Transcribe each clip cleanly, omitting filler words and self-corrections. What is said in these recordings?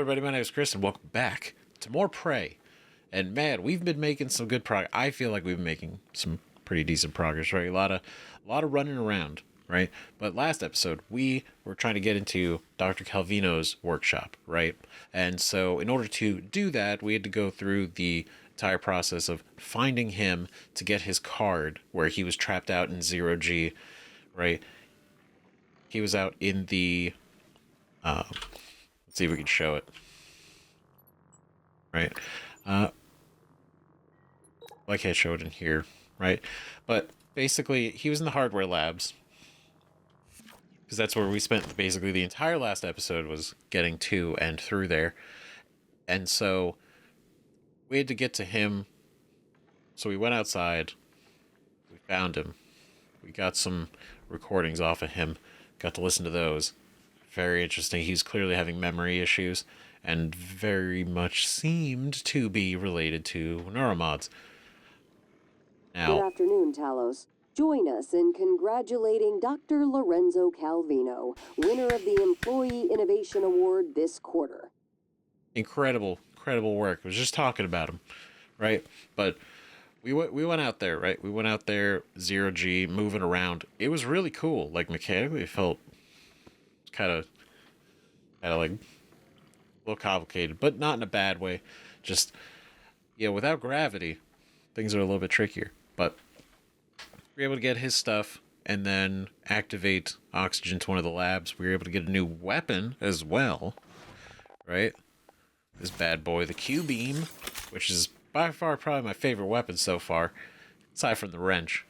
everybody, my name is Chris, and welcome back to more Prey. And man, we've been making some good progress. I feel like we've been making some pretty decent progress, right? A lot of running around, right? But last episode, we were trying to get into Dr. Calvino's workshop, right? And so in order to do that, we had to go through the entire process of finding him to get his card where he was trapped out in 0G, right? He was out in the... let's see if we can show it. Right. I can't show it in here, right? But basically, he was in the hardware labs. Because that's where we spent basically the entire last episode, was getting to and through there. And so we had to get to him. So we went outside. We found him. We got some recordings off of him. Got to listen to those. Very interesting. He's clearly having memory issues and very much seemed to be related to neuromods. Now, good afternoon, Talos. Join us in congratulating Dr. Lorenzo Calvino, winner of the Employee Innovation Award this quarter. incredible work. I was just talking about him, right? But we went out there, right? We went out there, 0G, moving around. It was really cool. Like, mechanically, it felt kind of like a little complicated, but not in a bad way. Just, yeah, without gravity, things are a little bit trickier. But we were able to get his stuff and then activate oxygen to one of the labs. We were able to get a new weapon as well, right? This bad boy, the Q-beam, which is by far probably my favorite weapon so far, aside from the wrench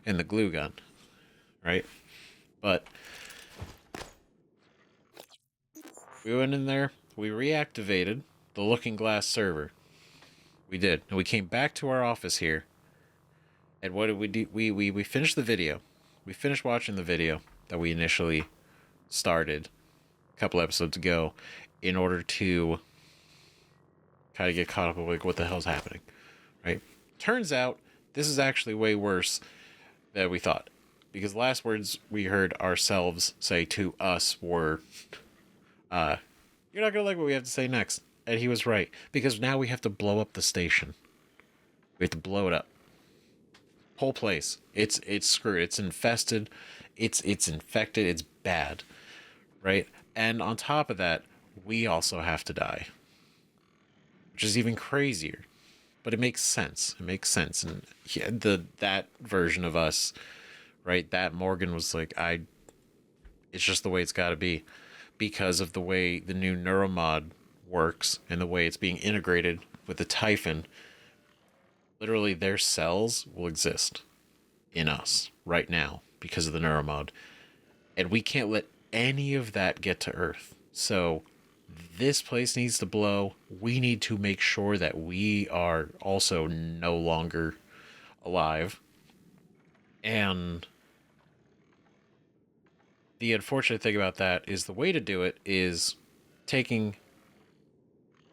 and the glue gun, right? But we went in there, we reactivated the Looking Glass server. We did. And we came back to our office here. And what did we do? We finished the video. We finished watching the video that we initially started a couple episodes ago in order to kind of get caught up with, like, what the hell's happening, right? Turns out this is actually way worse than we thought. Because the last words we heard ourselves say to us were, you're not going to like what we have to say next. And he was right. Because now we have to blow up the station. We have to blow it up. Whole place. It's screwed. It's infested. It's infected. It's bad. Right? And on top of that, we also have to die. Which is even crazier. But it makes sense. It makes sense. And that version of us, right? That Morgan was like, it's just the way it's got to be. Because of the way the new neuromod works and the way it's being integrated with the Typhon, literally their cells will exist in us right now because of the neuromod. And we can't let any of that get to Earth. So this place needs to blow. We need to make sure that we are also no longer alive. And the unfortunate thing about that is the way to do it is taking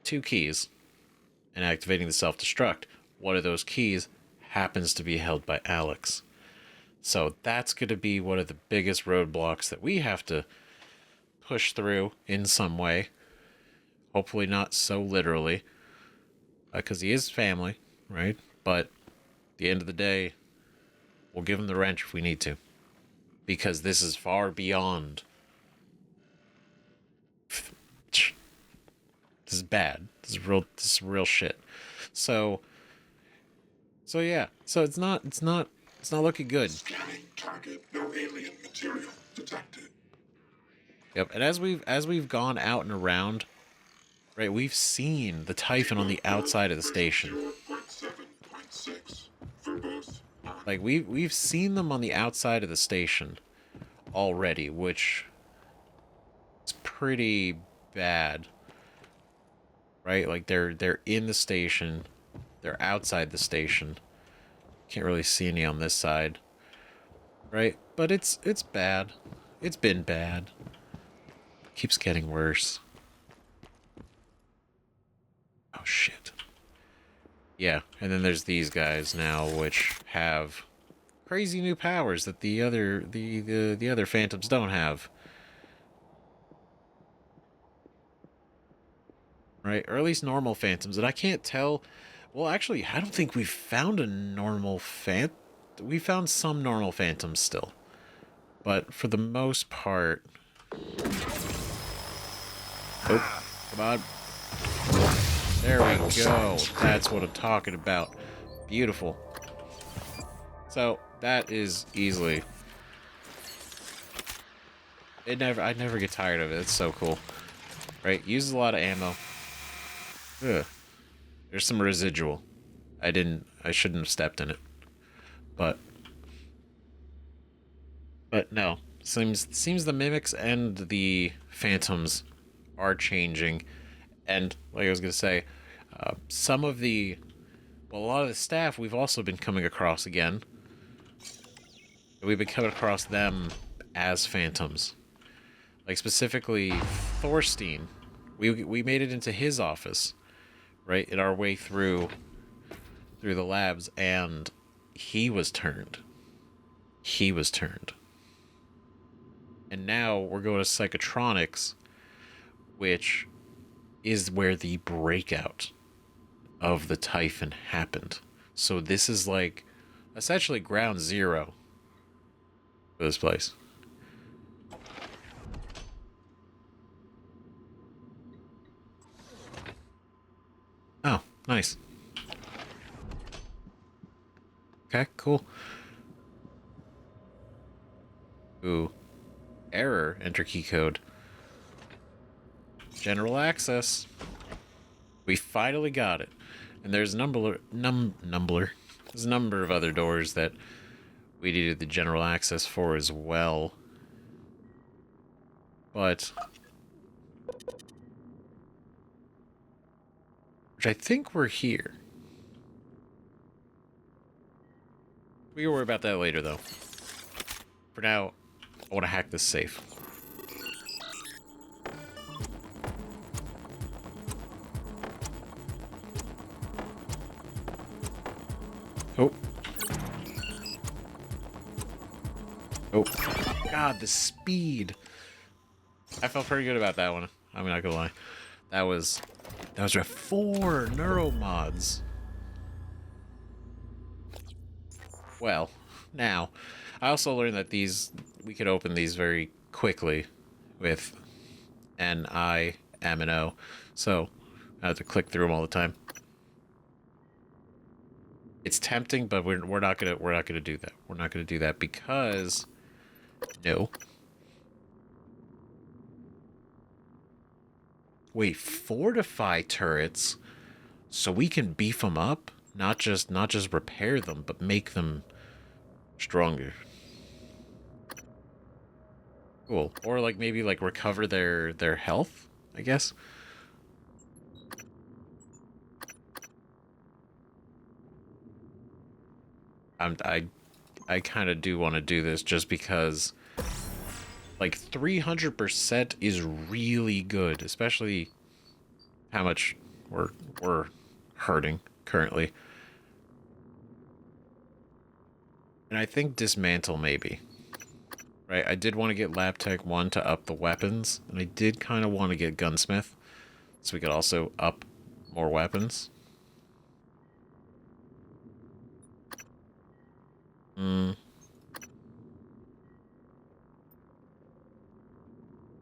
2 keys and activating the self-destruct. One of those keys happens to be held by Alex. So that's going to be one of the biggest roadblocks that we have to push through in some way. Hopefully not so literally, because he is family, right? But at the end of the day, we'll give him the wrench if we need to. Because this is far beyond. This is bad. This is real shit. So yeah. So it's not looking good. Scanning target, no alien material detected. Yep. And as we've gone out and around, right, we've seen the Typhon on the outside of the station. 0.7.6 for both. Like we've seen them on the outside of the station already, which is pretty bad. Right? Like they're in the station, they're outside the station. Can't really see any on this side. Right? But it's bad. It's been bad. Keeps getting worse. Oh shit. Yeah, and then there's these guys now, which have crazy new powers that the other phantoms don't have. right? Or at least normal phantoms. And I can't tell. Well, actually, I don't think we've found a normal We found some normal phantoms still. But for the most part... Oh, come on. There we go. That's what I'm talking about. Beautiful. So, that is easily... I never get tired of it. It's so cool. Right? Uses a lot of ammo. Ugh. There's some residual. I shouldn't have stepped in it. But no. Seems the mimics and the phantoms are changing. And like I was gonna say, some of a lot of the staff we've also been coming across again. We've been coming across them as phantoms. Like specifically Thorstein. We made it into his office, right? In our way through the labs, and he was turned. He was turned. And now we're going to Psychotronics, which is where the breakout of the Typhon happened. So this is like essentially ground zero for this place. Oh, nice. Okay, cool. Ooh. Error. Enter key code. General access. We finally got it. And there's there's a number of other doors that we needed the general access for as well. But which I think we're here. We can worry about that later though. For now, I want to hack this safe. Oh. Oh. God, the speed. I felt pretty good about that one. I'm not gonna lie. That was 4 neuromods. Well, now, I also learned that we could open these very quickly with N, I, M, and O. So, I have to click through them all the time. It's tempting, but we're not gonna do that. We're not gonna do that because no. Wait, fortify turrets so we can beef them up, not just repair them, but make them stronger. Cool. Or like maybe like recover their health, I guess. I kind of do want to do this just because like 300% is really good, especially how much we're hurting currently. And I think dismantle maybe. Right, I did want to get Lab Tech 1 to up the weapons, and I did kind of want to get Gunsmith so we could also up more weapons.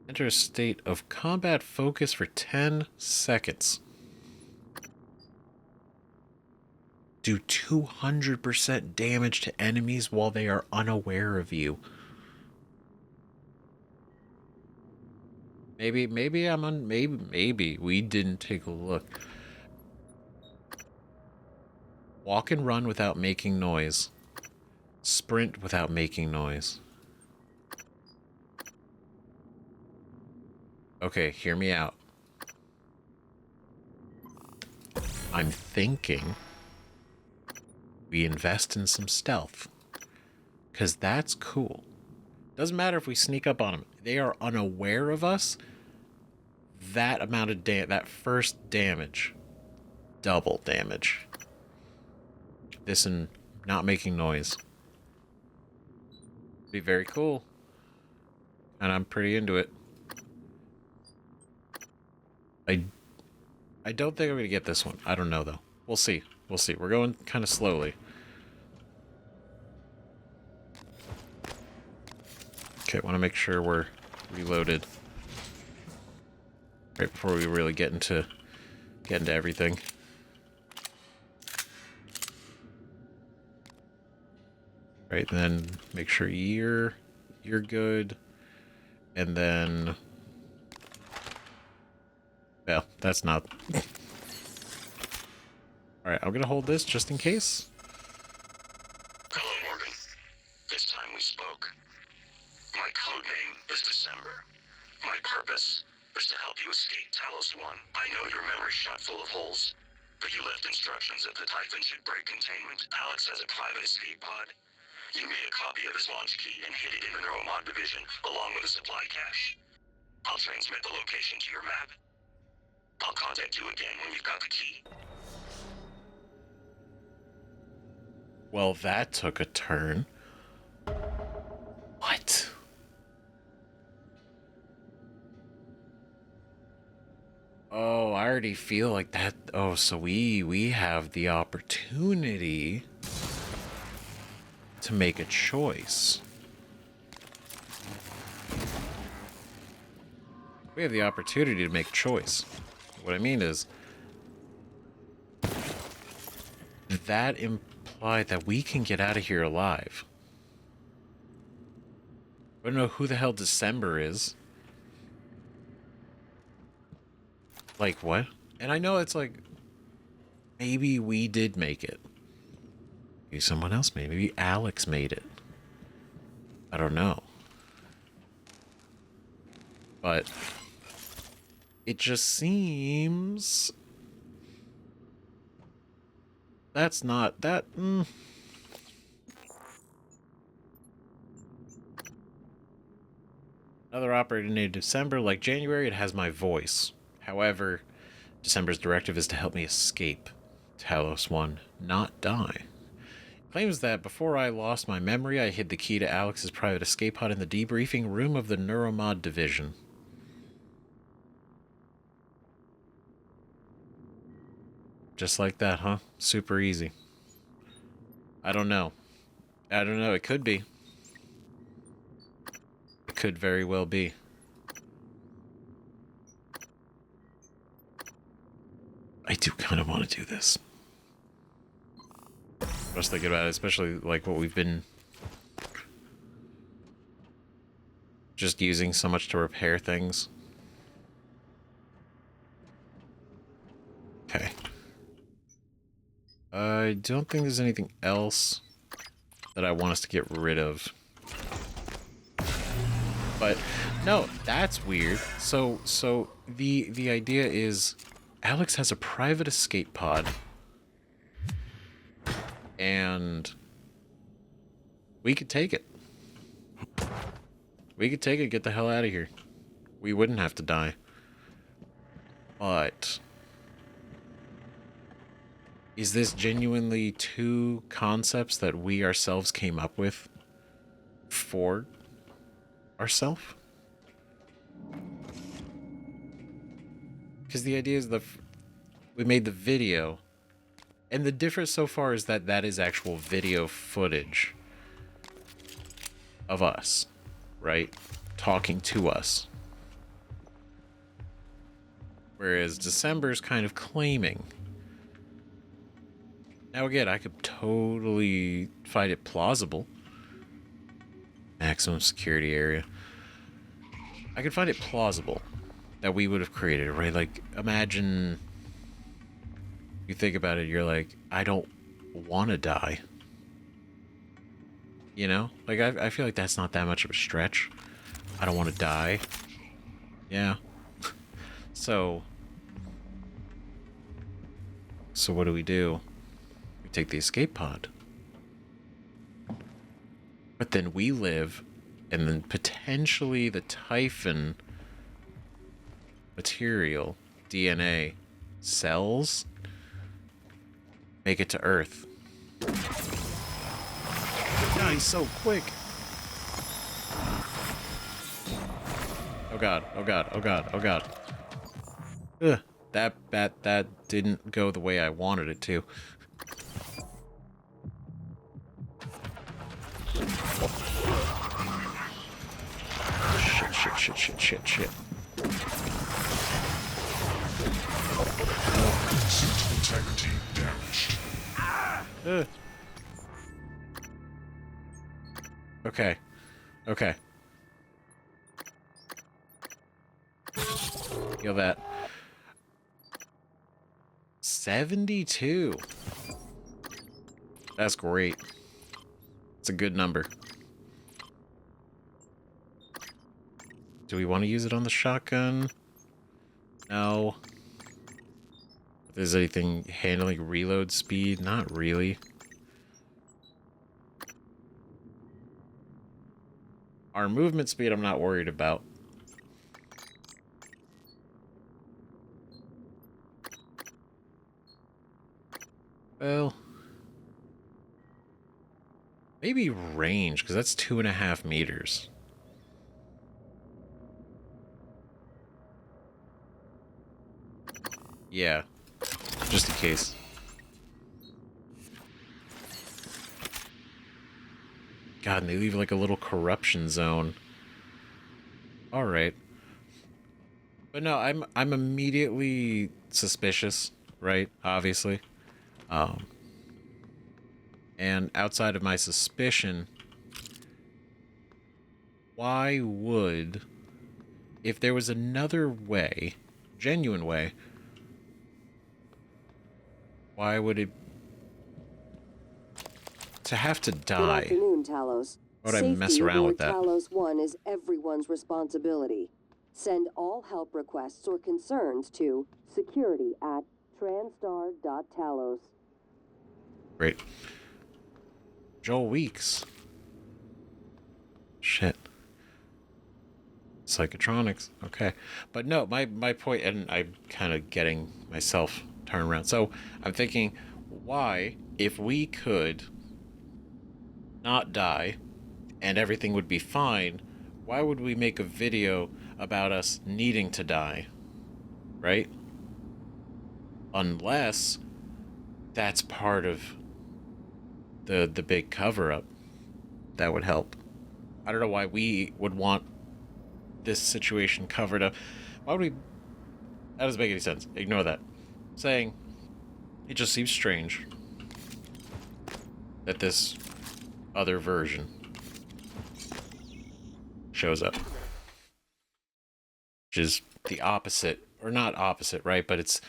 Enter a state of combat focus for 10 seconds. Do 200% damage to enemies while they are unaware of you. Maybe maybe we didn't take a look. Walk and run without making noise. Sprint without making noise. Okay, hear me out. I'm thinking we invest in some stealth. Because that's cool. Doesn't matter if we sneak up on them. They are unaware of us. That amount of that first damage. Double damage. This and not making noise. Be very cool. And I'm pretty into it. I don't think I'm going to get this one. I don't know, though. We'll see. We'll see. We're going kind of slowly. Okay, I want to make sure we're reloaded. Right before we really get into everything. Right, and then make sure you're good. And then... Well, that's not... Alright, I'm gonna hold this just in case. Hello, Morgan. It's time we spoke. My code name is December. My purpose is to help you escape Talos 1. I know your memory's shot full of holes, but you left instructions that the Typhon should break containment. Alex has a private escape pod. You made a copy of his launch key and hid it in the Neuromod division, along with a supply cache. I'll transmit the location to your map. I'll contact you again when you've got the key. Well, that took a turn. What? Oh, I already feel like that. Oh, so we have the opportunity to make a choice. We have the opportunity to make a choice. What I mean is, that implied that we can get out of here alive. I don't know who the hell December is. Like, what? And I know it's like, maybe we did make it. Maybe someone else made it. Maybe Alex made it. I don't know. But it just seems... That's not... That... Another operator named December. Like January, it has my voice. However, December's directive is to help me escape Talos 1, not die. Claims that before I lost my memory, I hid the key to Alex's private escape pod in the debriefing room of the Neuromod division. Just like that, huh? Super easy. I don't know. I don't know. It could be. It could very well be. I do kind of want to do this. I was thinking about it, especially like what we've been just using so much to repair things. Okay. I don't think there's anything else that I want us to get rid of. But no, that's weird. So the idea is Alex has a private escape pod. And we could take it. We could take it, get the hell out of here. We wouldn't have to die. But is this genuinely two concepts that we ourselves came up with for ourselves? Because the idea is we made the video, and the difference so far is that that is actual video footage of us, right? Talking to us. Whereas December's kind of claiming. Now again, I could totally find it plausible. Maximum security area. I could find it plausible that we would have created it, right? Like, imagine you think about it, you're like, I don't want to die. You know? Like, I feel like that's not that much of a stretch. I don't want to die. Yeah. So what do? We take the escape pod. But then we live, and then potentially the Typhon material, DNA, cells, make it to Earth. God, he's so quick. Oh god, oh god, oh god, oh god. Ugh, that didn't go the way I wanted it to. Shit. Suit integrity damaged. Okay. Feel that. 72. That's great. It's a good number. Do we want to use it on the shotgun? No. If there's anything handling reload speed, not really. Our movement speed, I'm not worried about. Well, maybe range, because that's 2.5 meters. Yeah, just in case. God, and they leave like a little corruption zone. All right. But no, I'm immediately suspicious, right? Obviously. And outside of my suspicion, why would, if there was another way, genuine way, why would it to have to die? Good afternoon, Talos. Why would I mess around with that? Talos 1 is everyone's responsibility. Send all help requests or concerns to security@transtar.talos. Great. Joel Weeks. Shit. Psychotronics. Okay. But no, my point, and I'm kind of getting myself turned around. So I'm thinking, why, if we could not die and everything would be fine, why would we make a video about us needing to die? Right? Unless that's part of the big cover-up. That would help. I don't know why we would want this situation covered up. Why would we... That doesn't make any sense. Ignore that. Saying, it just seems strange that this other version shows up. Which is the opposite, or not opposite, right? But it's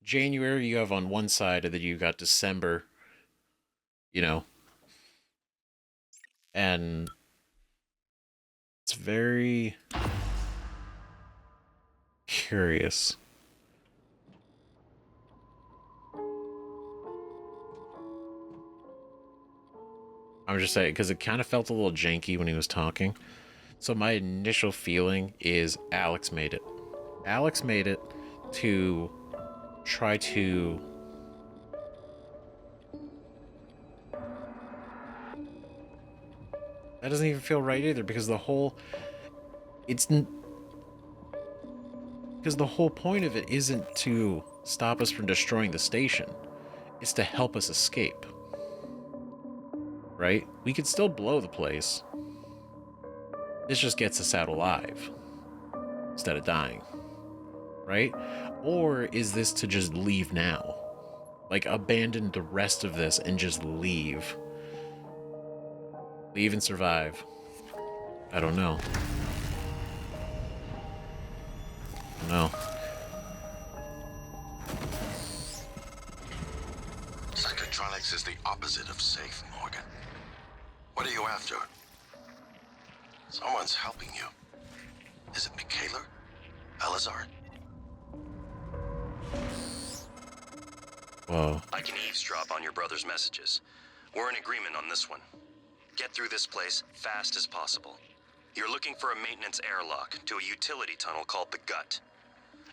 January you have on one side, and then you got December, you know. And it's very curious. I'm just saying, because it kind of felt a little janky when he was talking. So my initial feeling is Alex made it. Alex made it to try to... That doesn't even feel right either, because the whole... Because the whole point of it isn't to stop us from destroying the station. It's to help us escape. Right? We could still blow the place. This just gets us out alive. Instead of dying. Right? Or is this to just leave now? Like, abandon the rest of this and just leave. Leave and survive. I don't know. No. Psychotronics is the opposite of safe, Morgan. What are you after? Someone's helping you. Is it Michaela? Elazar? Whoa. I can eavesdrop on your brother's messages. We're in agreement on this one. Get through this place fast as possible. You're looking for a maintenance airlock to a utility tunnel called the Gut.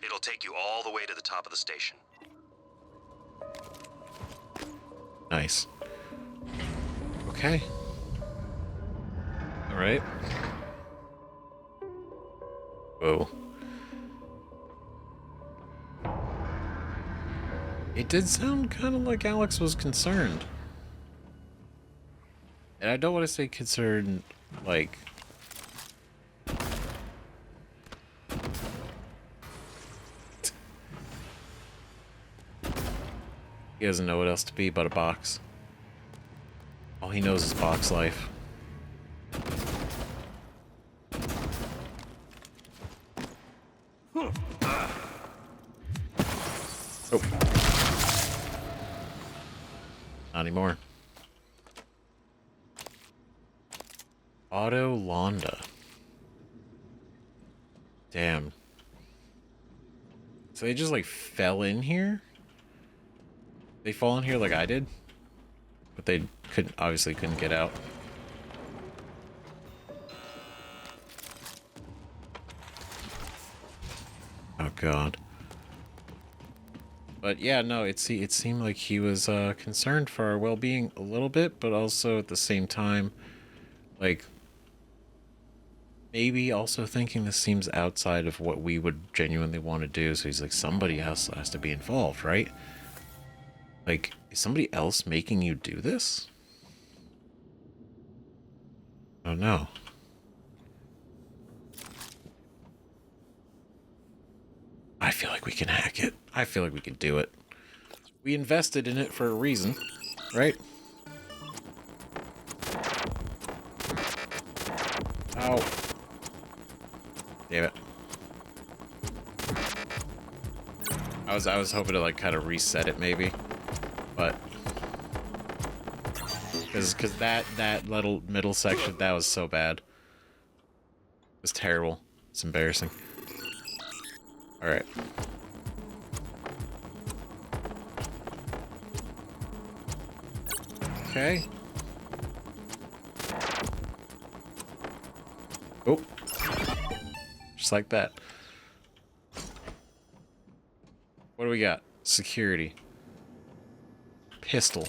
It'll take you all the way to the top of the station. Nice. Okay. Alright. Whoa. It did sound kind of like Alex was concerned. And I don't want to say concerned, like... He doesn't know what else to be but a box. All he knows is box life. Oh. Not anymore. Auto Londa. Damn. So they just like fell in here? They fall in here like I did? But they obviously couldn't get out. Oh god. But yeah, no, it seemed like he was concerned for our well-being a little bit, but also at the same time, like, maybe also thinking this seems outside of what we would genuinely want to do. So he's like, somebody else has to be involved, right? Like, is somebody else making you do this? Oh no. I feel like we can hack it. I feel like we can do it. We invested in it for a reason, right? Ow. Damn it. I was hoping to like kind of reset it maybe, but because that little middle section, that was so bad. It was terrible. It's embarrassing. All right. Okay. Oh. Just like that. What do we got? Security. Pistol.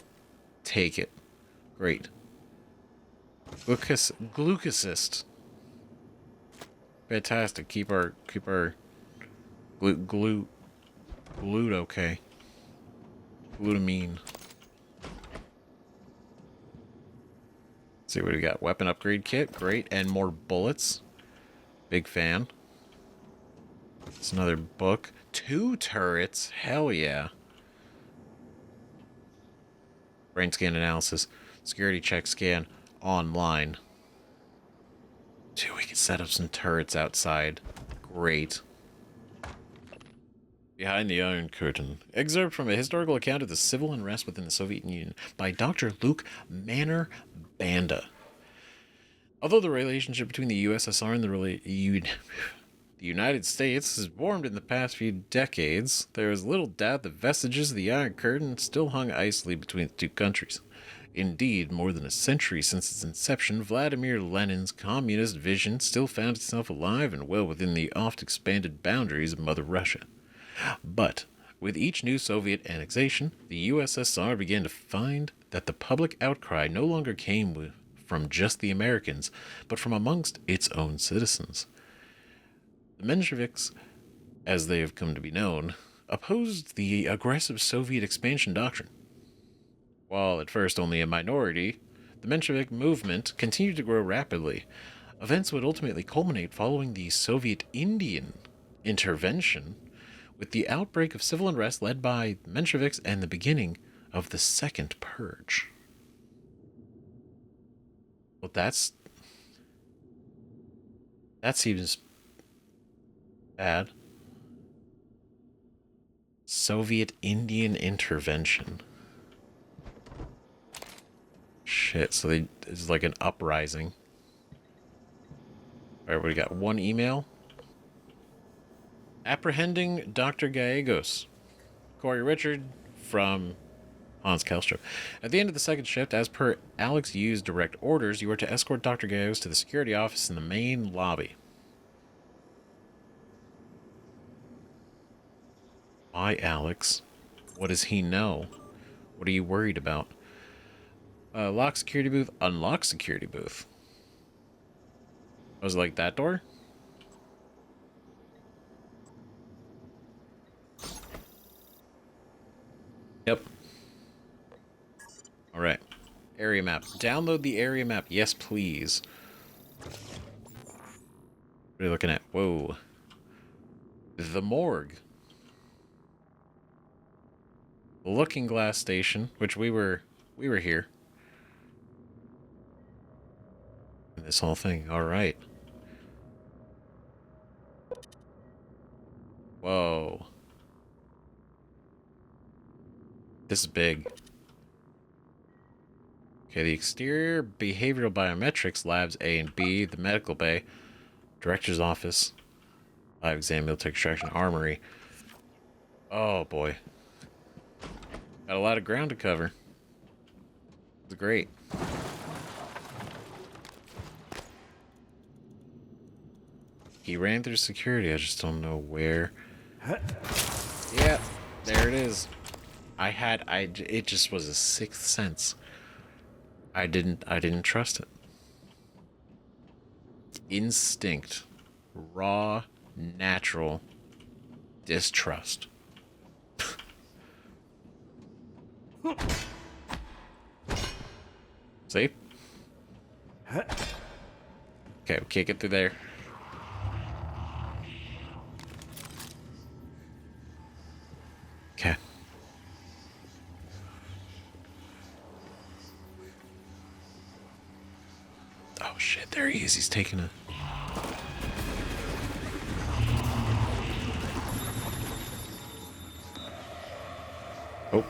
Take it. Great. Glucosist. Fantastic. Keep our glued okay. Glutamine. Let's see what we got. Weapon upgrade kit. Great. And more bullets. Big fan. It's another book. 2 turrets. Hell yeah. Brain scan analysis. Security check scan online. Dude, we can set up some turrets outside. Great. Behind the Iron Curtain. Excerpt from a historical account of the civil unrest within the Soviet Union by Dr. Luke Manor Banda. Although the relationship between the USSR and the United States has warmed in the past few decades, there is little doubt that vestiges of the Iron Curtain still hung icily between the two countries. Indeed, more than a century since its inception, Vladimir Lenin's communist vision still found itself alive and well within the oft-expanded boundaries of Mother Russia. But, with each new Soviet annexation, the USSR began to find that the public outcry no longer came from just the Americans, but from amongst its own citizens. The Mensheviks, as they have come to be known, opposed the aggressive Soviet expansion doctrine. While at first only a minority, the Menshevik movement continued to grow rapidly. Events would ultimately culminate following the Soviet Indian intervention, with the outbreak of civil unrest led by the Mensheviks and the beginning of the Second Purge. Well, that seems bad. Soviet Indian intervention. Shit, so it's like an uprising. Alright, what do we got? 1 email. Apprehending Dr. Gallegos. Corey Richard from Hans Kelstrom. At the end of the second shift, as per Alex Yu's direct orders, you are to escort Dr. Gallegos to the security office in the main lobby. Why, Alex? What does he know? What are you worried about? Lock security booth, unlock security booth. Was it like that door? Yep. All right. Area map. Download the area map. Yes, please. What are you looking at? Whoa. The morgue. The Looking Glass Station, which we were here. This whole thing. All right. Whoa. This is big. Okay, the exterior behavioral biometrics, labs A and B, the medical bay, director's office, live exam, military extraction, armory. Oh boy. Got a lot of ground to cover. It's great. He ran through security, I just don't know where. Yeah, there it is. It just was a sixth sense. I didn't trust it. Instinct. Raw, natural distrust. See? Okay, we can't get through there. Okay. Oh shit, there he is. He's taking a... Oh.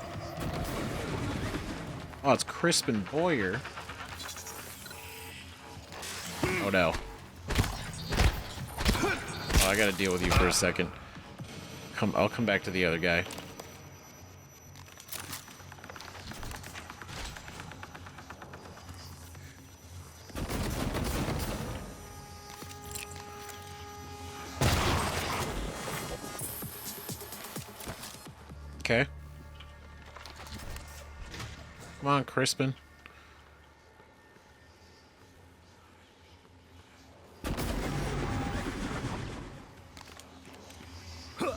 Oh, it's Crispin Boyer. Oh no. Oh, I gotta deal with you for a second. I'll come back to the other guy. Okay. Come on, Crispin. God,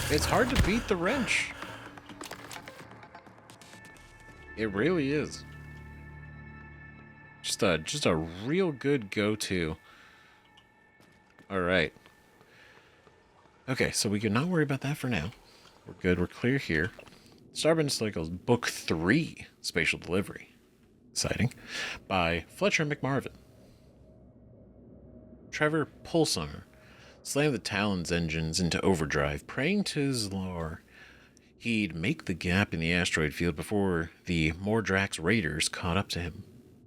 it's hard to beat the wrench. It really is. Just a real good go-to. All right. Okay, so we can not worry about that for now. We're good. We're clear here. Starbend Cycles Book 3, Spatial Delivery. Exciting. By Fletcher McMarvin. Trevor Pulsar slammed the Talon's engines into overdrive, praying to his lore he'd make the gap in the asteroid field before the Mordrax raiders caught up to him.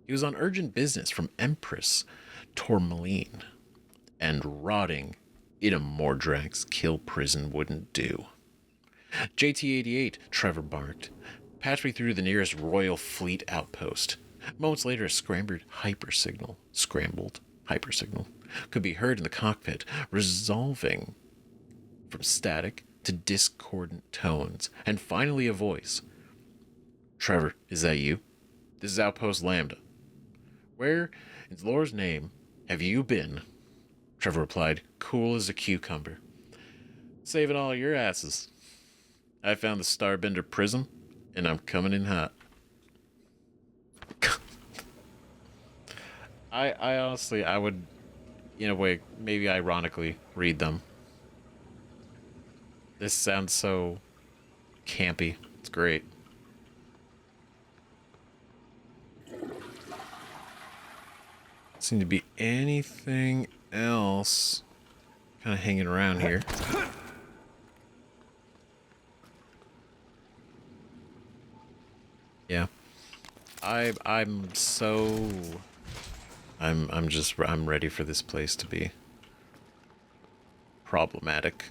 He was on urgent business from Empress Tourmaline, and rotting in a Mordrax kill prison wouldn't do. JT-88, Trevor barked. Patch me through the nearest Royal Fleet outpost. Moments later, a scrambled hypersignal could be heard in the cockpit, resolving from static to discordant tones, and finally a voice. Trevor, is that you? This is Outpost Lambda. Where, in Lore's name, have you been? Trevor replied, cool as a cucumber. Saving all your asses. I found the Starbender Prism, and I'm coming in hot. I honestly, I would, in a way, maybe ironically, read them. This sounds so campy. It's great. Seem to be anything else kind of hanging around here. Yeah. I'm ready for this place to be problematic.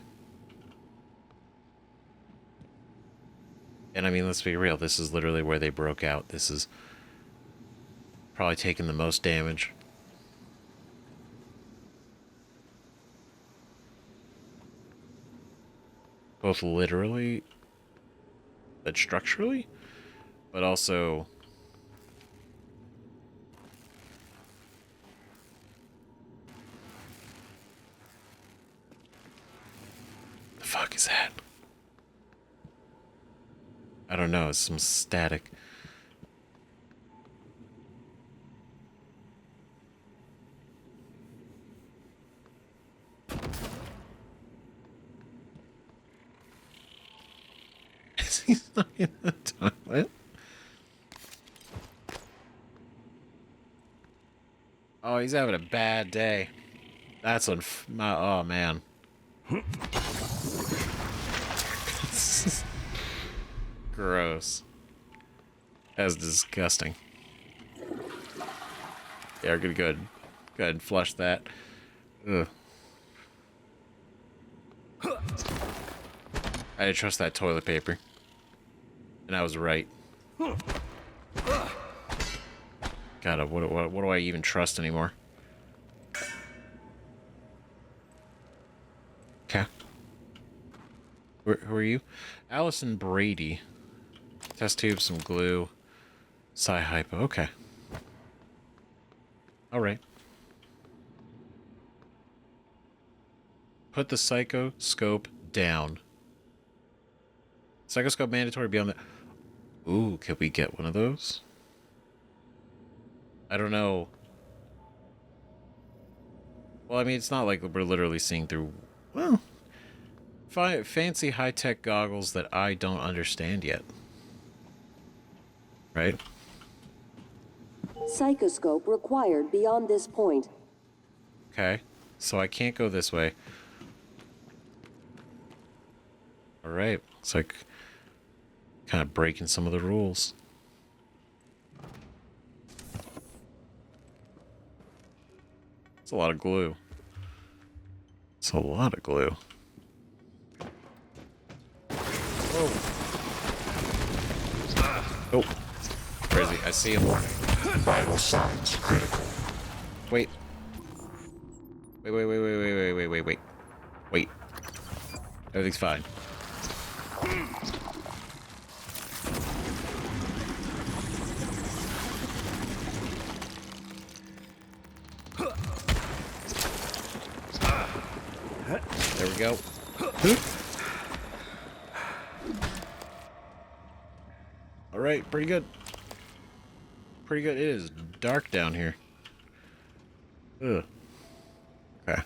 And I mean, let's be real, this is literally where they broke out. This is probably taking the most damage. Both literally and structurally, but also fuck is that? I don't know. It's some static. He's not in the toilet. Oh, he's having a bad day. That's oh man. Gross. That's disgusting. Yeah, we're gonna go ahead and flush that. Ugh. I didn't trust that toilet paper. And I was right. God, what do I even trust anymore? Okay. Who are you? Allison Brady. Test tube, some glue. Psy-hypo. Okay. Alright. Put the psychoscope down. Psychoscope mandatory beyond the... Ooh, could we get one of those? I don't know. Well, I mean, it's not like we're literally seeing through... Well... fancy high-tech goggles that I don't understand yet. Right? Psychoscope required beyond this point. Okay. So I can't go this way. Alright. It's like... kind of breaking some of the rules. It's a lot of glue. It's a lot of glue. Oh. Oh. Where is he? I see him. Vital signs critical. Wait. Wait. Wait. Everything's fine. There we go. Alright, pretty good. Pretty good. It is dark down here. Ugh. Okay.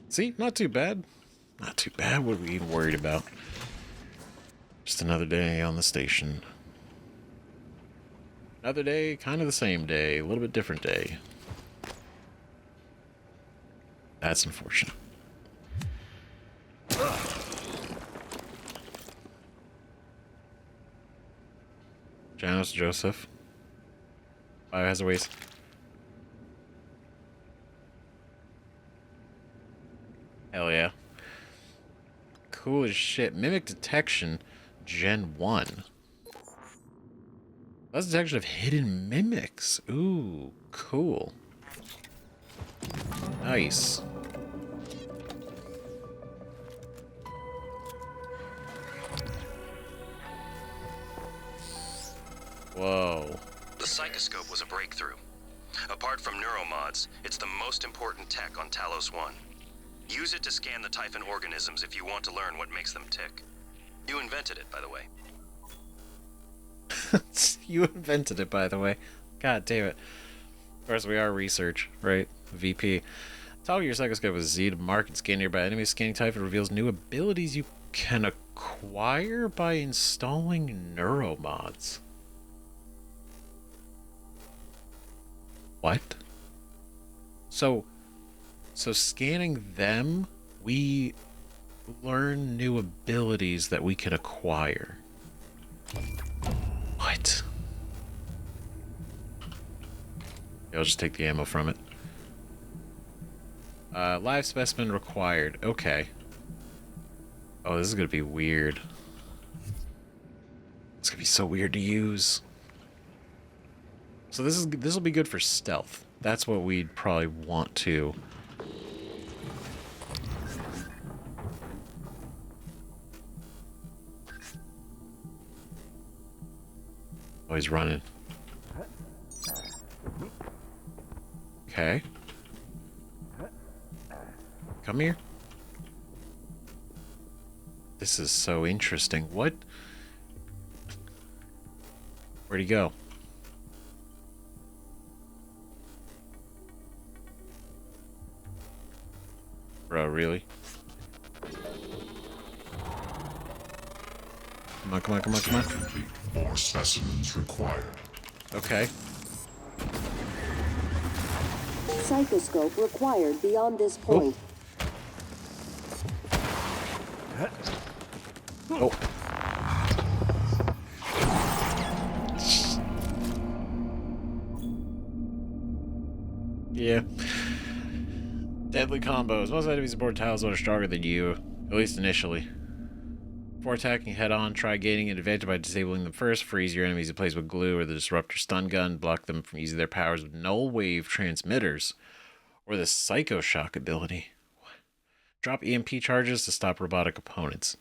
See? Not too bad. Not too bad. What are we even worried about? Just another day on the station. Another day, kind of the same day. A little bit different day. That's unfortunate. Janos Joseph. Biohazard waste. Hell yeah. Cool as shit. Mimic detection, Gen 1. That's detection of hidden mimics. Ooh, cool. Nice. Whoa. The psychoscope was a breakthrough. Apart from neuromods, it's the most important tech on Talos 1. Use it to scan the Typhon organisms if you want to learn what makes them tick. You invented it, by the way. You invented it, by the way. God damn it. Of course, we are research, right? VP. Toggle your psychoscope with Z to mark and scan nearby enemies. Scanning Typhon reveals new abilities you can acquire by installing neuromods. What? So scanning them, we learn new abilities that we can acquire. What? Yeah, I'll just take the ammo from it. Live specimen required. Okay. Oh, this is gonna be weird. It's gonna be so weird to use. So this will be good for stealth. That's what we'd probably want to. Oh, he's running. Okay. Come here. This is so interesting. What? Where'd he go? Bro, really? Come on, come on, come on, come on. Complete. More specimens required. Okay. Psychoscope required beyond this point. Oh. Yeah. Deadly combos. Most enemies aboard tiles are stronger than you, at least initially. Before attacking head-on, try gaining an advantage by disabling them first. Freeze your enemies in place with glue or the disruptor stun gun. Block them from using their powers with null wave transmitters or the psycho shock ability. Drop EMP charges to stop robotic opponents.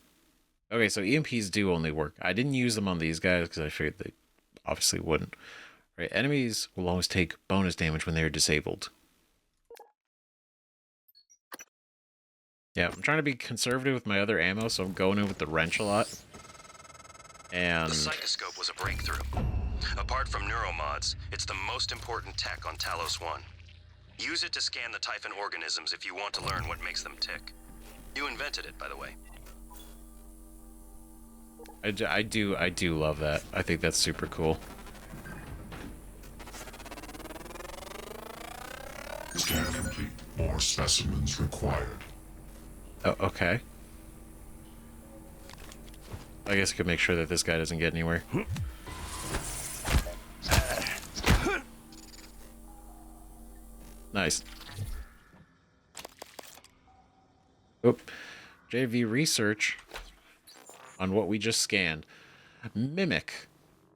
Okay, so EMPs do only work. I didn't use them on these guys because I figured they obviously wouldn't. Right, enemies will always take bonus damage when they are disabled. Yeah, I'm trying to be conservative with my other ammo, so I'm going in with the wrench a lot. And The psychoscope was a breakthrough. Apart from neuromods, it's the most important tech on Talos 1. Use it to scan the Typhon organisms if you want to learn what makes them tick. You invented it, by the way. I do love that. I think that's super cool. Scan complete. More specimens required. Oh, okay. I guess I could make sure that this guy doesn't get anywhere. Nice. Oop. JV research on what we just scanned. Mimic.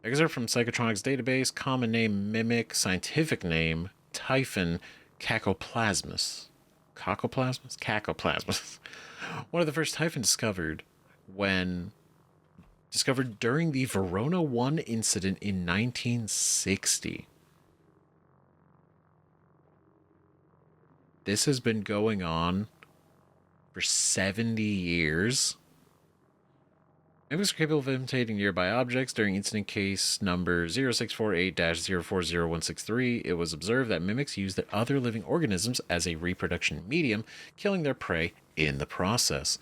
Excerpt from Psychotronics database. Common name Mimic. Scientific name Typhon cacoplasmus. Cacoplasmus? Cacoplasmus. One of the first Typhon discovered during the Verona 1 incident in 1960. This has been going on for 70 years. Mimics are capable of imitating nearby objects. During incident case number 0648-040163, it was observed that mimics used other living organisms as a reproduction medium, killing their prey in the process.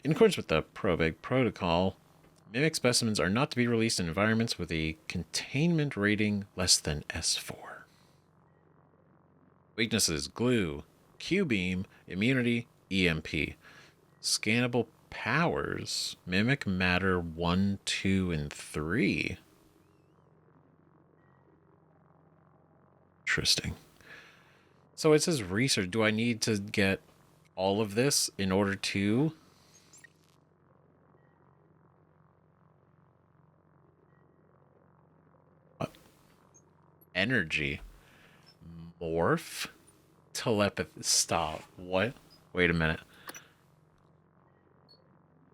In accordance with the Probeg protocol, mimic specimens are not to be released in environments with a containment rating less than S4. Weaknesses: glue, Q-beam, immunity, EMP. Scannable powers: mimic matter 1, 2, and 3. Interesting. So it says research. Do I need to get all of this in order to... What? Energy. Morph. Telepathy. Stop. What? Wait a minute.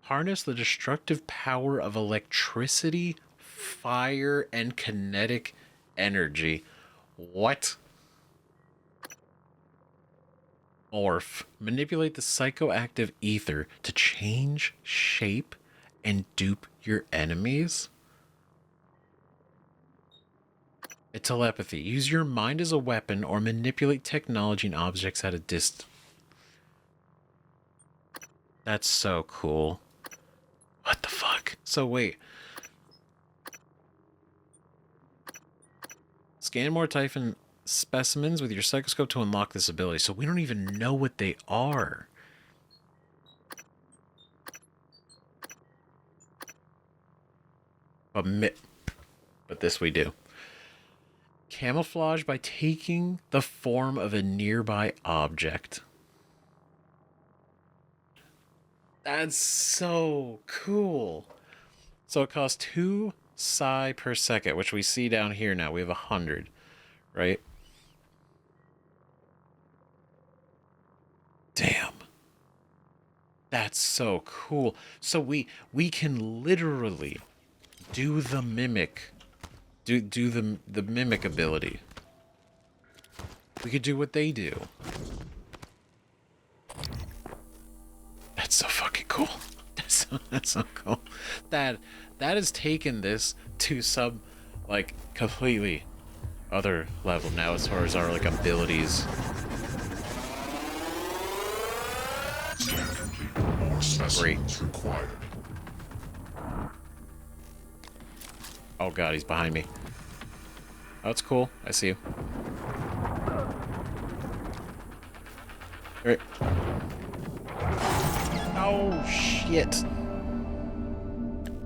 Harness the destructive power of electricity, fire, and kinetic energy. What? Morph. Manipulate the psychoactive ether to change shape and dupe your enemies. A telepathy. Use your mind as a weapon or manipulate technology and objects at a distance. That's so cool. What the fuck? So wait. Scan more Typhon specimens with your psychoscope to unlock this ability. So we don't even know what they are. But this we do. Camouflage by taking the form of a nearby object. That's so cool. So it costs 2 psi per second, which we see down here now. We have 100, right? Damn. That's so cool. So we can literally do the mimic. Do the mimic ability. We could do what they do. That's so fucking cool. That's so cool. That has taken this to some like completely other level now as far as our like abilities. Scan complete. More specimens required. Oh god, he's behind me. Oh, it's cool. I see you. Alright. Oh shit.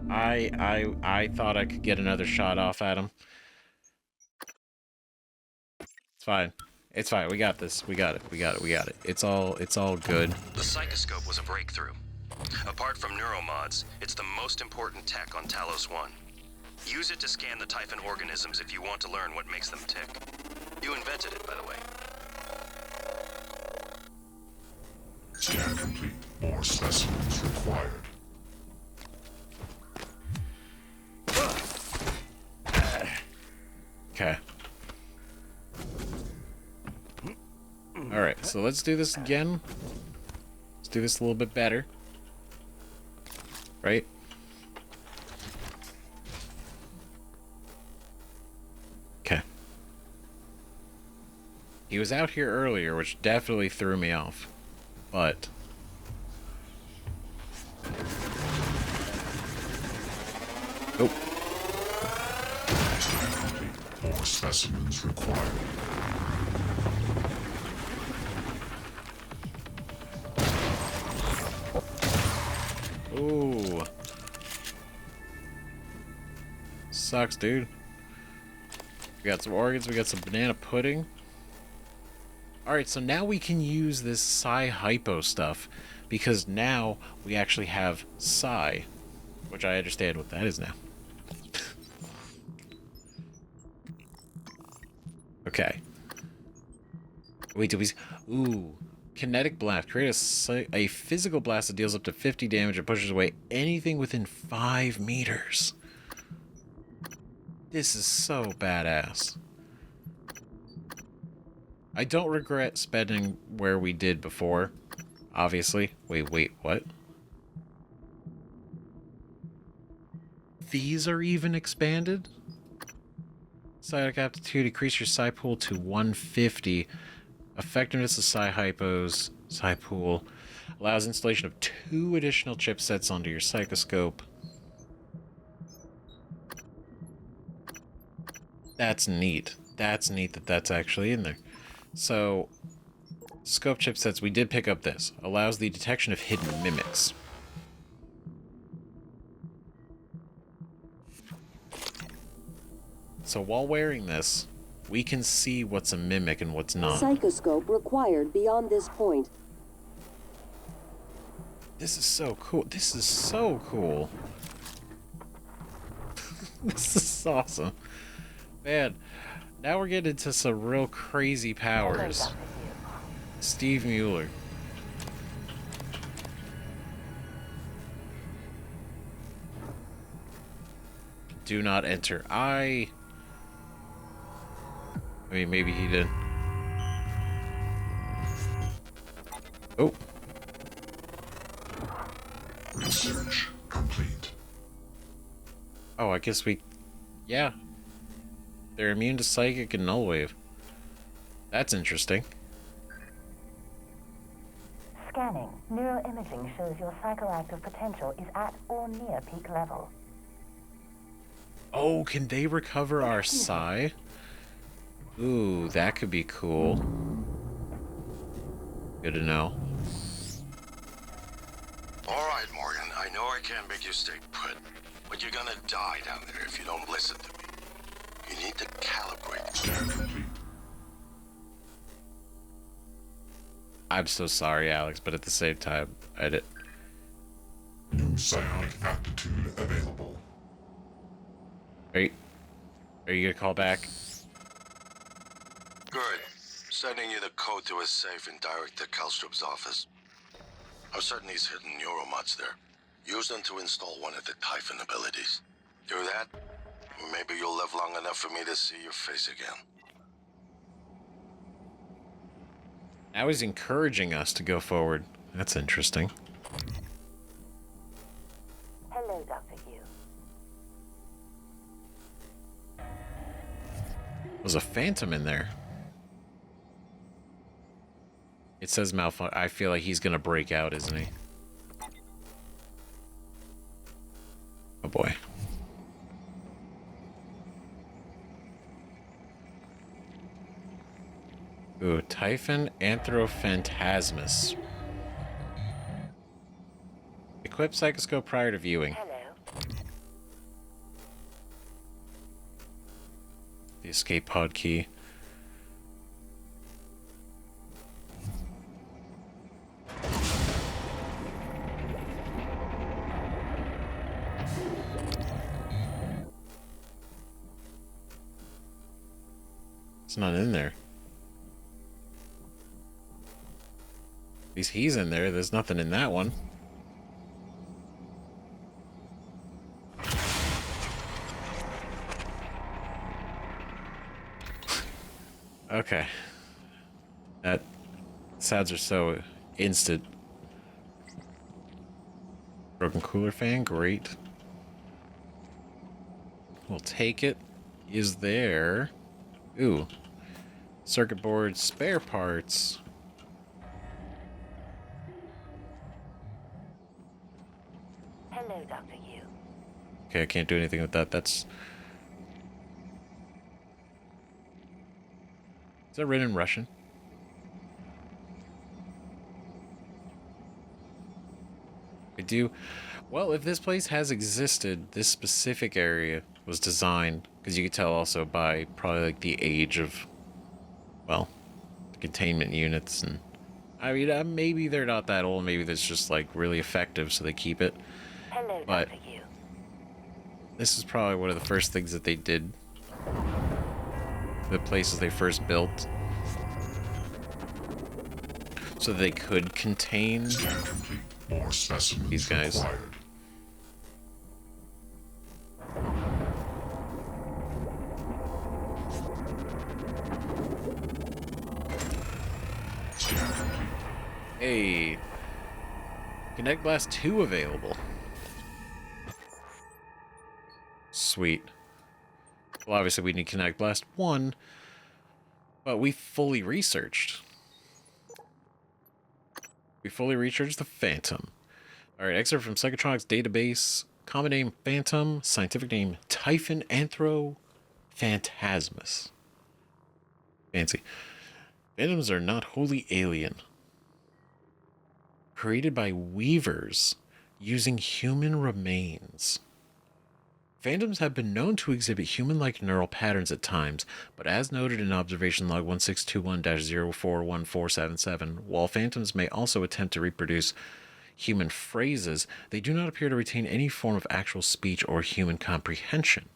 I thought I could get another shot off at him. It's fine. It's fine. We got this. We got it. We got it. We got it. It's all good. The psychoscope was a breakthrough. Apart from neuromods, it's the most important tech on Talos 1. Use it to scan the Typhon organisms if you want to learn what makes them tick. You invented it, by the way. Scan complete. More specimens required. Okay. Alright, so let's do this again. Let's do this a little bit better. Right? Okay. He was out here earlier, which definitely threw me off. But... oh. More specimens required. Ooh. Sucks, dude. We got some organs, we got some banana pudding. Alright, so now we can use this Psy-Hypo stuff, because now we actually have Psy, which I understand what that is now. Okay. Wait, did we... ooh. Kinetic blast. Create a physical blast that deals up to 50 damage and pushes away anything within 5 meters. This is so badass. I don't regret spending where we did before. Obviously. Wait, what? These are even expanded? Psionic aptitude, increase your psi pool to 150. Effectiveness of Psy-Hypos, Psi pool. Allows installation of 2 additional chipsets onto your psychoscope. That's neat. That's neat that that's actually in there. So, scope chipsets, we did pick up this. Allows the detection of hidden mimics. So while wearing this, we can see what's a mimic and what's not. Psychoscope required beyond this point. This is so cool. This is so cool. This is awesome. Man, now we're getting into some real crazy powers. Steve Mueller. Do not enter. I mean, maybe he did. Oh. Research complete. Oh, I guess we... yeah. They're immune to psychic and null wave. That's interesting. Scanning. Neuroimaging shows your psychoactive potential is at or near peak level. Oh, can they recover our psi? Ooh, that could be cool. Good to know. All right, Morgan, I know I can't make you stay put, but you're gonna die down there if you don't listen to me. You need to calibrate. Scan complete. I'm so sorry, Alex, but at the same time, I did... New psionic aptitude available. Are you gonna call back? Good. Sending you the code to his safe in Director Kallstrup's office. I'm certain he's hidden neuromods there. Use them to install one of the Typhon abilities. Do that, maybe you'll live long enough for me to see your face again. Now he's encouraging us to go forward. That's interesting. Was a phantom in there. It says malfunction. I feel like he's gonna break out, isn't he? Oh boy. Ooh, Typhon Anthrophantasmus. Equip Psychoscope prior to viewing. Hello. The escape pod key. It's not in there. At least he's in there. There's nothing in that one. Okay. That sounds are so instant. Broken cooler fan, great. We'll take it. Is there... Ooh. Circuit board spare parts. Hello, Dr. Yu. Okay, I can't do anything with that. That's... Is that written in Russian? I do. Well, if this place has existed, this specific area was designed, because you could tell also by probably like the age of, well, the containment units. And I mean, maybe they're not that old. Maybe that's just like really effective, so they keep it. Hello, But Dr. Yu. this is probably one of the first things that they did. The places they first built. So they could contain Scan complete. More specimens these guys. required. Scan complete. Hey, Connect Blast 2 available. Sweet. Well, obviously we need Connect Blast 1, but we fully researched. We fully researched the Phantom. Alright, excerpt from Psychotronics database. Common name Phantom, scientific name Typhon Anthrophantasmus. Fancy. Phantoms are not wholly alien. Created by weavers using human remains. Phantoms have been known to exhibit human-like neural patterns at times, but as noted in observation log 1621-041477, while phantoms may also attempt to reproduce human phrases, they do not appear to retain any form of actual speech or human comprehension.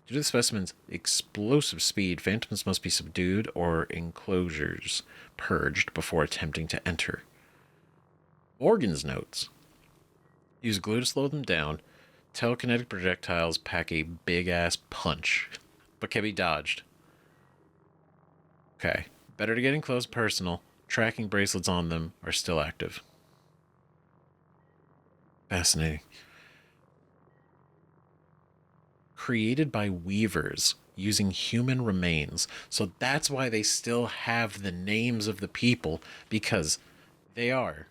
Due to the specimen's explosive speed, phantoms must be subdued or enclosures purged before attempting to enter. Morgan's notes. Use glue to slow them down. Telekinetic projectiles pack a big-ass punch, but can be dodged. Okay. Better to get in close personal. Tracking bracelets on them are still active. Fascinating. Created by weavers using human remains. So that's why they still have the names of the people, because they are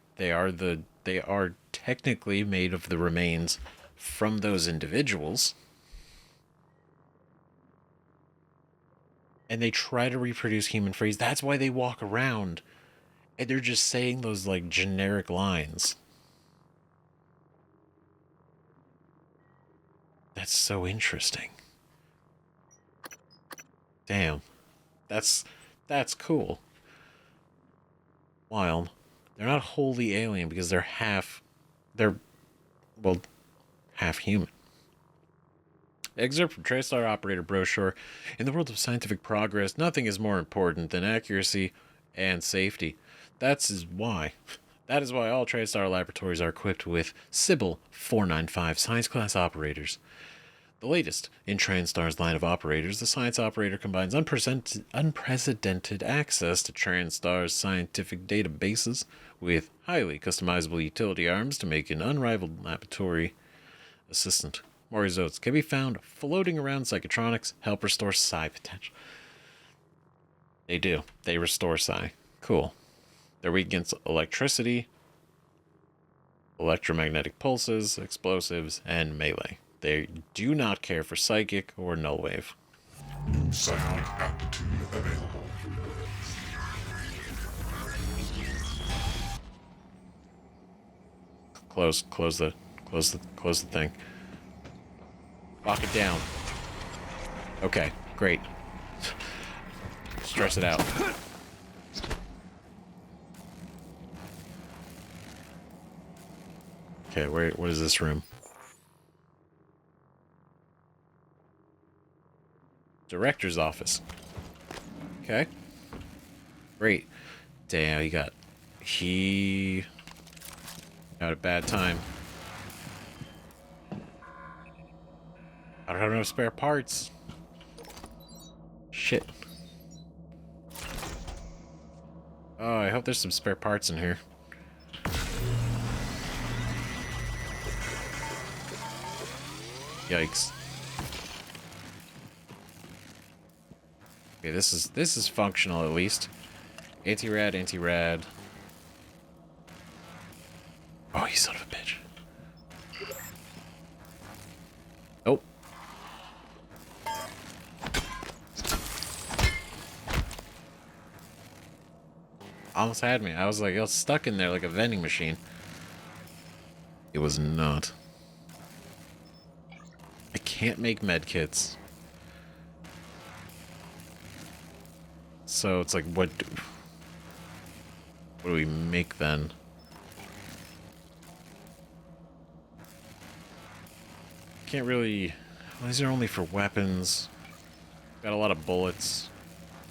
technically made of the remains from those individuals, and they try to reproduce human phrase. That's why they walk around and they're just saying those like generic lines. That's so interesting. Damn. That's cool. Wild. They're not wholly alien because they're half human. Excerpt from TriStar Operator brochure. In the world of scientific progress, nothing is more important than accuracy and safety. That is why all TriStar laboratories are equipped with Sybil 495 science class operators. The latest in TriStar's line of operators, the Science Operator combines unprecedented access to TriStar's scientific databases with highly customizable utility arms to make an unrivaled laboratory assistant. More results can be found floating around Psychotronics, help restore psi potential. They do. They restore psi. Cool. They're weak against electricity, electromagnetic pulses, explosives, and melee. They do not care for psychic or null wave. New psionic aptitude available. Close the thing. Lock it down. Okay, great. Stress it out. Okay, what is this room? Director's office. Okay. Great. Damn, he got a bad time. I don't have enough spare parts. Shit. Oh, I hope there's some spare parts in here. Yikes. Okay, this is functional at least. Anti-rad, anti-rad. Oh, you son of a bitch. Nope. Almost had me. I was like, I was stuck in there like a vending machine. It was not. I can't make med kits. So it's like, what do we make then? Can't really. Well, these are only for weapons. Got a lot of bullets.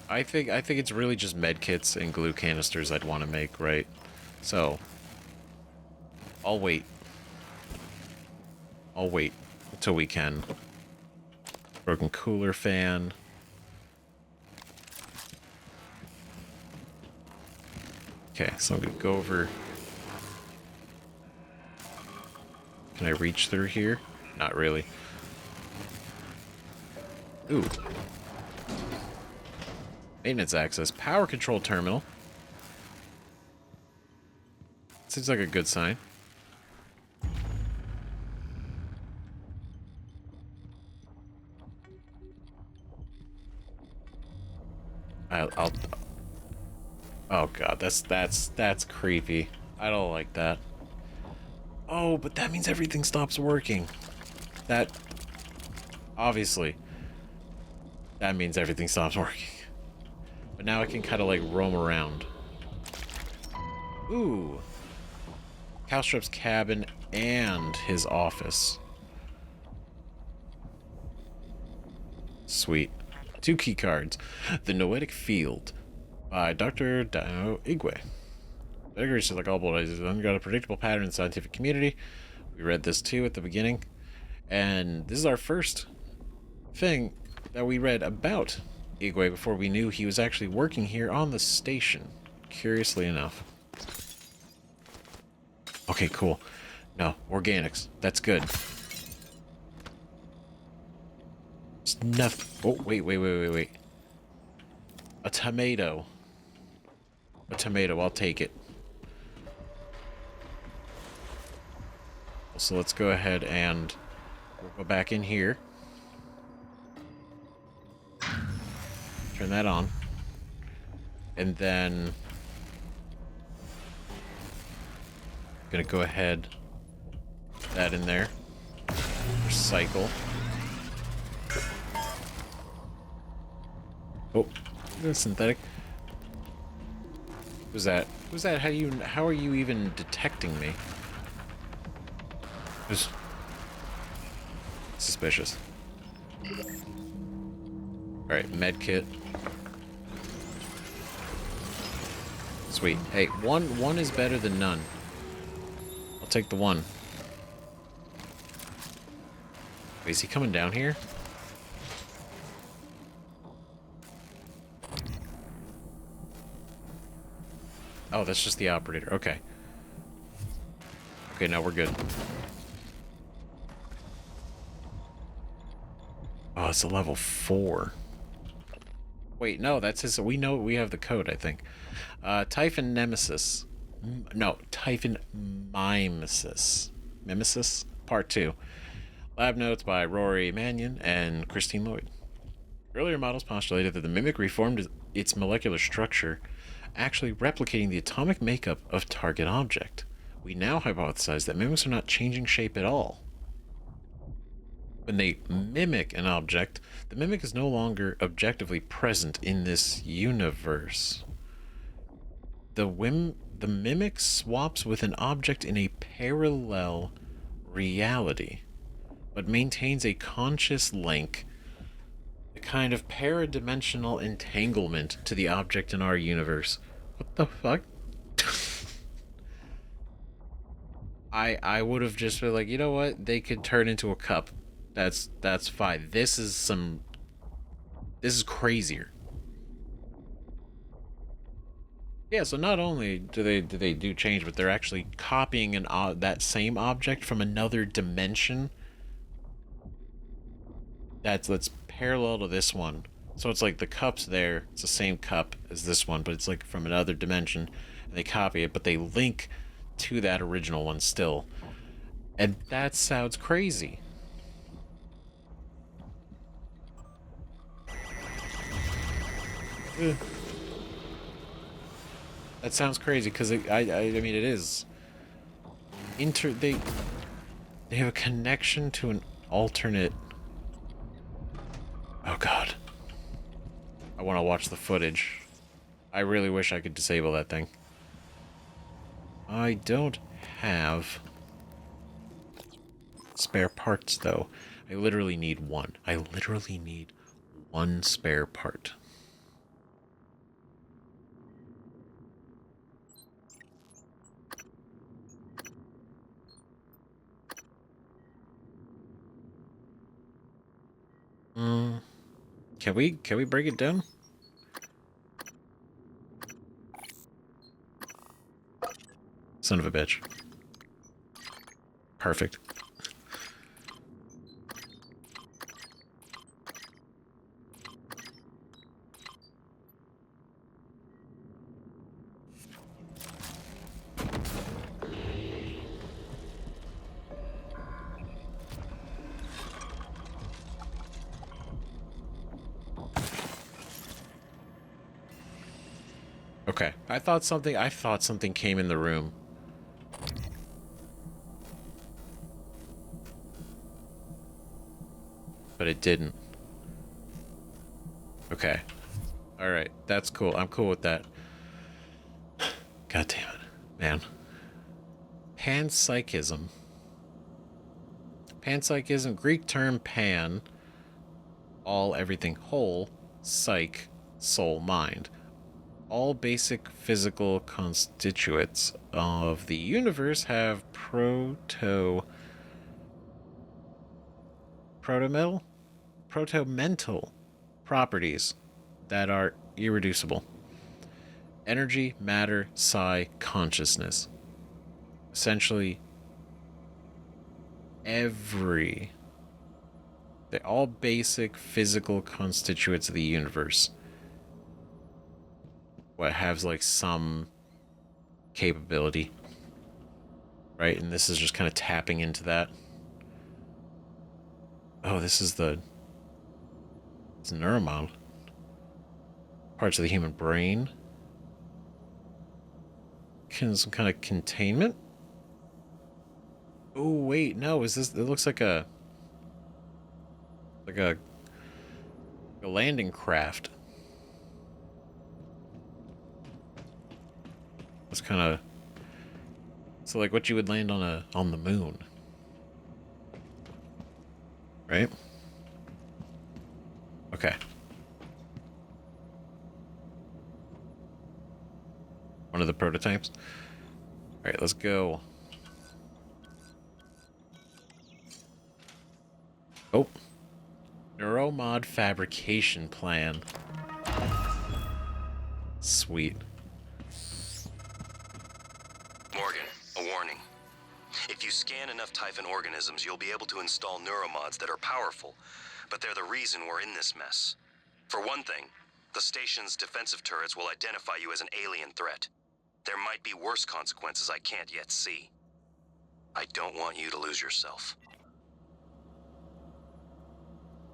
I think it's really just med kits and glue canisters I'd want to make, right? So I'll wait. I'll wait until we can. Broken cooler fan. Okay, so I'm gonna go over. Can I reach through here? Not really. Ooh. Maintenance access. Power control terminal. Seems like a good sign. I'll oh god, that's creepy. I don't like that. Oh, but that means everything stops working. That obviously that means everything stops working. But now I can kind of like roam around. Ooh. Calstrup's cabin and his office. Sweet. 2 key cards. The Noetic Field by Dr. Dao Igwe. Edgar is like all boys. He's got a predictable pattern in the scientific community. We read this too at the beginning. And this is our first thing that we read about Igwe before we knew he was actually working here on the station. Curiously enough. Okay, cool. No, organics. That's good. It's nothing. Oh, wait. A tomato. A tomato, I'll take it. So let's go ahead and we'll go back in here. Turn that on. And then I'm gonna go ahead, put that in there. Recycle. Oh, that's synthetic. Who's that? Who's that? How are you even detecting me? Just suspicious. Alright, med kit. Sweet. Hey, one is better than none. I'll take the one. Wait, is he coming down here? Oh, that's just the operator. Okay. Okay, now we're good. Oh, it's a level 4. Wait, no, that's his. We know we have the code, I think. Typhon Nemesis. No, Typhon Mimesis. Mimesis? Part 2. Lab notes by Rory Mannion and Christine Lloyd. Earlier models postulated that the mimic reformed its molecular structure, actually replicating the atomic makeup of target object. We now hypothesize that mimics are not changing shape at all. When they mimic an object, the mimic is no longer objectively present in this universe. The mimic swaps with an object in a parallel reality, but maintains a conscious link, a kind of paradimensional entanglement to the object in our universe. What the fuck? I would have just been like, you know what? They could turn into a cup. That's fine. This is crazier. Yeah, so not only do they do change, but they're actually copying that same object from another dimension that's parallel to this one. So it's like the cup's there, it's the same cup as this one, but it's like from another dimension, and they copy it, but they link to that original one still. And that sounds crazy. Ugh. That sounds crazy because I mean it is. They have a connection to an alternate. Oh god. I want to watch the footage. I really wish I could disable that thing. I don't have spare parts though. I literally need one. I literally need one spare part. Can we break it down? Son of a bitch. Perfect. Okay. I thought something came in the room. But it didn't. Okay. Alright, that's cool. I'm cool with that. God damn it. Man. Panpsychism. Panpsychism, Greek term pan, all, everything, whole, psych, soul, mind. All basic physical constituents of the universe have protomental properties that are irreducible. Energy, matter, psi, consciousness. Essentially, they're all basic physical constituents of the universe. What has like some capability, right? And this is just kind of tapping into that. Oh, it's neuromodel. Parts of the human brain. Some kind of containment. Oh wait, no, is this? It looks like a landing craft. It's kind of so like what you would land on the moon, right? Okay. One of the prototypes. All right, let's go. Oh, neuromod fabrication plan. Sweet. Morgan, a warning. If you scan enough Typhon organisms, you'll be able to install neuromods that are powerful, but they're the reason we're in this mess. For one thing, The station's defensive turrets will identify you as an alien threat. There might be worse consequences I can't yet see. I don't want you to lose yourself.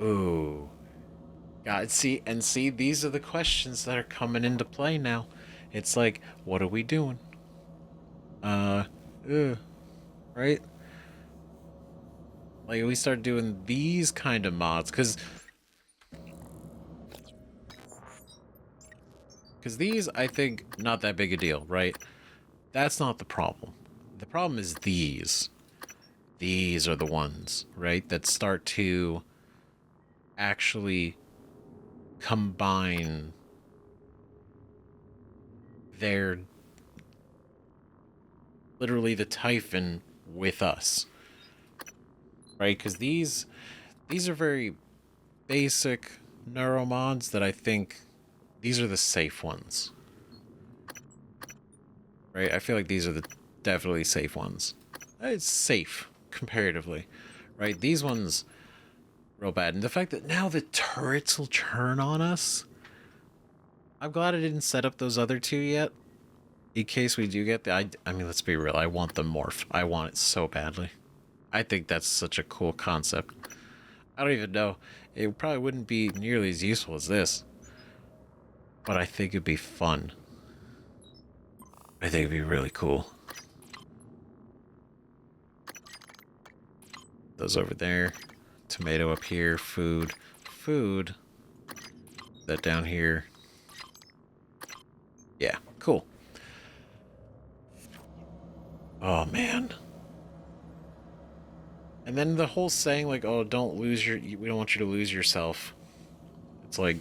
Ooh. God, see, these are the questions that are coming into play now. It's like, what are we doing? Right? Like, we start doing these kind of mods, because these, I think, not that big a deal, right? That's not the problem. The problem is these. These are the ones, right, that start to actually combine their, literally the Typhon with us, right? Because these are very basic neuromods that I think these are the safe ones, right? I feel like these are the definitely safe ones. It's safe comparatively, right? These ones real bad, and the fact that now the turrets will turn on us. I'm glad I didn't set up those other two yet, in case we do get the. I mean, let's be real. I want the morph. I want it so badly. I think that's such a cool concept. I don't even know. It probably wouldn't be nearly as useful as this, but I think it'd be fun. I think it'd be really cool. Those over there. Tomato up here. Food. Food. That down here. Yeah, cool. Oh, man. And then the whole saying, like, oh, don't lose your... We don't want you to lose yourself. It's like...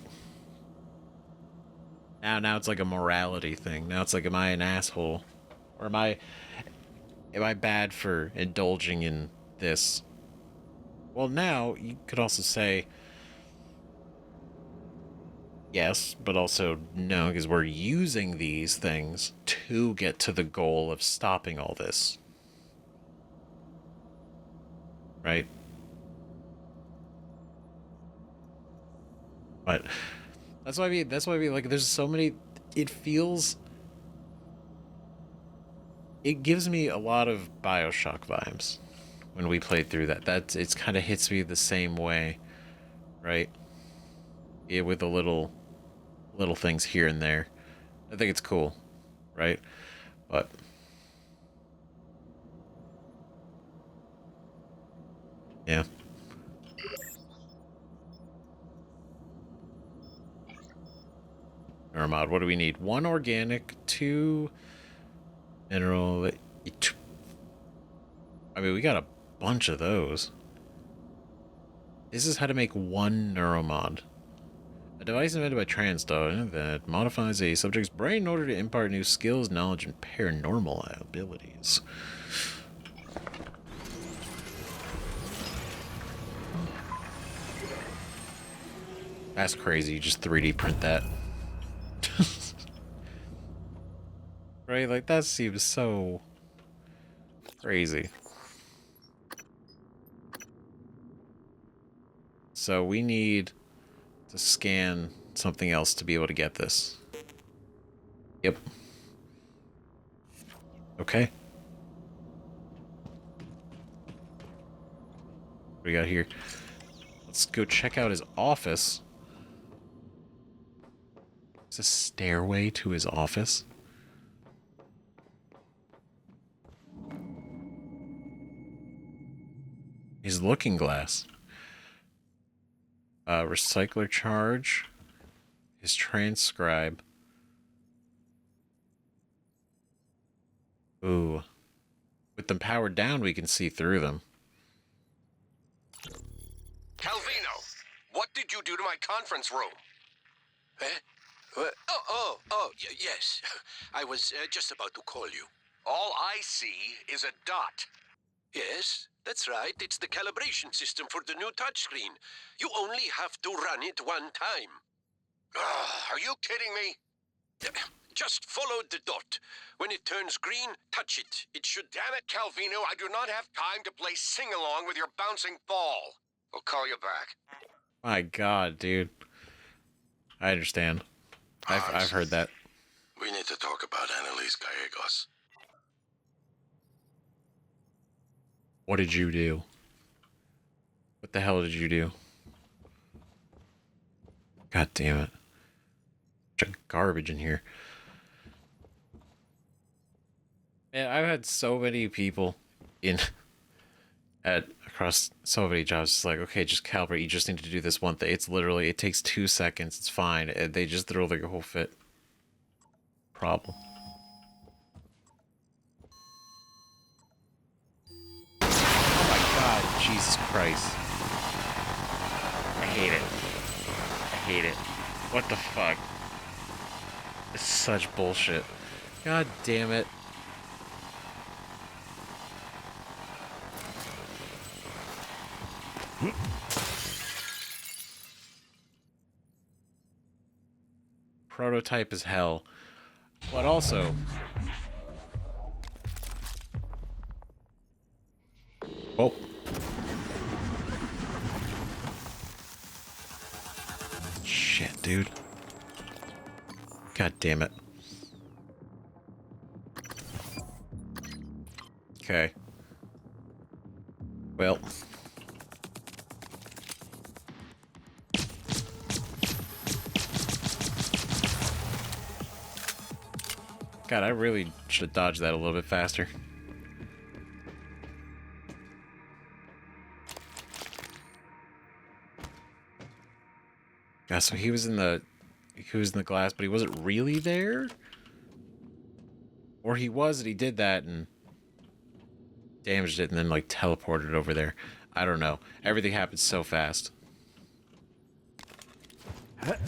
Now it's like a morality thing. Now it's like, am I an asshole? Or am I bad for indulging in this? Well, now, you could also say... Yes, but also no, because we're using these things to get to the goal of stopping all this. Right? But that's why I mean, like, there's so many, it feels, it gives me a lot of BioShock vibes when we played through that. It's kind of hits me the same way, right? Yeah, with the little things here and there. I think it's cool, right? But yeah. Neuromod, what do we need? 1 organic, 2 mineral. I mean, we got a bunch of those. This is how to make 1 neuromod. A device invented by TransDog that modifies a subject's brain in order to impart new skills, knowledge, and paranormal abilities. That's crazy. You just 3D print that. Right? Like, that seems so crazy. So we need to scan something else to be able to get this. Yep. Okay. What do we got here? Let's go check out his office. It's a stairway to his office. His looking glass. Recycler charge. His transcribe. Ooh. With them powered down, we can see through them. Calvino, what did you do to my conference room? Eh? Yes. I was just about to call you. All I see is a dot. Yes, that's right. It's the calibration system for the new touchscreen. You only have to run it 1 time. Are you kidding me? Just follow the dot. When it turns green, touch it. It should... Damn it, Calvino, I do not have time to play sing-along with your bouncing ball. I'll call you back. My God, dude. I understand. I've heard that. We need to talk about Annalise Gallegos. What did you do? What the hell did you do? God damn it. Bunch of garbage in here. Man, I've had so many people across so many jobs. It's like, okay, just calibrate. You just need to do this one thing. It's literally, it takes 2 seconds. It's fine. And they just throw like a whole fit. Problem. Oh my god, Jesus Christ. I hate it. I hate it. What the fuck? It's such bullshit. God damn it. Prototype is hell. But also... Oh. Shit, dude. God damn it. Okay. Well... God, I really should have dodged that a little bit faster. God, so he was in the glass, but he wasn't really there? Or he was and he did that and damaged it and then like teleported over there. I don't know. Everything happened so fast. What?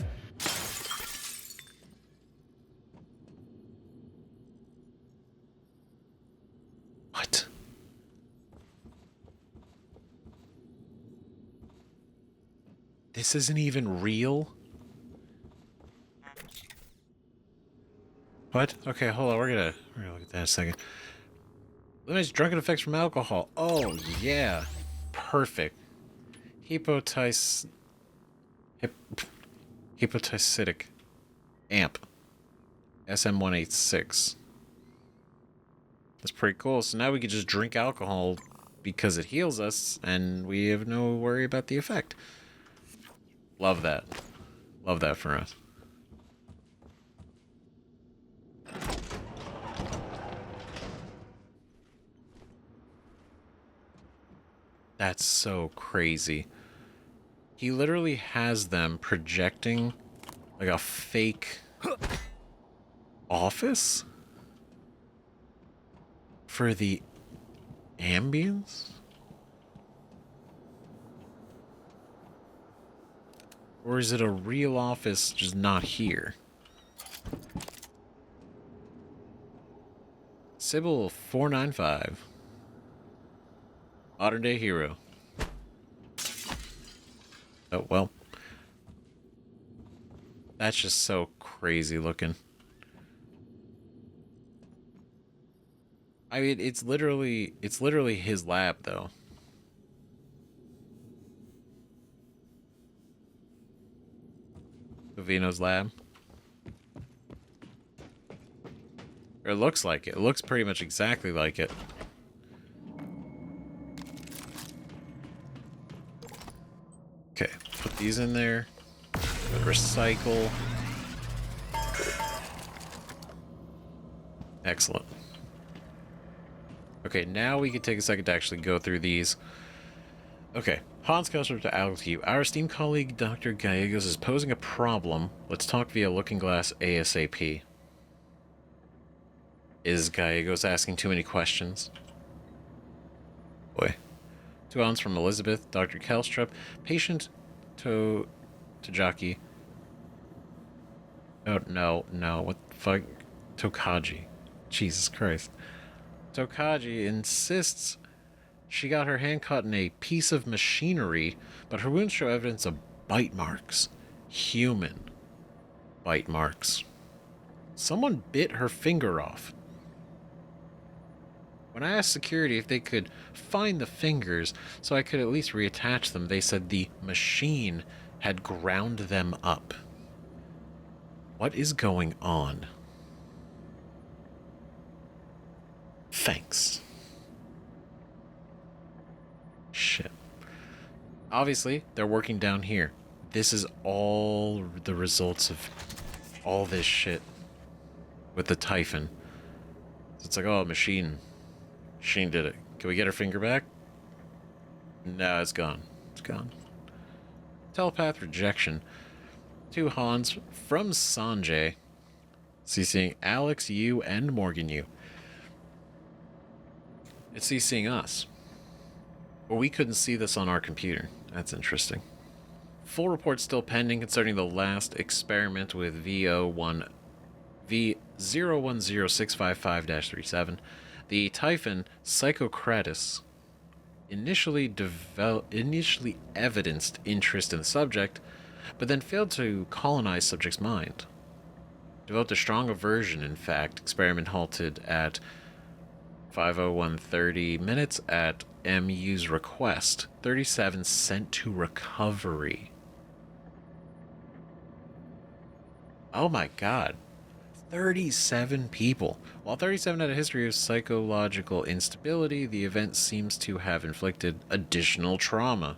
This isn't even real? What? Okay, hold on. We're gonna look at that in a second. Limits drunken effects from alcohol. Oh, yeah. Perfect. Hypotysitic amp. SM186. That's pretty cool. So now we can just drink alcohol because it heals us and we have no worry about the effect. Love that. Love that for us. That's so crazy. He literally has them projecting like a fake office for the ambience? Or is it a real office just not here? Sybil 495. Modern day hero. Oh, well. That's just so crazy looking. I mean, it's literally his lab though. Vino's lab. Or it looks like it. It looks pretty much exactly like it. Okay, put these in there. Recycle. Excellent. Okay, now we can take a second to actually go through these. Okay, Hans Kessler to Alcube. Our esteemed colleague Dr. Gallegos is posing a problem. Let's talk via Looking Glass ASAP. Is Gallegos asking too many questions? Boy. 2 ounce from Elizabeth, Dr. Kelstrup, patient Tajaki. Oh, no, what the fuck? Tokaji. Jesus Christ. Tokaji insists she got her hand caught in a piece of machinery, but her wounds show evidence of bite marks. Human bite marks. Someone bit her finger off. When I asked security if they could find the fingers so I could at least reattach them, they said the machine had ground them up. What is going on? Thanks. Shit. Obviously, they're working down here. This is all the results of all this shit with the Typhon. So it's like, oh, machine did it. Can we get her finger back? No, it's gone. It's gone. Telepath rejection. 2 Hans from Sanjay. CCing Alex U and Morgan U. It's CCing us. But we couldn't see this on our computer. That's interesting. Full report still pending concerning the last experiment with V010655-37. The Typhon Psychotronics initially evidenced interest in the subject, but then failed to colonize subject's mind. Developed a strong aversion, in fact. Experiment halted at 5:01:30 minutes at MU's request. 37 sent to recovery. Oh my god. 37 people. While 37 had a history of psychological instability, the event seems to have inflicted additional trauma.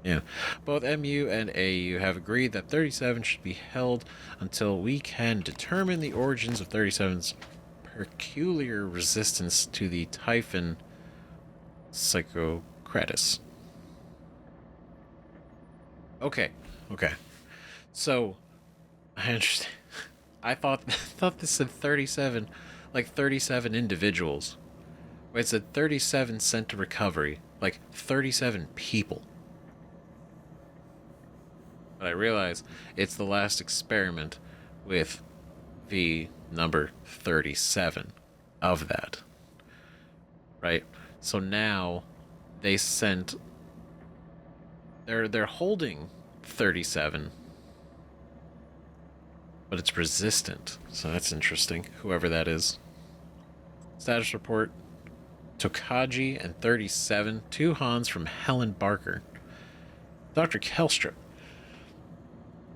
Yeah. Both MU and AU have agreed that 37 should be held until we can determine the origins of 37's peculiar resistance to the Typhon Psychotronics. Okay. So, I understand. I thought this said 37, like 37 individuals. Wait, it said 37 sent to recovery, like 37 people. But I realize it's the last experiment with the number 37 of that. Right? So now they sent... They're holding 37, but it's resistant. So that's interesting, whoever that is. Status report. Tokaji and 37, 2 Hans from Helen Barker. Dr. Kelstrup.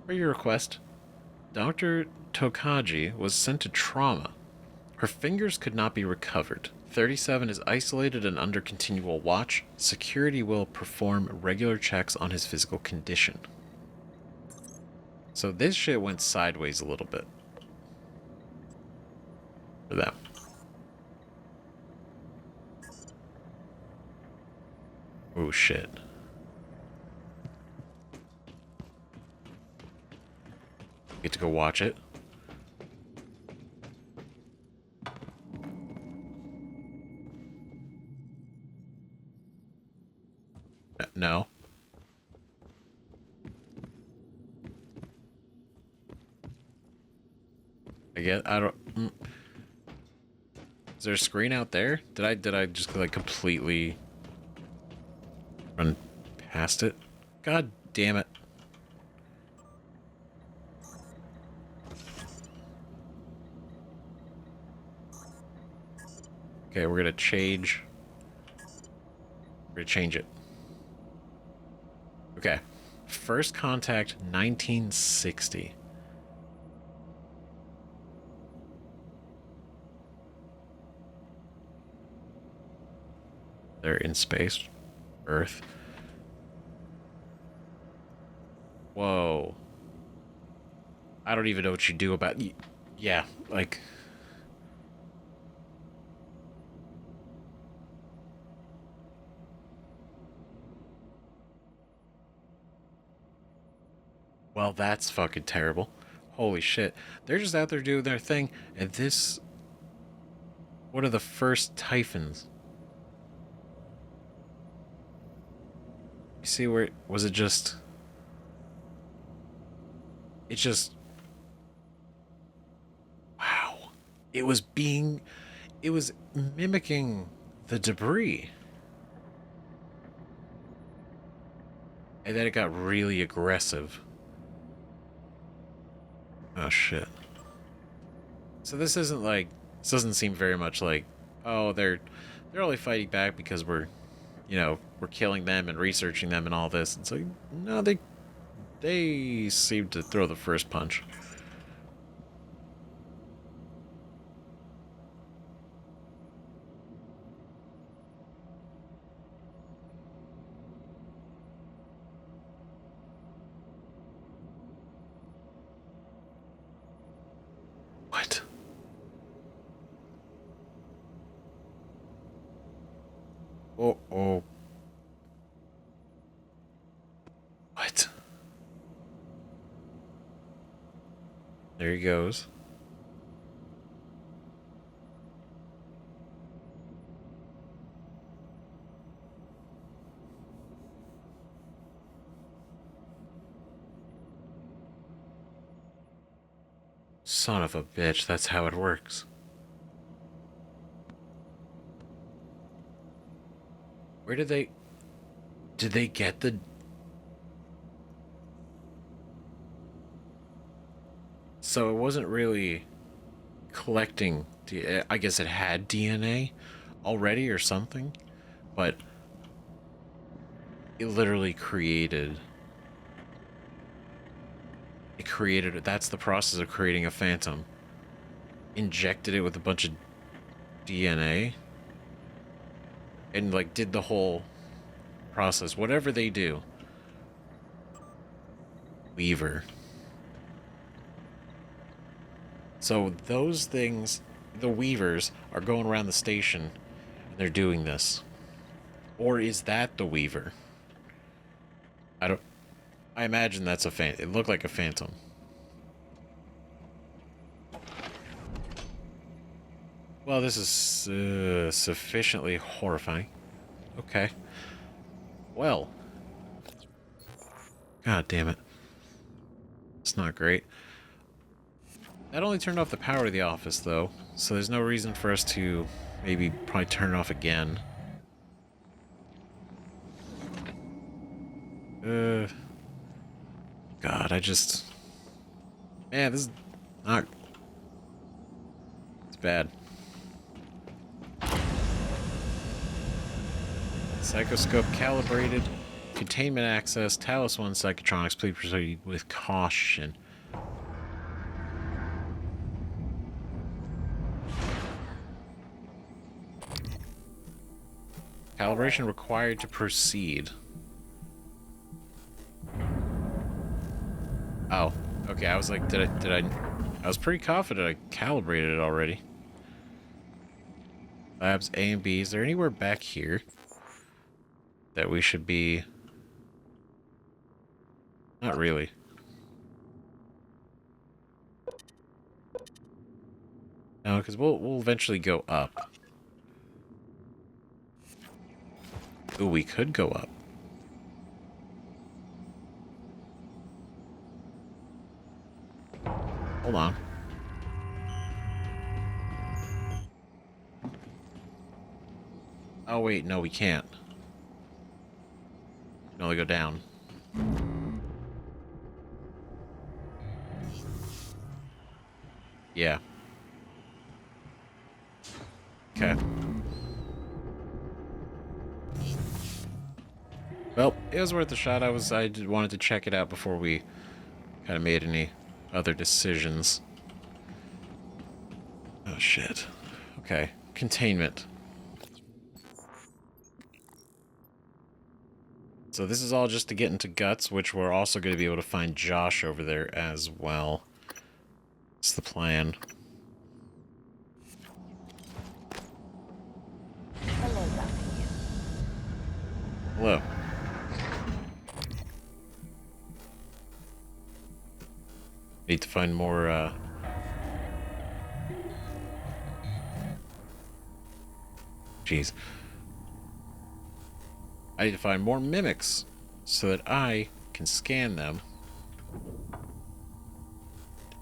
For your request, Dr. Tokaji was sent to trauma. Her fingers could not be recovered. 37 is isolated and under continual watch. Security will perform regular checks on his physical condition. So this shit went sideways a little bit. For them. Oh shit. Get to go watch it. No. I don't. Is there a screen out there? Did I just like completely run past it? God damn it. Okay, we're gonna change. We're gonna change it. Okay. First contact 1960. They're in space. Earth. Whoa. I don't even know what you do about... Yeah, like... Well, that's fucking terrible. Holy shit. They're just out there doing their thing, and this... One of the first Typhons. You see where... Was it just... It just... Wow. It was being... It was mimicking the debris. And then it got really aggressive. Oh shit. So this isn't like... This doesn't seem very much like... Oh, they're only fighting back because we're... You know, we're killing them and researching them and all this. It's like... No, they they seem to throw the first punch. What? Oh. What? There he goes. Son of a bitch, that's how it works. Where did they get the... So it wasn't really collecting, I guess it had DNA already or something, but it literally created... That's the process of creating a phantom. Injected it with a bunch of DNA. And, like, did the whole process. Whatever they do. Weaver. So those things, the Weavers, are going around the station and they're doing this. Or is that the Weaver? I imagine that's a it looked like a phantom. Well, this is sufficiently horrifying. Okay. Well. God damn it. It's not great. That only turned off the power to the office, though, so there's no reason for us to maybe probably turn it off again. God, man, this is not... It's bad. Psychoscope calibrated. Containment access. Talos 1 Psychotronics. Please proceed with caution. Calibration required to proceed. Oh, okay. I was like, I was pretty confident I calibrated it already. Labs A and B. Is there anywhere back here that we should be? Not really. No, because we'll eventually go up. Ooh, we could go up. Hold on. Oh, wait, no, we can't. We can only go down. Yeah. Okay. Well, it was worth a shot. I wanted to check it out before we kind of made any other decisions. Oh, shit. Okay. Containment. So this is all just to get into Guts, which we're also going to be able to find Josh over there as well. That's the plan. Hello. Need to find more, Jeez. I need to find more mimics so that I can scan them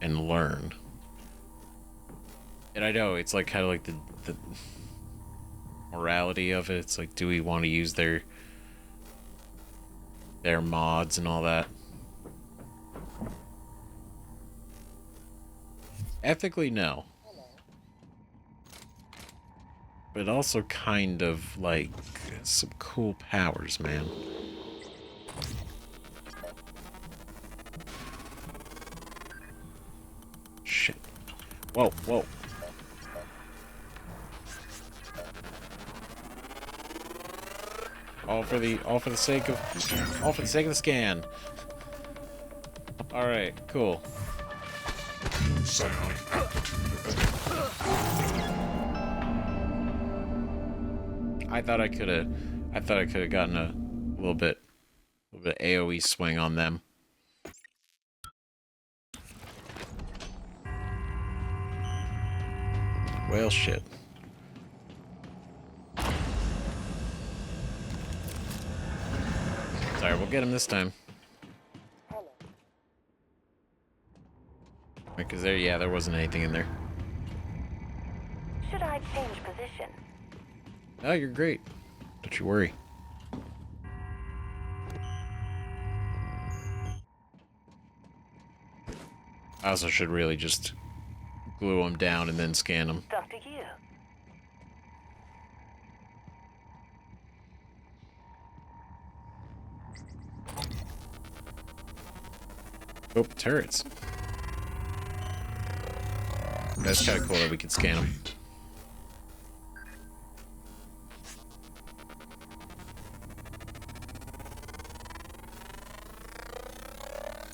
and learn. And I know it's like kind of like the morality of it. It's like, do we want to use their mods and all that? Ethically, no. But also kind of like some cool powers, man. Whoa, whoa. All for the sake of the scan. All right, cool. Sound aptitude. I thought I could have gotten a little bit AoE swing on them. Well, shit. Sorry, we'll get him this time. Because there wasn't anything in there. Should I change position? Oh, you're great. Don't you worry. I also should really just glue him down and then scan him. Dr. Yu. Oh, turrets. That's kind of cool that we can scan them.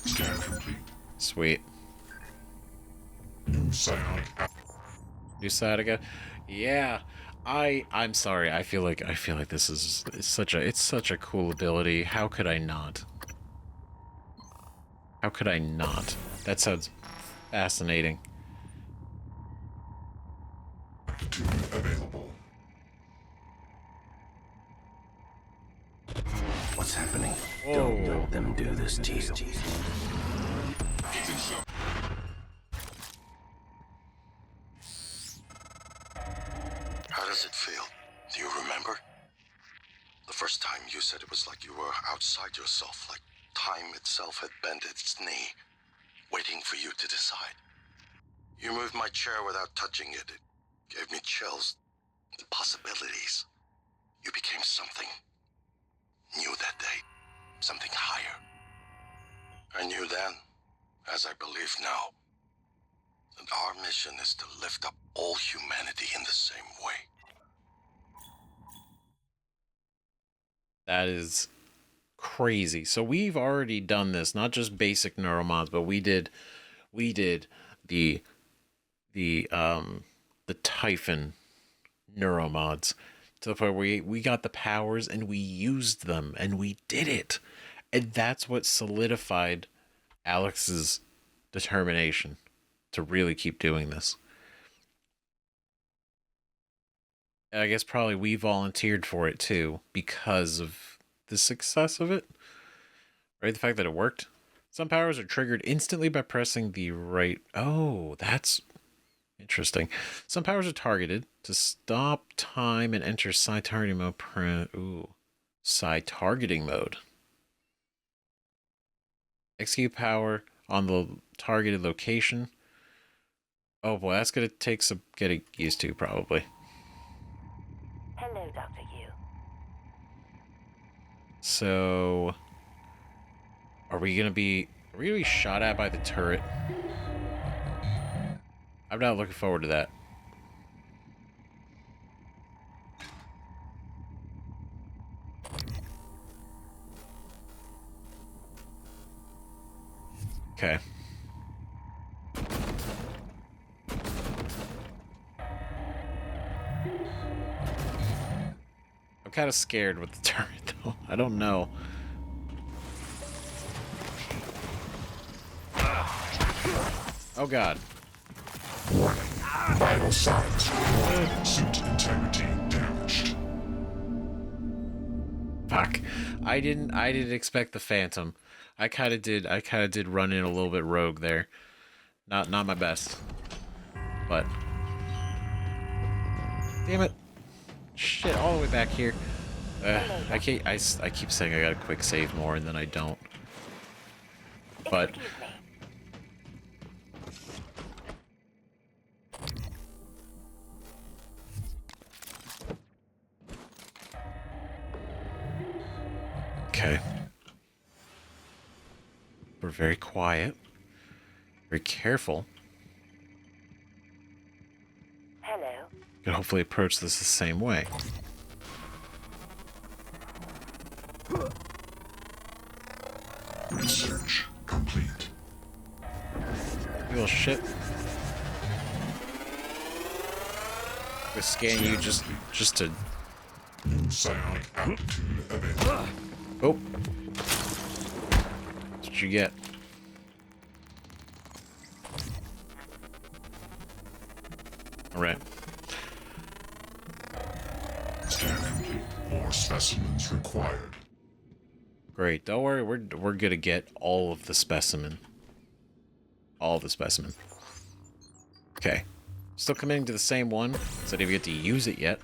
Scan complete. Sweet. New psionic New Sadiga? Yeah. I'm sorry. I feel like this is it's such a cool ability. How could I not? How could I not? That sounds fascinating. aptitude available. What's happening? Whoa. Don't let them do this to you. How does it feel? Do you remember? The first time you said it was like you were outside yourself, like time itself had bent its knee, waiting for you to decide. You moved my chair without touching it. It gave me chills. The possibilities. You became something new that day. Something higher. I knew then, as I believe now, that our mission is to lift up all humanity in the same way. That is crazy. So we've already done this, not just basic neuromods, but we did the Typhon neuromods to the point where we got the powers and we used them and we did it. And that's what solidified Alex's determination to really keep doing this. And I guess probably we volunteered for it too because of the success of it. Right? The fact that it worked. Some powers are triggered instantly by pressing the right... Oh, that's interesting. Some powers are targeted to stop time and enter psi targeting mode. Ooh. Psi targeting mode. Execute power on the targeted location. Oh boy, that's going to take some getting used to probably. Hello, Dr. Yu. So, are we gonna be shot at by the turret? I'm not looking forward to that. Okay. I'm kind of scared with the turret, though. I don't know. Oh, God. Vital signs. Suit integrity damaged. Fuck. I didn't expect the Phantom. I kind of did run in a little bit rogue there. Not my best. But damn it. Shit, all the way back here. I keep saying I gotta quick save more and then I don't. But Excuse me. okay. We're very quiet. Very careful. can hopefully approach this the same way. Research complete. Little shit. We scan you just to. New psionic aptitude available. Oh. That's what you get. Alright. Scan complete. More specimens required. Great. Don't worry, we're gonna get all of the specimen. All of the specimen. Okay. Still committing to the same one, so I didn't get to use it yet.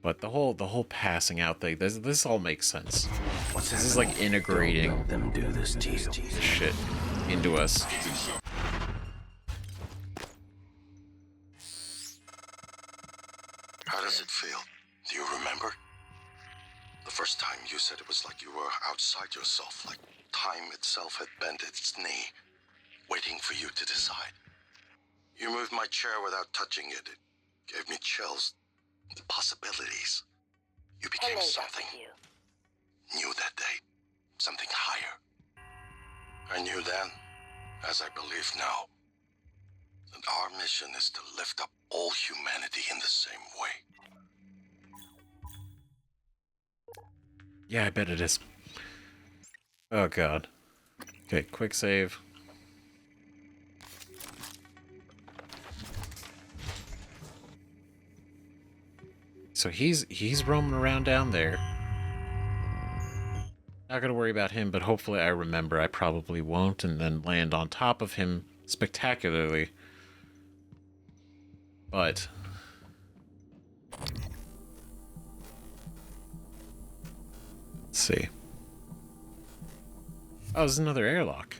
But the whole passing out thing, this all makes sense. This is like integrating them do this to you. shit into us. How does it feel? Do you remember? The first time you said it was like you were outside yourself, like time itself had bent its knee, waiting for you to decide. You moved my chair without touching it. It gave me chills. The possibilities. You became something new that day. Something higher. I knew then, as I believe now, that our mission is to lift up all humanity in the same way. Yeah, I bet it is. Oh god. Okay, quick save. So he's roaming around down there. Not gonna worry about him, but hopefully I remember. I probably won't, and then land on top of him spectacularly. But let's see. Oh, there's another airlock.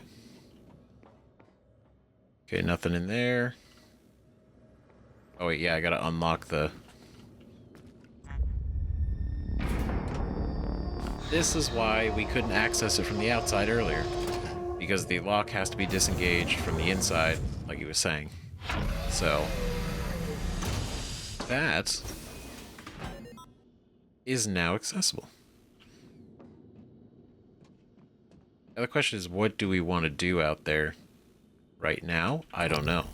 Okay, nothing in there. Oh wait, yeah, I gotta unlock the... This is why we couldn't access it from the outside earlier. Because the lock has to be disengaged from the inside, like he was saying. So... that is now accessible. Now the question is, what do we want to do out there right now? I don't know.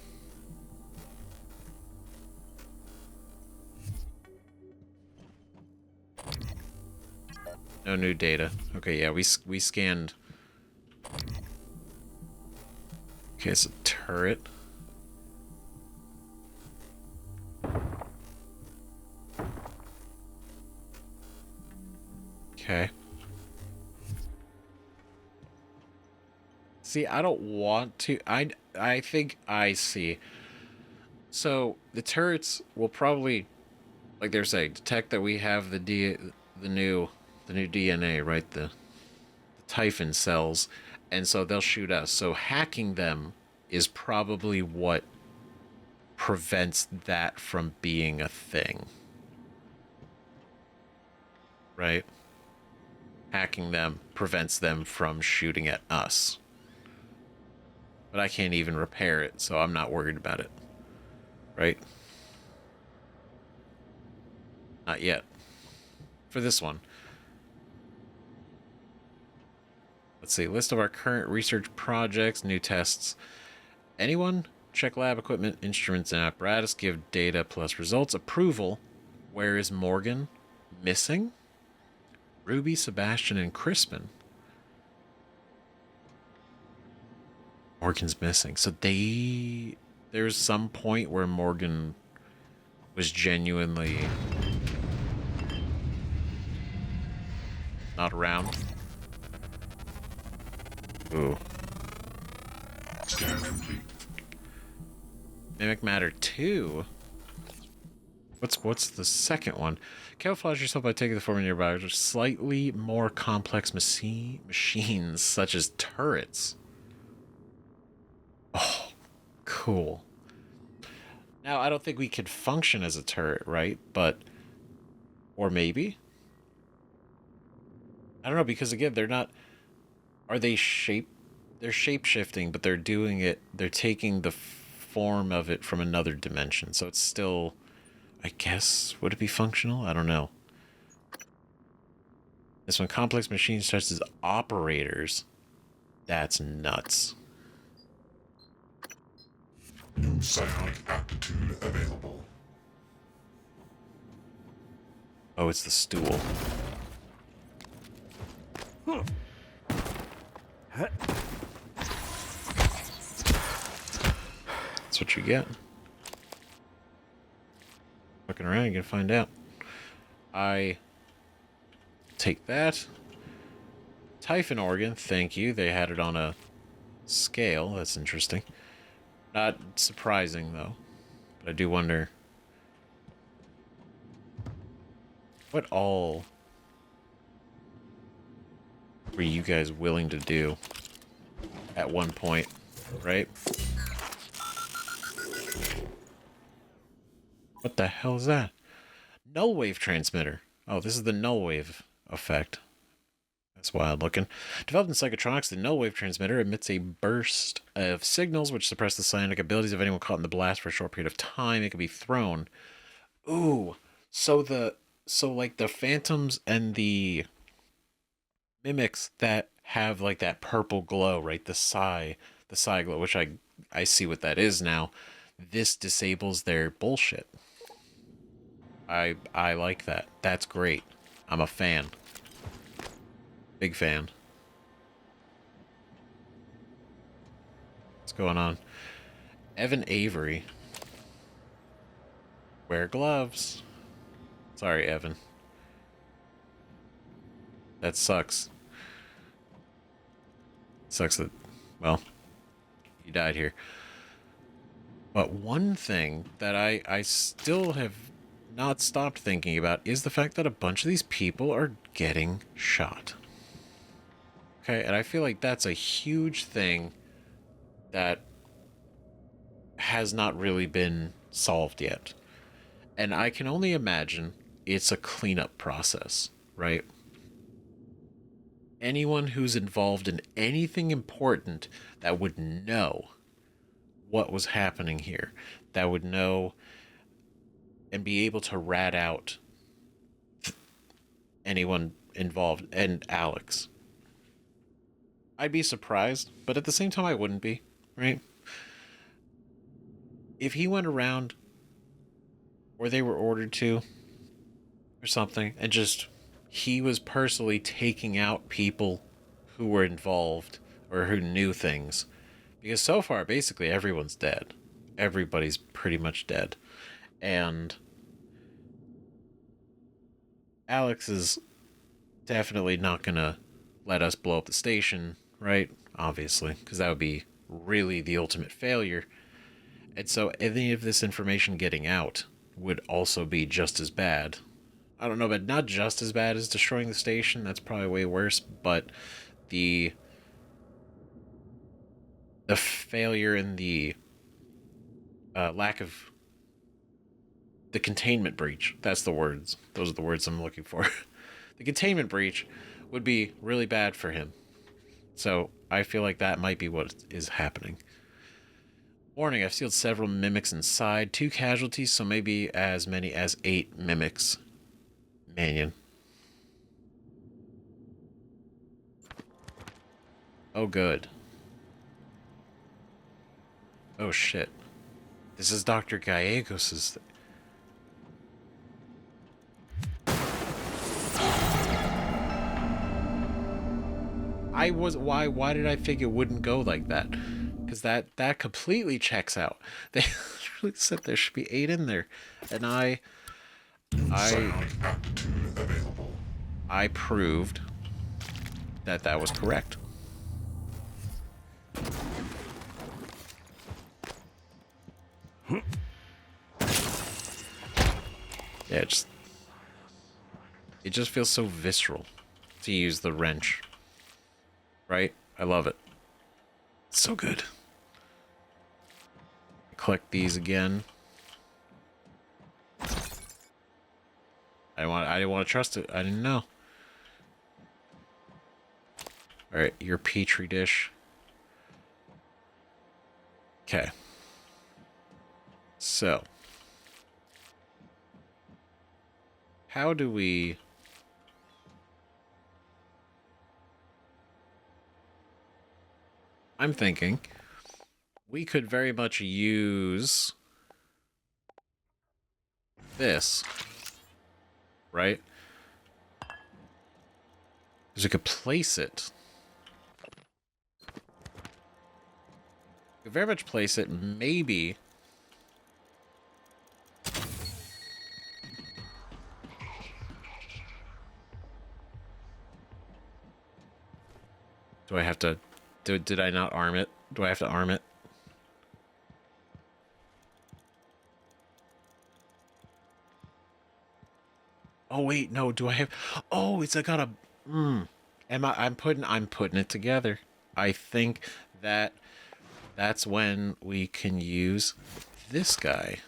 No new data. Okay, yeah, we scanned. Okay, it's a turret. Okay. See, I don't want to. I think I see. So the turrets will probably, like they're saying, detect that we have the new DNA, right? The Typhon cells, and so they'll shoot us. So hacking them is probably what prevents that from being a thing, right? Hacking them prevents them from shooting at us. But I can't even repair it, so I'm not worried about it. Right? Not yet. For this one. Let's see. List of our current research projects, new tests. Anyone? Check lab equipment, instruments, and apparatus. Give data plus results. Approval. Where is Morgan? Missing? Ruby, Sebastian, and Crispin. Morgan's missing. So there's some point where Morgan was genuinely not around. Ooh. Scan complete. Mimic Matter 2? What's the second one? Camouflage yourself by taking the form of nearby objects. Slightly more complex machines, such as turrets. Oh, cool. Now, I don't think we could function as a turret, right? But... or maybe? I don't know, because again, they're not... Are they they're shape-shifting, but they're doing it... They're taking the form of it from another dimension. So it's still, I guess, would it be functional? I don't know. This one, complex machine starts as operators. That's nuts. New psionic aptitude available. Oh, it's the stool. That's what you get. Looking around, you're gonna find out. I take that. Typhon organ, thank you. They had it on a scale. That's interesting. Not surprising, though. But I do wonder what all were you guys willing to do at one point, right? What the hell is that? Null wave transmitter. Oh, this is the null wave effect. That's wild looking. Developed in Psychotronics, the null wave transmitter emits a burst of signals which suppress the psionic abilities of anyone caught in the blast for a short period of time. It can be thrown. Ooh, so like the phantoms and the mimics that have like that purple glow, right? The psi glow, which I see what that is now. This disables their bullshit. I like that. That's great. I'm a fan. Big fan. What's going on? Evan Avery. Wear gloves. Sorry, Evan. That sucks. Sucks that, well, you died here. But one thing that I still have not stopped thinking about is the fact that a bunch of these people are getting shot. Okay, and I feel like that's a huge thing that has not really been solved yet. And I can only imagine it's a cleanup process, right? Anyone who's involved in anything important that would know what was happening here, that would know and be able to rat out anyone involved, and Alex. I'd be surprised, but at the same time I wouldn't be, right? If he went around where they were ordered to or something, and just he was personally taking out people who were involved or who knew things, because so far basically everyone's dead. Everybody's pretty much dead. And Alex is definitely not gonna let us blow up the station, right? Obviously, because that would be really the ultimate failure. And so any of this information getting out would also be just as bad. I don't know, but not just as bad as destroying the station. That's probably way worse. But the failure and the lack of the containment breach. That's the words. Those are the words I'm looking for. The containment breach would be really bad for him. So I feel like that might be what is happening. Warning, I've sealed several mimics inside. 2 casualties, so maybe as many as 8 mimics. Manion. Oh, good. Oh, shit. This is Dr. Gallegos'... Why did I think it wouldn't go like that? Because that completely checks out. They really said there should be 8 in there. And I proved that was correct. Yeah, it just feels so visceral to use the wrench. Right? I love it. It's so good. Collect these again. I didn't want to trust it. I didn't know. Alright, your petri dish. Okay. So, how do we... I'm thinking we could very much use this, right? Because we could place it. We could very much place it, maybe... Do I have to... Did I not arm it? Do I have to arm it? Oh wait, no. Do I have? Oh, it's I got a. I'm putting it together. I think that's when we can use this guy,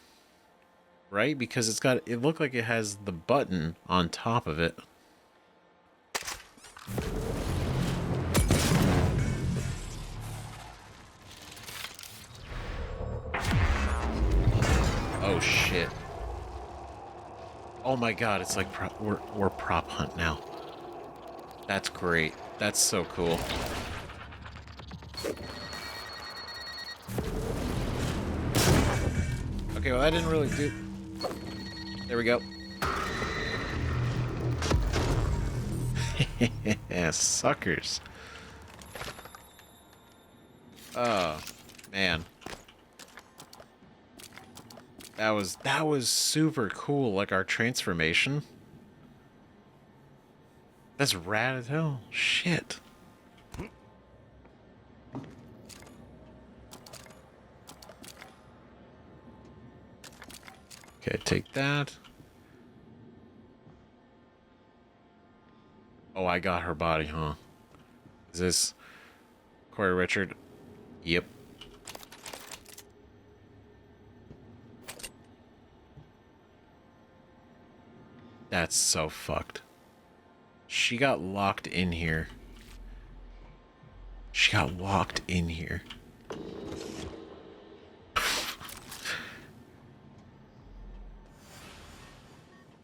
right? Because it's got. It looked like it has the button on top of it. Oh shit. Oh my god, it's like we're prop hunt now. That's great. That's so cool. Okay, well that didn't really do... There we go. Yeah, suckers. Oh, man. That was super cool, like our transformation. That's rad as hell. Shit. Okay, take that. Oh, I got her body, huh? Is this Corey Richard? Yep. That's so fucked. She got locked in here. She got locked in here.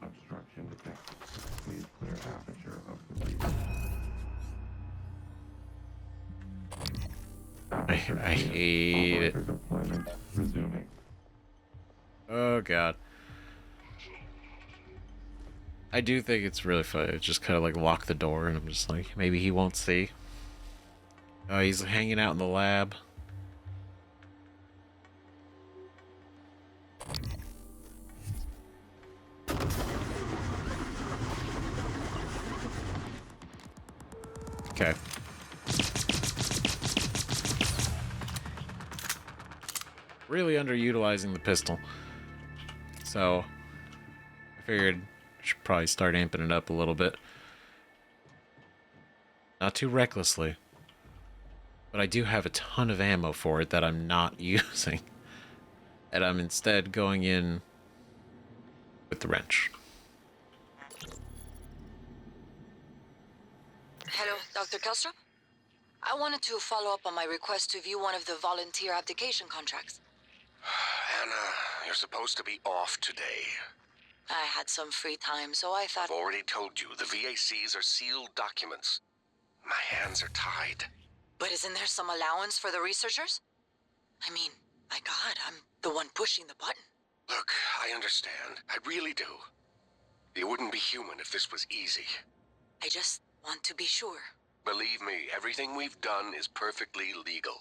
Obstruction detected. Please clear aperture of the region. I hate it. Deployment resuming. Oh god. I do think it's really funny. It's just kind of like lock the door, and I'm just like, maybe he won't see. Oh, he's hanging out in the lab. Okay. Really underutilizing the pistol. So, I figured I should probably start amping it up a little bit. Not too recklessly. But I do have a ton of ammo for it that I'm not using. And I'm instead going in with the wrench. Hello, Dr. Kelstrup? I wanted to follow up on my request to view one of the volunteer abdication contracts. Anna, you're supposed to be off today. I had some free time, so I thought... I've already told you, the VACs are sealed documents. My hands are tied. But isn't there some allowance for the researchers? I mean, my God, I'm the one pushing the button. Look, I understand. I really do. You wouldn't be human if this was easy. I just want to be sure. Believe me, everything we've done is perfectly legal.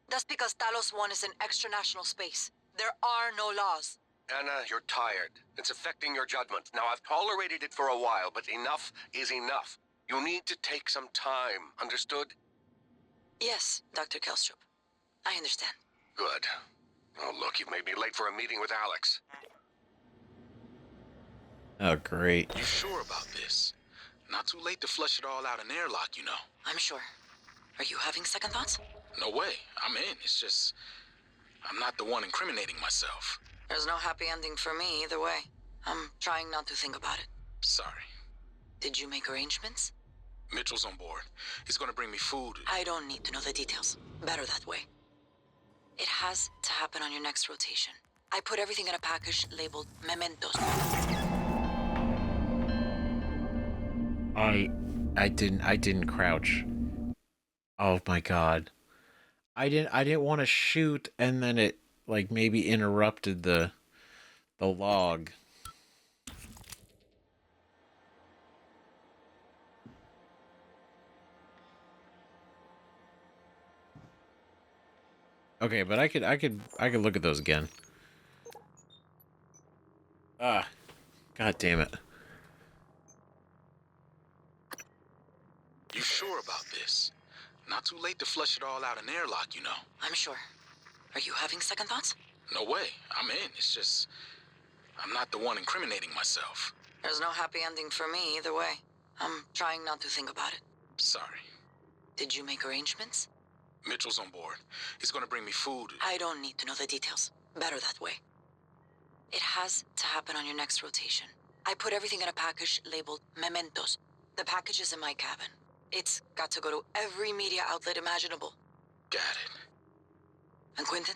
That's because Talos 1 is in extra-national space. There are no laws. Anna, you're tired. It's affecting your judgment. Now, I've tolerated it for a while, but enough is enough. You need to take some time, understood? Yes, Dr. Kelstrup. I understand. Good. Oh, look, you've made me late for a meeting with Alex. Oh, great. You sure about this? Not too late to flush it all out in airlock, you know. I'm sure. Are you having second thoughts? No way. I'm in. It's just... I'm not the one incriminating myself. There's no happy ending for me either way. I'm trying not to think about it. Sorry. Did you make arrangements? Mitchell's on board. He's gonna bring me food. I don't need to know the details. Better that way. It has to happen on your next rotation. I put everything in a package labeled mementos. I didn't crouch. Oh my god. I didn't want to shoot, and then it like maybe interrupted the log. Okay, but I could look at those again. Ah, god damn it. You sure about this? Not too late to flush it all out in airlock, you know. I'm sure. Are you having second thoughts? No way. I'm in. It's just, I'm not the one incriminating myself. There's no happy ending for me either way. I'm trying not to think about it. Sorry. Did you make arrangements? Mitchell's on board. He's gonna bring me food. I don't need to know the details. Better that way. It has to happen on your next rotation. I put everything in a package labeled mementos. The package is in my cabin. It's got to go to every media outlet imaginable. Got it. And Quentin,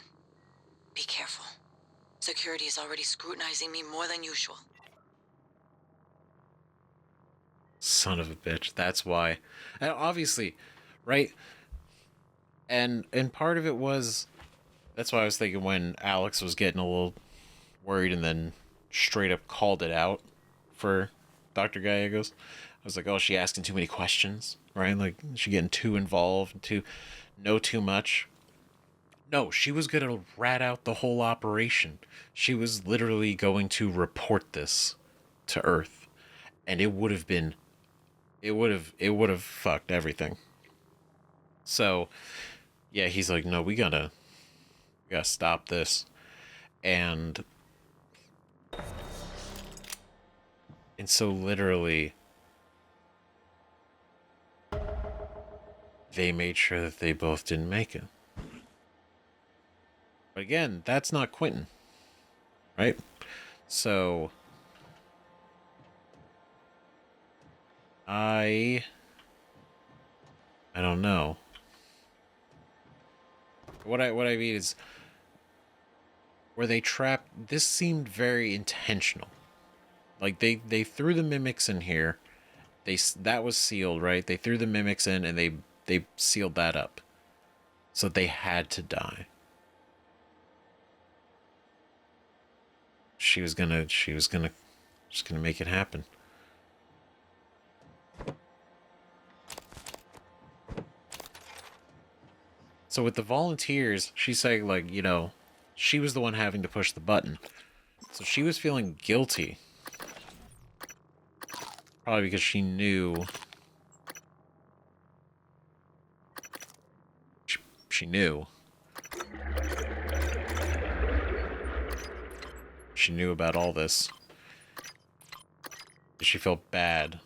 be careful. Security is already scrutinizing me more than usual. Son of a bitch. That's why. And obviously, right? And part of it was, that's why I was thinking when Alex was getting a little worried and then straight up called it out for Dr. Gallegos. I was like, oh, is she asking too many questions, right? Like, is she getting too involved, know too much? No, she was going to rat out the whole operation. She was literally going to report this to Earth. And it would have fucked everything. So, yeah, he's like, no, we gotta stop this. And so literally they made sure that they both didn't make it. But again, that's not Quentin, right? So I don't know. What I mean is, where they trapped, this seemed very intentional. Like they threw the mimics in here. That was sealed, right? They threw the mimics in and they sealed that up. So they had to die. She was gonna just gonna make it happen. So with the volunteers, she's saying, like, you know, she was the one having to push the button. So she was feeling guilty. Probably because she knew. She knew. She knew about all this. She felt bad.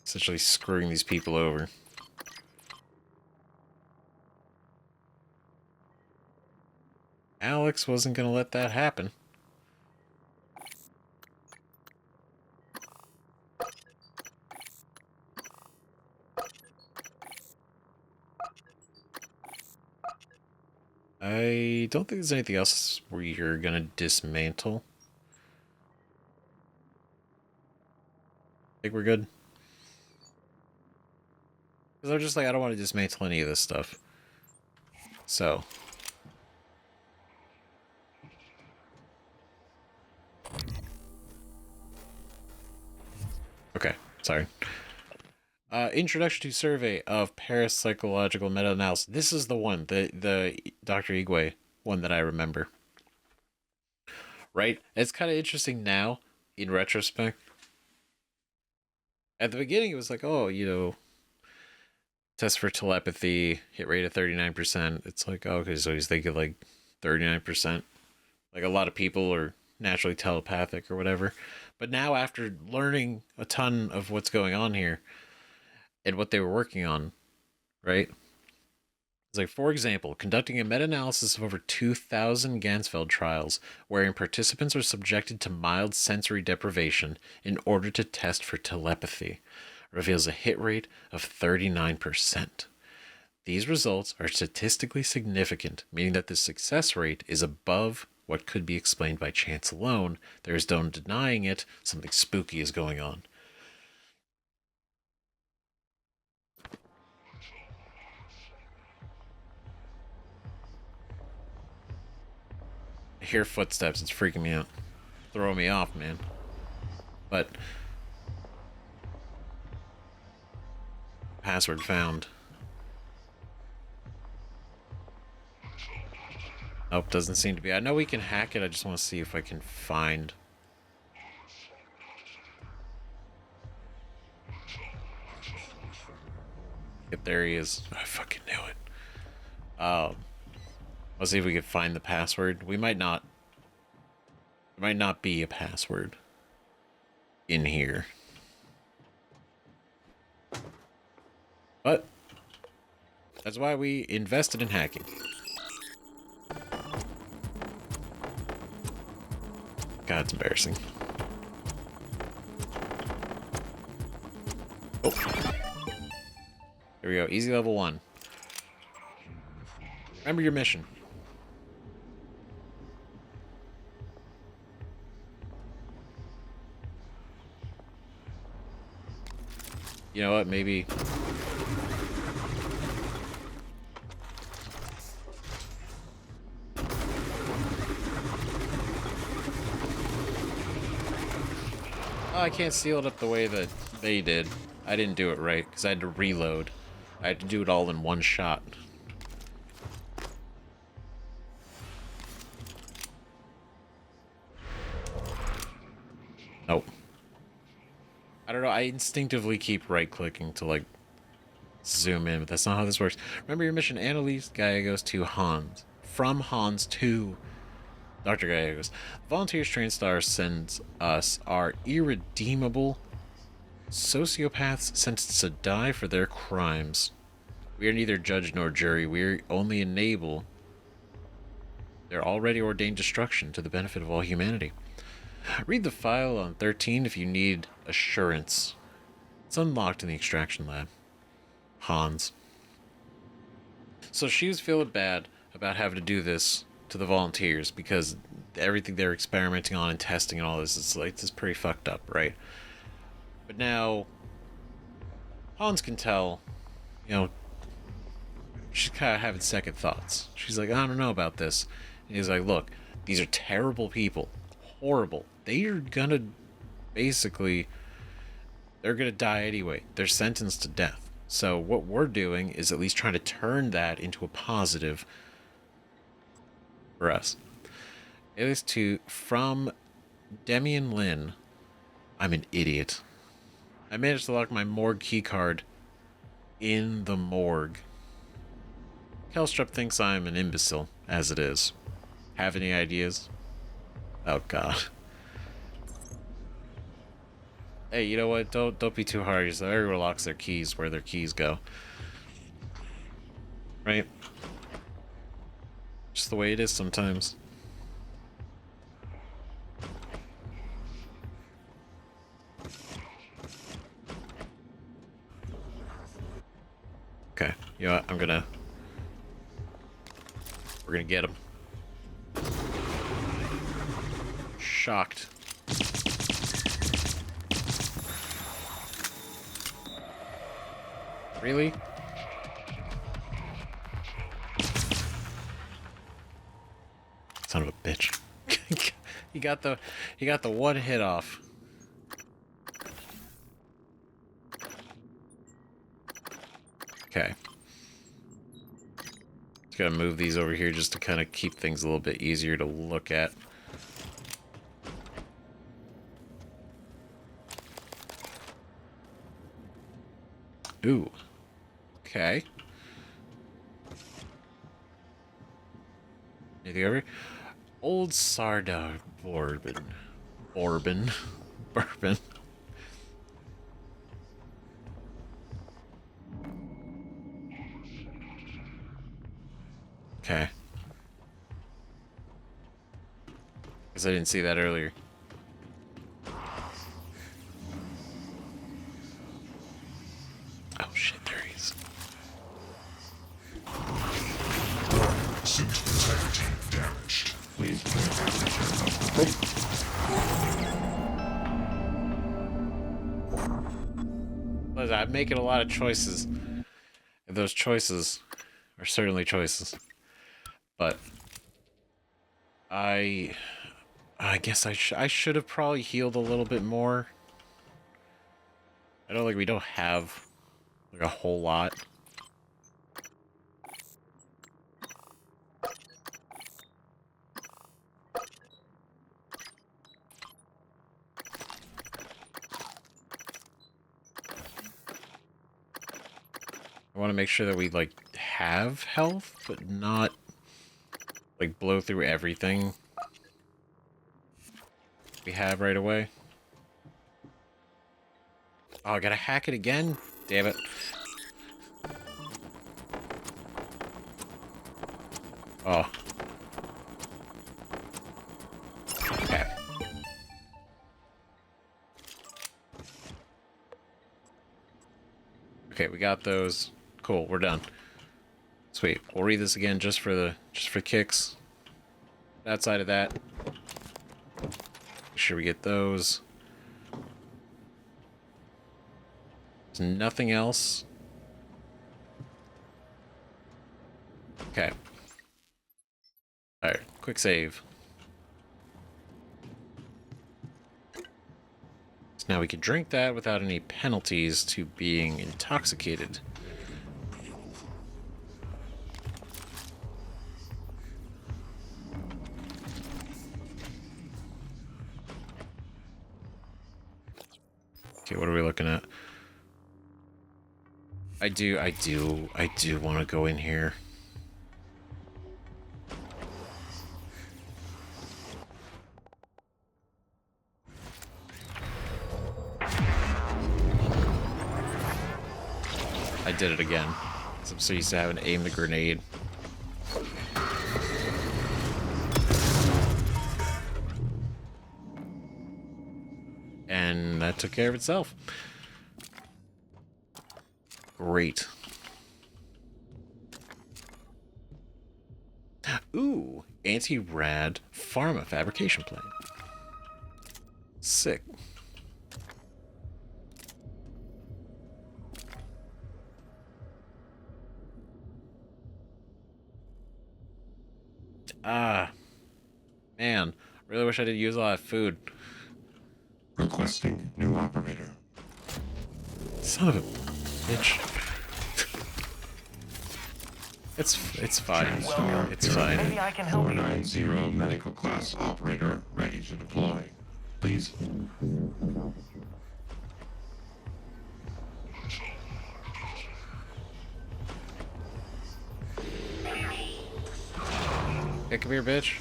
Essentially screwing these people over. Alex wasn't going to let that happen. I don't think there's anything else where you're going to dismantle. I think we're good. Because I'm just like, I don't want to dismantle any of this stuff. So. Okay, sorry. Introduction to Survey of Parapsychological Meta-Analysis. This is the one, the Dr. Igwe one that I remember. Right? It's kind of interesting now, in retrospect. At the beginning, it was like, oh, you know, test for telepathy, hit rate of 39%. It's like, oh, okay, so he's thinking like 39%. Like a lot of people are naturally telepathic or whatever. But now, after learning a ton of what's going on here and what they were working on, right? It's like, for example, conducting a meta-analysis of over 2,000 Gansfeld trials wherein participants are subjected to mild sensory deprivation in order to test for telepathy reveals a hit rate of 39%. These results are statistically significant, meaning that the success rate is above what could be explained by chance alone. There is no denying it. Something spooky is going on. I hear footsteps. It's freaking me out. Throwing me off, man. But password found. Nope, doesn't seem to be. I know we can hack it. I just want to see if I can find. Yep, there he is. I fucking knew it. Let's see if we can find the password. We might not. There might not be a password in here. But that's why we invested in hacking. God, it's embarrassing. Oh. Here we go. Easy level 1. Remember your mission. You know what? Maybe... Oh, I can't seal it up the way that they did. I didn't do it right, because I had to reload. I had to do it all in one shot. Nope. I don't know, I instinctively keep right-clicking to, like, zoom in, but that's not how this works. Remember your mission, Annalise Gallegos to Hans. From Hans to Dr. Gallegos. Volunteers Train Star sends us our irredeemable sociopaths sentenced to die for their crimes. We are neither judge nor jury. We only enable their already ordained destruction to the benefit of all humanity. Read the file on 13 if you need assurance. It's unlocked in the extraction lab. Hans. So she was feeling bad about having to do this to the volunteers because everything they're experimenting on and testing and all this is like, this is pretty fucked up, right? But now Hans can tell, you know, she's kind of having second thoughts. She's like, I don't know about this. And he's like, look, these are terrible people. Horrible. They are gonna basically, they're gonna die anyway. They're sentenced to death. So what we're doing is at least trying to turn that into a positive for us. It is to, from Demian Lin. I'm an idiot. I managed to lock my morgue keycard in the morgue. Kelstrup thinks I'm an imbecile, as it is. Have any ideas? Oh god. Hey, you know what? Don't be too hard on yourself. Everyone locks their keys where their keys go. Right? Just the way it is sometimes. Okay, you know what? We're gonna get him. Shocked. Really? Son of a bitch. He got the one hit off. Okay. Just gotta move these over here just to kind of keep things a little bit easier to look at. Ooh. Okay. Anything over here? Old Sardar Bourbon. Bourbon. Okay. Guess I didn't see that earlier. Oh shit, there he is. Suit integrity damaged. Please clear aperture of Listen, I'm making a lot of choices. And those choices are certainly choices. But I guess I should have probably healed a little bit more. I know, like, we don't have like a whole lot. I want to make sure that we, like, have health, but not, like, blow through everything we have right away. Oh, I gotta hack it again? Damn it. Oh. Okay. Okay, we got those. Cool, we're done. Sweet. We'll read this again just for kicks. Outside of that, make sure we get those. There's nothing else. Okay. Alright, quick save. So now we can drink that without any penalties to being intoxicated. Okay, what are we looking at? I do want to go in here. I did it again. I'm so used to having to aim the grenade. And that took care of itself. Great. Ooh, anti-rad pharma fabrication plant. Sick. Ah, man, really wish I didn't use a lot of food. requesting new operator. Son of a bitch. It's fine. Star It's fine. Maybe I can help you. 490 medical class operator ready to deploy. Please. Hey, come here, bitch.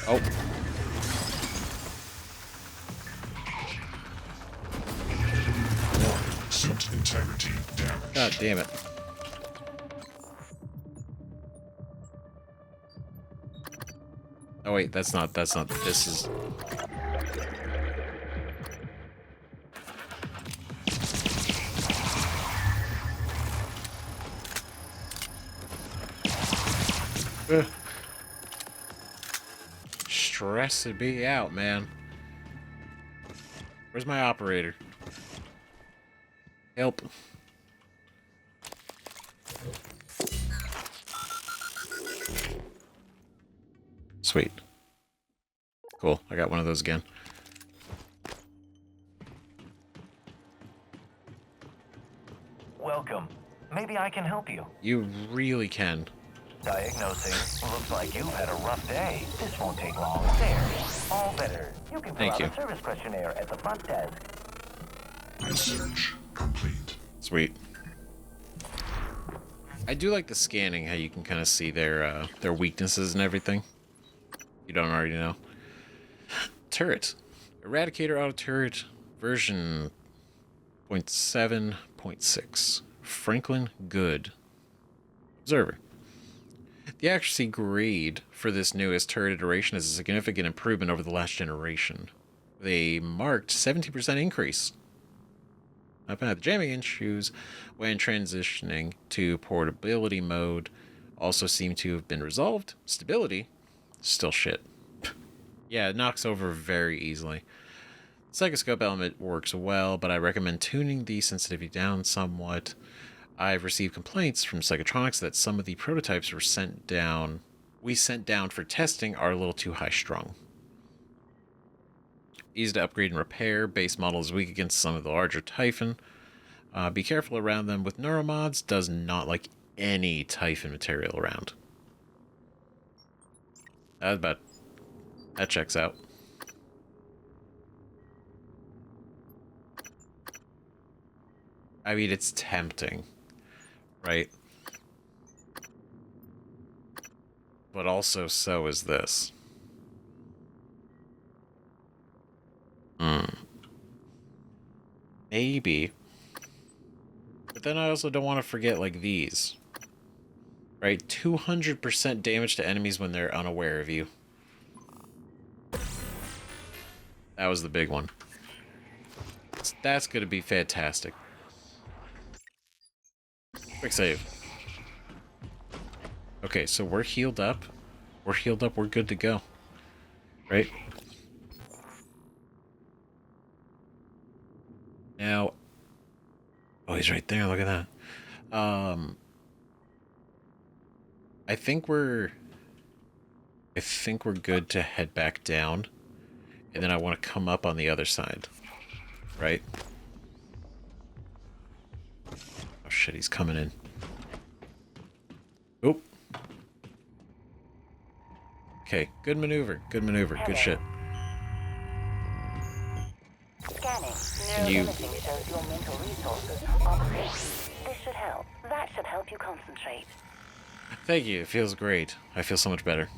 Oh. Suit integrity damaged. God damn it. Oh wait, that's not, this is... Ugh. Stressing me out, man. Where's my operator? Help. Sweet. Cool, I got one of those again. Welcome. Maybe I can help you. You really can. Diagnosing. Looks like you've had a rough day. This won't take long. There. All better. You can fill Thank out you. a service questionnaire at the front desk. Research complete. Sweet. I do like the scanning, how you can kind of see their weaknesses and everything. You don't already know. Turret. Eradicator auto turret version 0.7.6. Franklin Good. Observer. The accuracy grade for this newest turret iteration is a significant improvement over the last generation, with a marked 17% increase. I found the jamming issues when transitioning to portability mode also seem to have been resolved. Stability, still shit. Yeah, it knocks over very easily. Psychoscope element works well, but I recommend tuning the sensitivity down somewhat. I've received complaints from Psychotronics that some of the prototypes we sent down for testing are a little too high strung. Easy to upgrade and repair. Base model is weak against some of the larger Typhon. Be careful around them with neuromods. Does not like any Typhon material around. That checks out. I mean, it's tempting, right? But also so is this. Maybe. But then I also don't want to forget, like, these. Right? 200% damage to enemies when they're unaware of you. That was the big one. That's going to be fantastic. Quick save. Okay, so we're healed up. We're healed up. We're good to go. Right? Now... Oh, he's right there. Look at that. I think we're good to head back down. And then I want to come up on the other side. Right? Oh shit, he's coming in. Oop. Okay, good maneuver. Good maneuver. Good shit. Scanning. Can you... Neuroimaging shows your mental resources are great. This should help. That should help you concentrate. Thank you. It feels great. I feel so much better.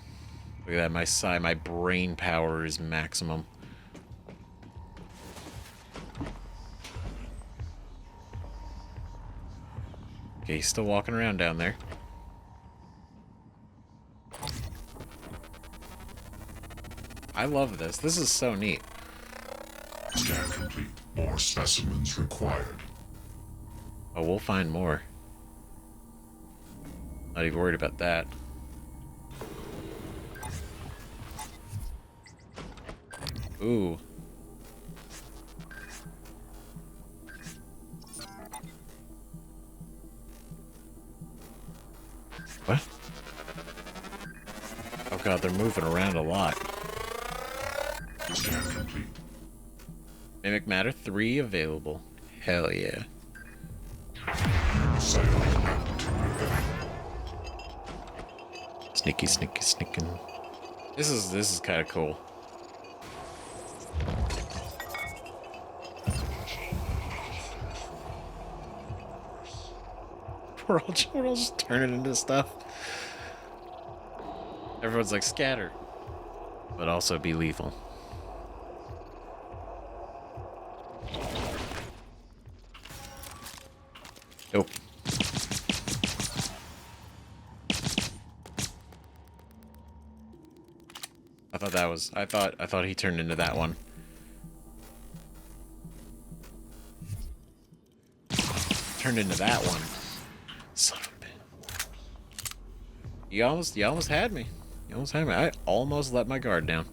Look at that. My brain power is maximum. Okay, he's still walking around down there. I love this. This is so neat. Scan complete. More specimens required. Oh, we'll find more. Not even worried about that. Ooh. What? Oh god, they're moving around a lot. Scan complete. Mimic Matter 3 available. Hell yeah. Sneaky, sneaky, sneaking. This is kind of cool. We're all just turning into stuff. Everyone's like, scatter. But also be lethal. Nope. I thought he turned into that one. Turned into that one. Son of a bitch. You almost had me. You almost had me. I almost let my guard down.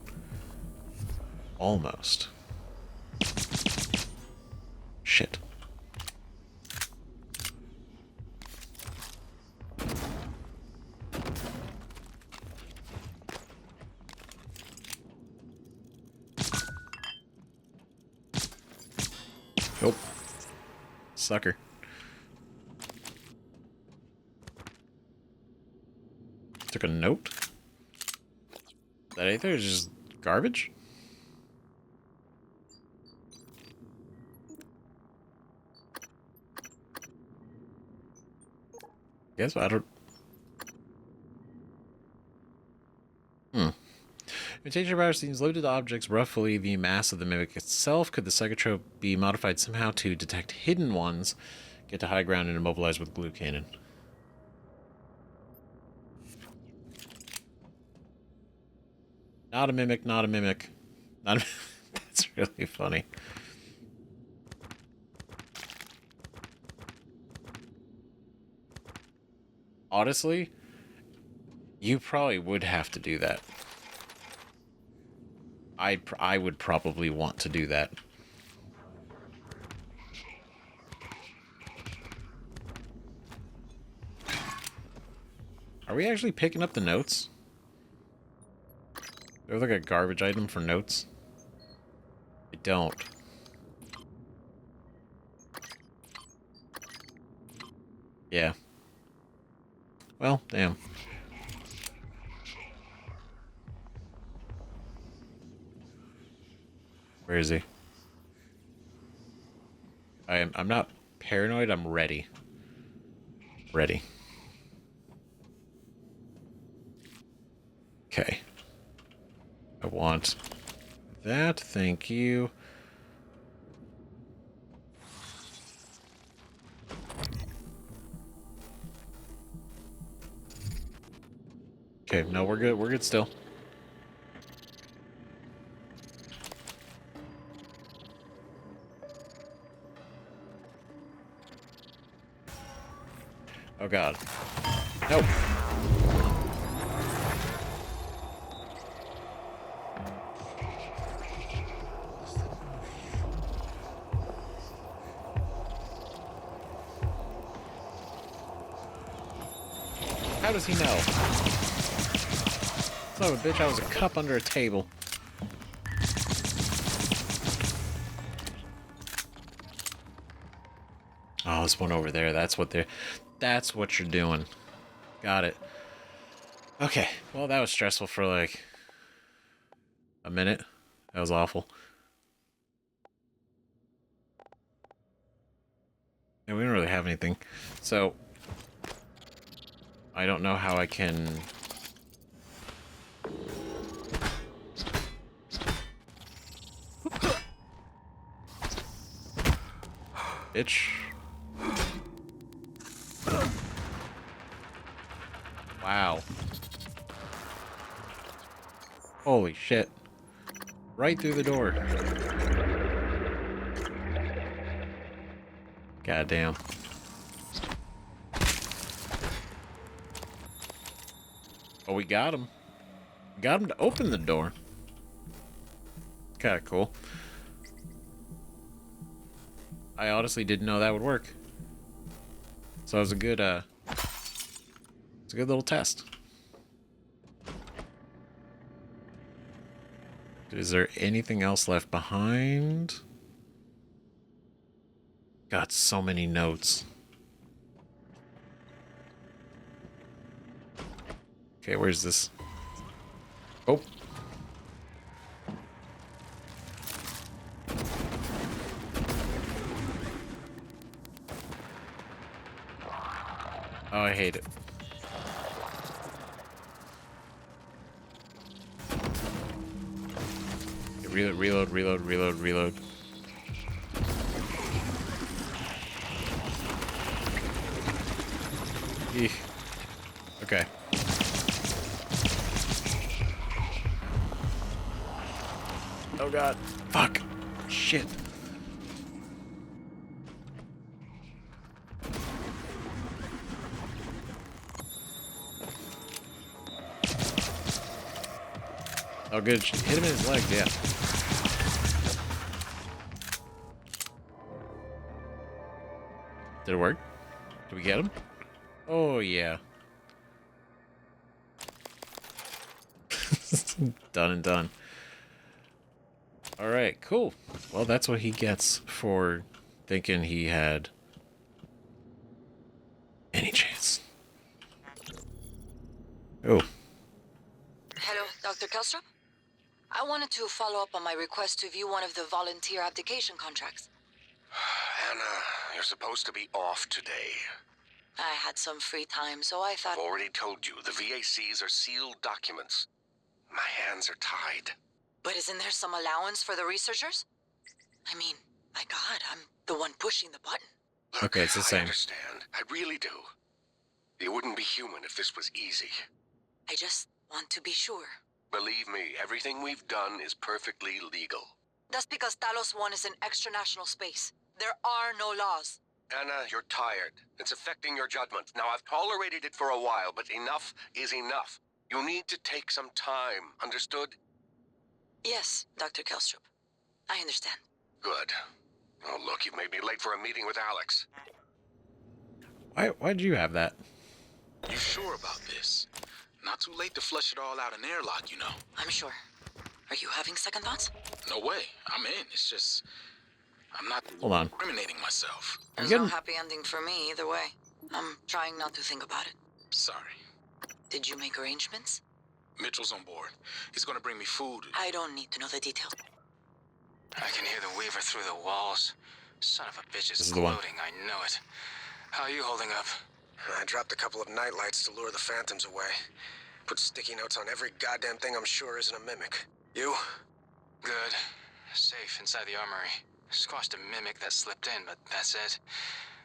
Almost. Shit. Nope. Sucker. Took a note? Is that anything? It's just garbage? Guess I don't... Mutation virus seems loaded objects roughly the mass of the mimic itself. Could the psychotrope be modified somehow to detect hidden ones, get to high ground, and immobilize with glue cannon? Not a mimic, not a mimic. Not a That's really funny. Honestly, you probably would have to do that. I would probably want to do that. Are we actually picking up the notes? There's like a garbage item for notes. I don't. Yeah. Well, damn. Where is he? I'm not paranoid, I'm ready. Ready. Okay. I want that, thank you. Okay, no, we're good. We're good still. Oh god. Nope. How does he know? Son of a bitch, I was a cup under a table. Oh, this one over there. That's what you're doing. Got it. Okay. Well, that was stressful for like a minute. That was awful. And we don't really have anything. So I don't know how I can bitch. Wow. Holy shit. Right through the door. Goddamn. Oh, we got him. Got him to open the door. Kinda cool. I honestly didn't know that would work. So it was a good, it's a good little test. Is there anything else left behind? Got so many notes. Okay, where's this? Oh. Oh, I hate it. Reload, reload, reload, reload. Eek. Okay. Oh god. Fuck. Shit. Oh good. Hit him in his leg, yeah. Did it work? Did we get him? Oh yeah. Done and done. Alright, cool. Well, that's what he gets for thinking he had any chance. Oh. Hello, Dr. Kelstrup? I wanted to follow up on my request to view one of the volunteer abdication contracts. Anna, you're supposed to be off today. I had some free time, so I thought... I've already told you, the VACs are sealed documents. My hands are tied. But isn't there some allowance for the researchers? I mean, my God, I'm the one pushing the button. Look, Okay, it's the same. I understand. I really do. You wouldn't be human if this was easy. I just want to be sure. Believe me, everything we've done is perfectly legal. That's because Talos 1 is an extra-national space. There are no laws. Anna, you're tired. It's affecting your judgment. Now, I've tolerated it for a while, but enough is enough. You need to take some time, understood? Yes, Dr. Kelstrup. I understand. Good. Oh, look, you've made me late for a meeting with Alex. Why'd you have that? You sure about this? Not too late to flush it all out in airlock, you know. I'm sure. Are you having second thoughts? No way. I'm in. It's just... I'm not Hold on. incriminating myself. There's no happy ending for me either way. I'm trying not to think about it. Sorry. Did you make arrangements? Mitchell's on board. He's gonna bring me food. I don't need to know the details. I can hear the Weaver through the walls. Son of a bitch This is is the one. gloating, I know it. How are you holding up? I dropped a couple of nightlights to lure the phantoms away. Put sticky notes on every goddamn thing I'm sure isn't a mimic. You? Good. Safe inside the armory. Squashed a mimic that slipped in, but that's it.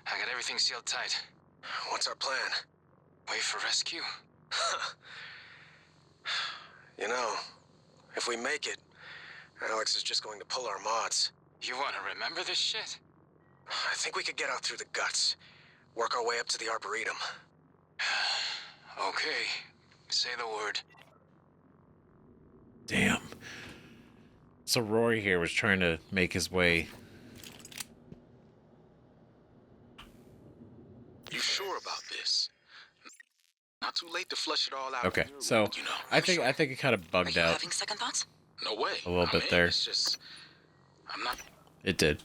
I got everything sealed tight. What's our plan? Wait for rescue? You know, if we make it, Alex is just going to pull our mods. You want to remember this shit? I think we could get out through the guts. Work our way up to the Arboretum. Okay. Say the word. Damn. So Rory here was trying to make his way. You sure about this? Not too late to flush it all out. Okay, so You know, I think it kind of Are bugged you out having second thoughts? No way. a little I'm bit in. there. It's just... I'm not... It did,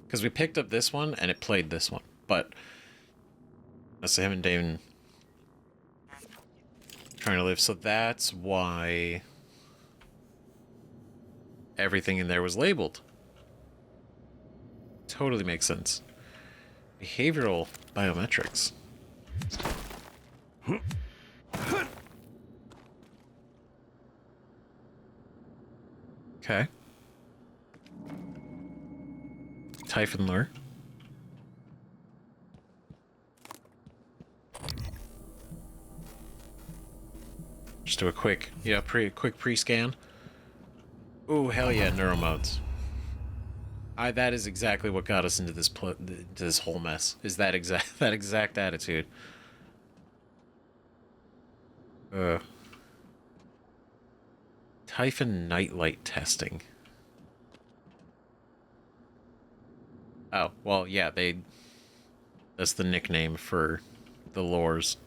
because we picked up this one and it played this one, but that's him and Damon trying to live. So that's why everything in there was labeled. Totally makes sense. Behavioral biometrics. Okay. Typhon lure. Just do a quick, quick pre-scan. Ooh, hell yeah, neuromodes. That is exactly what got us into this whole mess. Is that exact attitude? Typhon nightlight testing. Oh, well, yeah, that's the nickname for the lures.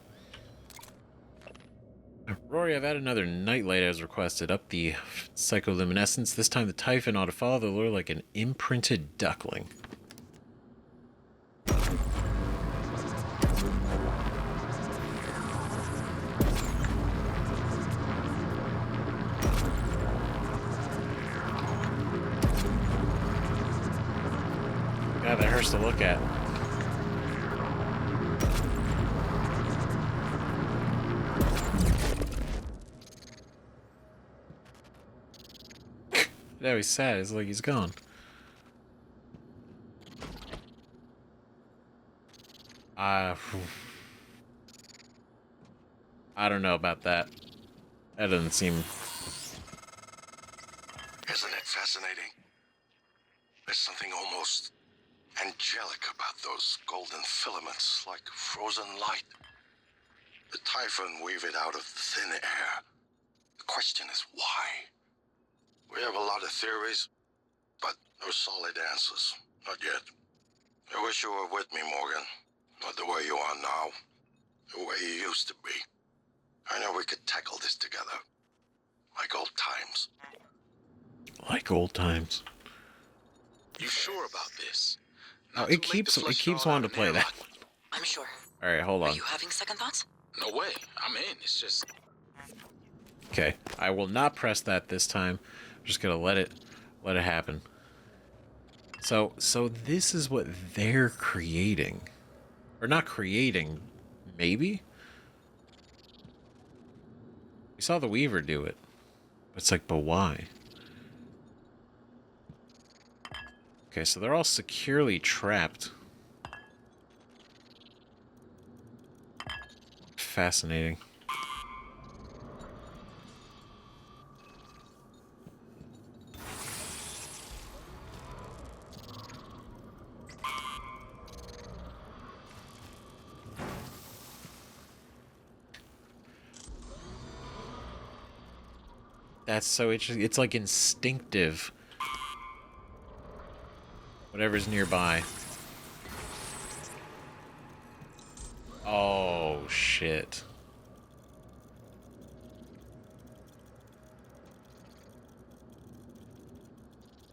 Rory, I've added another nightlight as requested. Up the psycholuminescence. This time the Typhon ought to follow the lure like an imprinted duckling. God, that hurts to look at. Now he's sad. It's like he's gone. I don't know about that. That doesn't seem... Isn't it fascinating? There's something almost angelic about those golden filaments, like frozen light. The Typhon weave it out of thin air. The question is why? We have a lot of theories, but no solid answers. Not yet. I wish you were with me, Morgan. Not the way you are now. The way you used to be. I know we could tackle this together. Like old times. Like old times. You sure about this? Oh, Not it too late to keeps flush wanting all to out play in that. airlock. I'm sure. All right, hold Are on. you having second thoughts? No way. I'm in. It's just... Okay, I will not press that this time. I'm just gonna let it happen. So this is what they're creating, or not creating, maybe. We saw the Weaver do it, but it's like, but why? Okay, so they're all securely trapped. Fascinating. That's so interesting. It's like instinctive. Whatever's nearby. Oh, shit.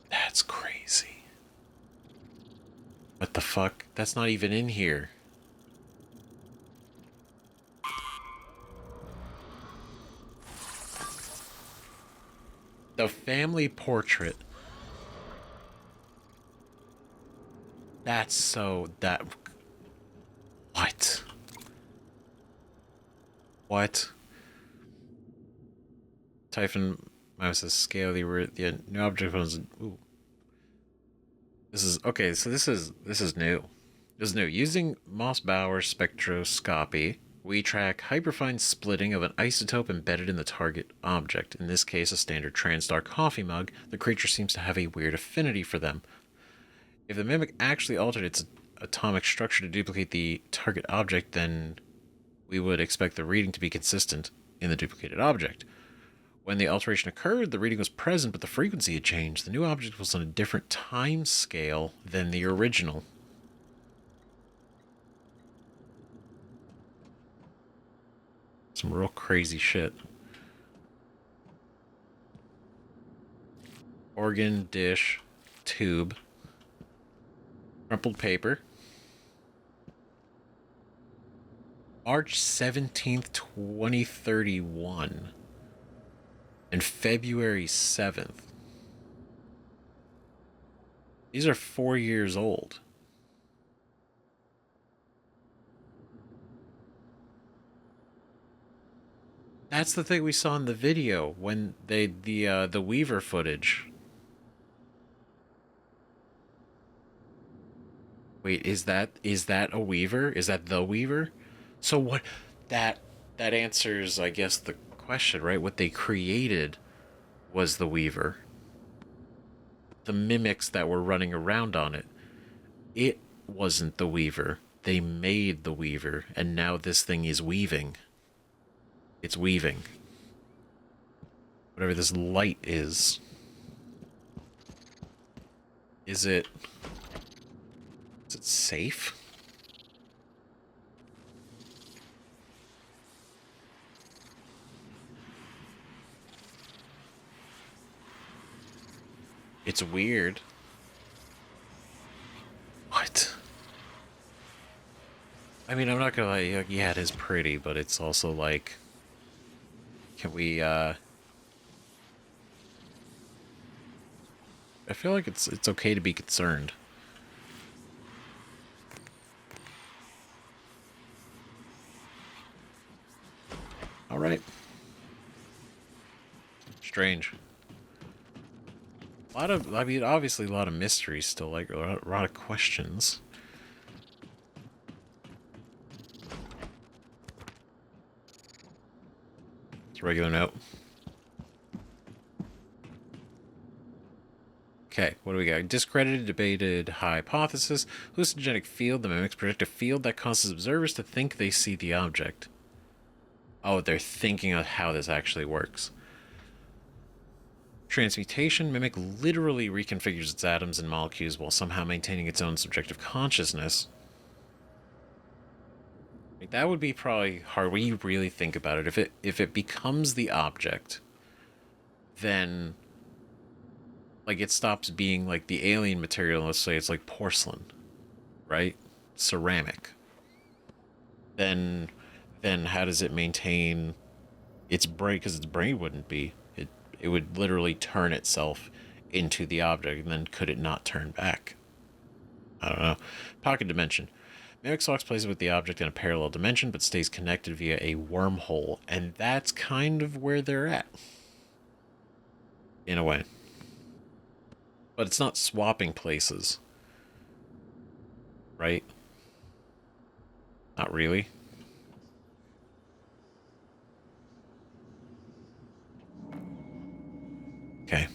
That's crazy. What the fuck? That's not even in here. The family portrait. That's so... That... What? What? Typhon mouse says scale the new object was... Ooh. This is... Okay, so this is new. This is new. Using Moss-Bauer spectroscopy, we track hyperfine splitting of an isotope embedded in the target object. In this case, a standard TranStar coffee mug. The creature seems to have a weird affinity for them. If the mimic actually altered its atomic structure to duplicate the target object, then we would expect the reading to be consistent in the duplicated object. When the alteration occurred, the reading was present, but the frequency had changed. The new object was on a different time scale than the original. Some real crazy shit. Organ, dish, tube, crumpled paper. March 17th, 2031. And February 7th. These are 4 years old. That's the thing we saw in the video when they the Weaver footage. Wait, is that a Weaver? Is that the Weaver? So what that answers, I guess, the question, right? What they created was the Weaver. The mimics that were running around on it. It wasn't the Weaver. They made the Weaver, and now this thing is weaving. It's weaving. Whatever this light is. Is it safe? It's weird. What? I mean, I'm not gonna lie, yeah, it is pretty, but it's also like... Can we, I feel like it's okay to be concerned. Alright. Strange. A lot of, I mean, obviously a lot of mysteries still, like, a lot of questions. It's a regular note. Okay, what do we got? Discredited, debated hypothesis. Hallucinogenic field. The mimics project a field that causes observers to think they see the object. Oh, they're thinking of how this actually works. Transmutation. Mimic literally reconfigures its atoms and molecules while somehow maintaining its own subjective consciousness. Like, that would be probably hard when you really think about it. If it becomes the object, then... like, it stops being, like, the alien material. Let's say it's, like, porcelain, right? Ceramic. Then how does it maintain its brain? Because its brain wouldn't be. It would literally turn itself into the object, and then could it not turn back? I don't know. Pocket dimension. Mimic locks plays with the object in a parallel dimension, but stays connected via a wormhole. And that's kind of where they're at. In a way. But it's not swapping places. Right? Not really. Okay.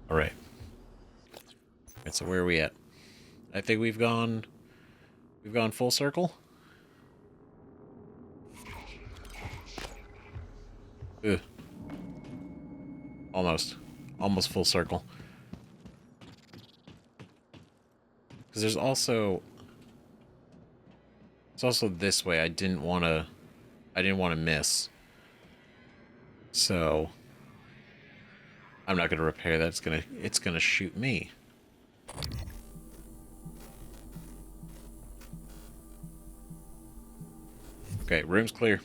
All right. Right, so where are we at? I think we've gone full circle. Ugh. Almost full circle. Because it's also this way. I didn't want to miss. So I'm not going to repair that. It's going to shoot me. Okay, room's clear.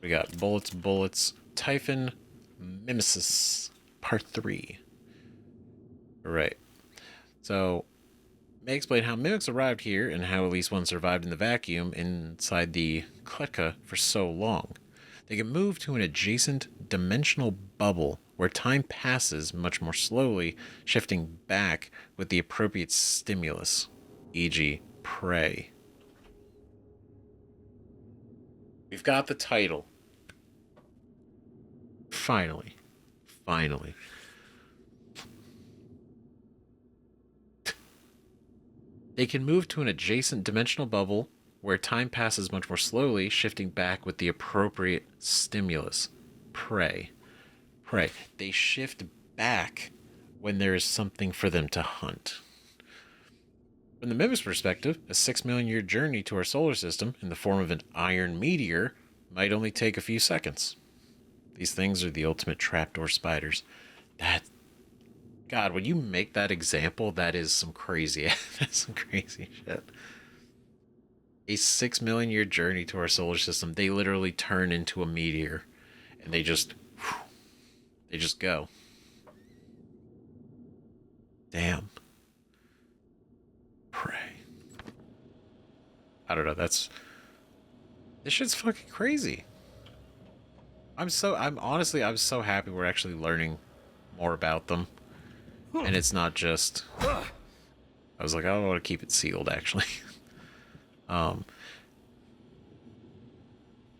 We got bullets. Typhon Mimesis Part 3. Alright. So, may explain how mimics arrived here and how at least one survived in the vacuum inside the Kletka for so long. They can move to an adjacent dimensional bubble where time passes much more slowly, shifting back with the appropriate stimulus, e.g., prey. We've got the title. Finally. They can move to an adjacent dimensional bubble where time passes much more slowly, shifting back with the appropriate stimulus. Prey. They shift back when there is something for them to hunt. From the Mimic's perspective, a 6 million year journey to our solar system in the form of an iron meteor might only take a few seconds. These things are the ultimate trapdoor spiders. God, when you make that example, that's some crazy shit. A 6 million year journey to our solar system, they literally turn into a meteor, and they just go. Damn. Prey. I don't know, this shit's fucking crazy. I'm so happy we're actually learning more about them. And it's not just... I was like, I don't want to keep it sealed, actually.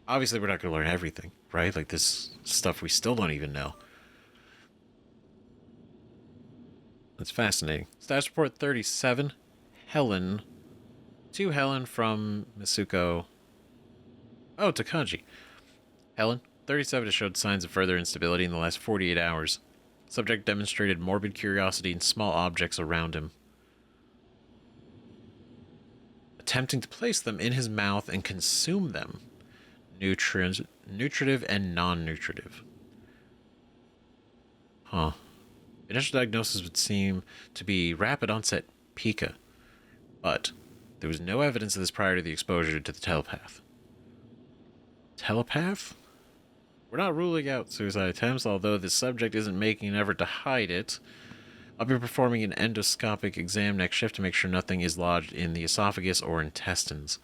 Obviously, we're not going to learn everything, right? Like, this stuff we still don't even know. That's fascinating. Status report 37. Helen. To Helen from Misuko. Oh, Takagi. Helen, 37 has showed signs of further instability in the last 48 hours. Subject demonstrated morbid curiosity in small objects around him, attempting to place them in his mouth and consume them, nutritive and non-nutritive. Initial diagnosis would seem to be rapid onset pica, but there was no evidence of this prior to the exposure to the telepath. Telepath? We're not ruling out suicide attempts, although the subject isn't making an effort to hide it. I'll be performing an endoscopic exam next shift to make sure nothing is lodged in the esophagus or intestines.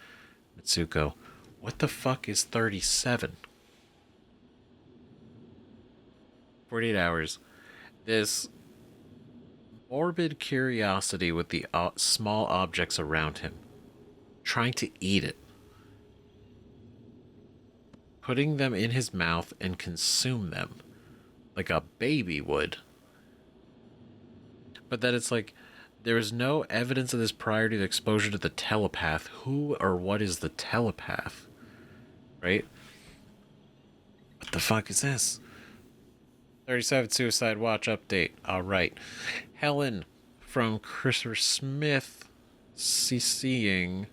Mitsuko, what the fuck is 37? 48 hours. This morbid curiosity with the small objects around him. Trying to eat it. Putting them in his mouth and consume them like a baby would. But then it's like, there is no evidence of this prior to the exposure to the telepath. Who or what is the telepath? Right? What the fuck is this? 37 Suicide Watch update. Alright. Helen from Christopher Smith CCing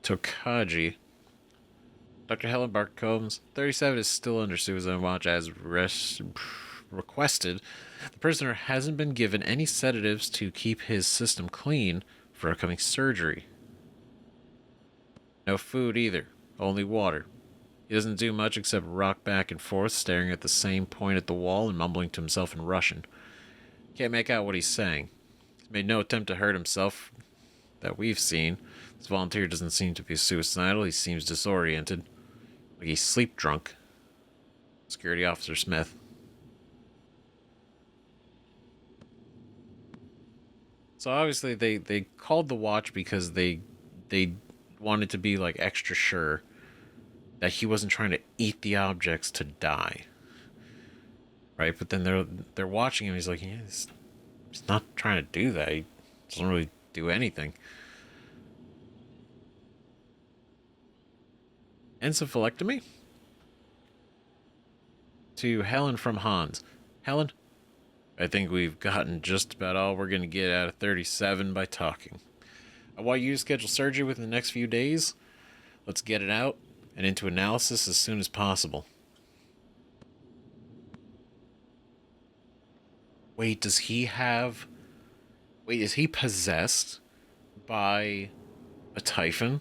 Tokaji. Dr. Helen Barker Combs, 37 is still under suicide watch as requested. The prisoner hasn't been given any sedatives to keep his system clean for upcoming surgery. No food either, only water. He doesn't do much except rock back and forth, staring at the same point at the wall and mumbling to himself in Russian. Can't make out what he's saying. He's made no attempt to hurt himself that we've seen. This volunteer doesn't seem to be suicidal, he seems disoriented. Like he's sleep drunk. Security Officer Smith. So obviously they called the watch because they wanted to be like extra sure that he wasn't trying to eat the objects to die. right? But then they're watching him. He's like, yeah, he's not trying to do that. He doesn't really do anything. Encephalectomy? To Helen from Hans. Helen, I think we've gotten just about all we're going to get out of 37 by talking. I want you to schedule surgery within the next few days. Let's get it out and into analysis as soon as possible. Wait, is he possessed by a Typhon?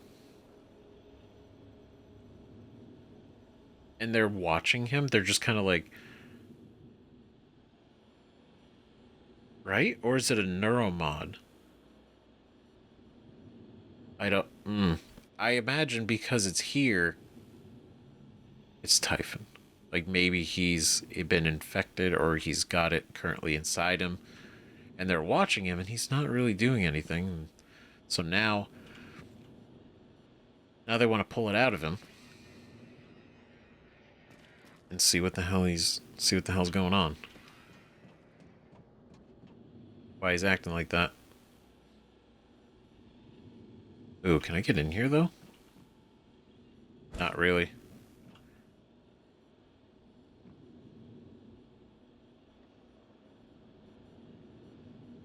And they're watching him? They're just kind of like... Right? Or is it a neuromod? I don't... I imagine because it's here, it's Typhon. Like maybe he's been infected or he's got it currently inside him. And they're watching him and he's not really doing anything. So now they want to pull it out of him. And see what the hell's going on. Why he's acting like that. Ooh, can I get in here though? Not really.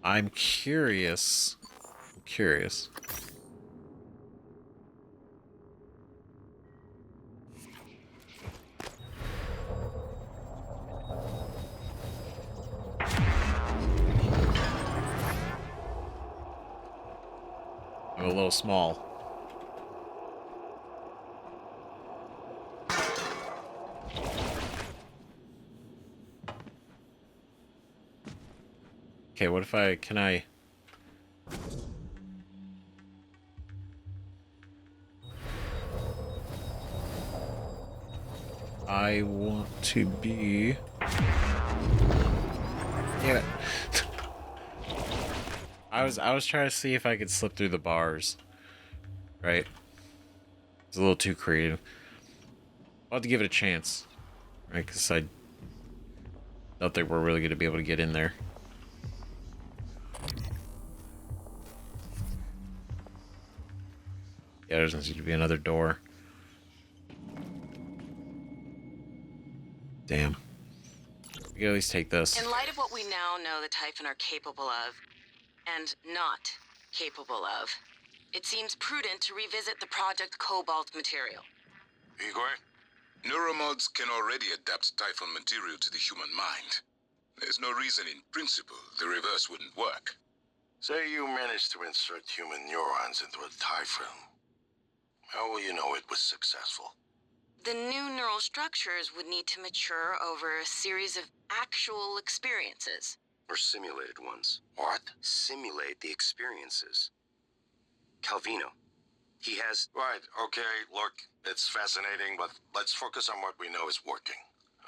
I'm curious. I'm a little small. Okay, what if I want to be... Damn it. I was trying to see if I could slip through the bars. Right? It's a little too creative. I'll have to give it a chance. Right, because I don't think we're really going to be able to get in there. Yeah, there doesn't seem to be another door. Damn. We can at least take this. In light of what we now know the Typhon are capable of, and not capable of, it seems prudent to revisit the Project Cobalt material. Igor? Neuromods can already adapt Typhon material to the human mind. There's no reason in principle the reverse wouldn't work. Say you managed to insert human neurons into a Typhon. How will you know it was successful? The new neural structures would need to mature over a series of actual experiences. Or simulated ones. What? Simulate the experiences. Calvino. He has... Right, okay, look, it's fascinating, but let's focus on what we know is working.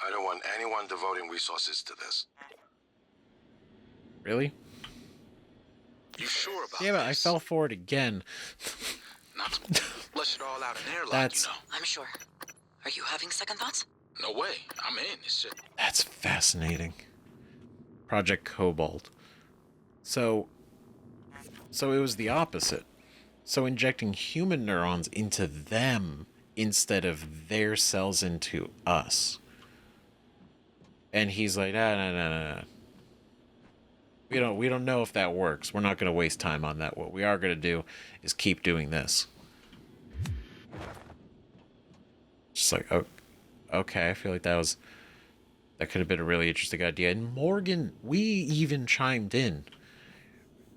I don't want anyone devoting resources to this. Really? You sure about Damn it, this? I fell for it again. Not to flush it all out in airlock, That's... you know. I'm sure. Are you having second thoughts? No way. I'm in. It's just... That's fascinating. Project Cobalt. So it was the opposite. So injecting human neurons into them instead of their cells into us. And he's like, no. We don't know if that works. We're not going to waste time on that. What we are going to do is keep doing this. Just like, oh, okay, I feel like that could have been a really interesting idea. And Morgan, we even chimed in.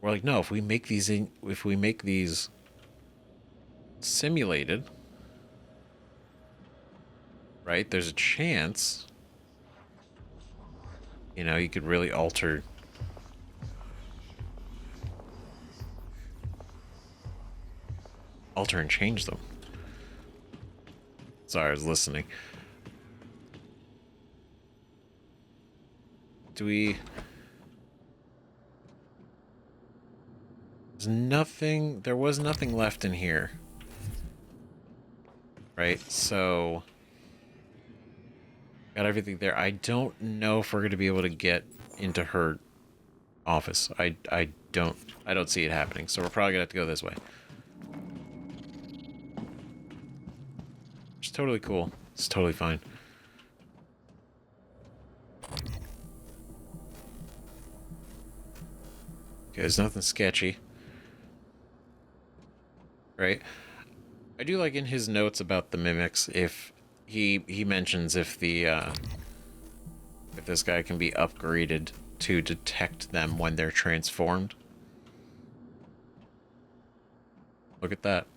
We're like, no, if we make these simulated, right? There's a chance, you could really alter and change them. Sorry, I was listening. There was nothing left in here. Right, so Got everything there. I don't know if we're going to be able to get into her office. I don't see it happening. So we're probably going to have to go this way. It's totally cool. It's totally fine. Okay, there's nothing sketchy. Right? I do like in his notes about the mimics, if he mentions if the if this guy can be upgraded to detect them when they're transformed. Look at that.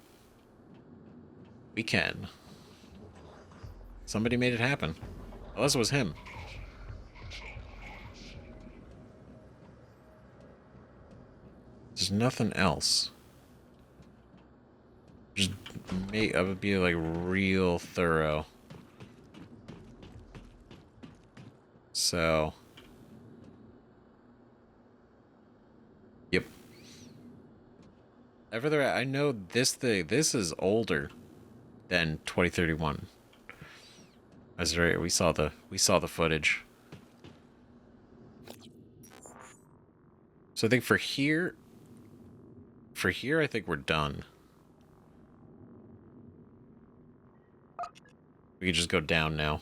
We can. Somebody made it happen. Unless it was him. There's nothing else. Just I would be like real thorough. So. Yep. Further, I know this is older than 2031. That's right. We saw the footage. So I think for here, I think we're done. We can just go down now.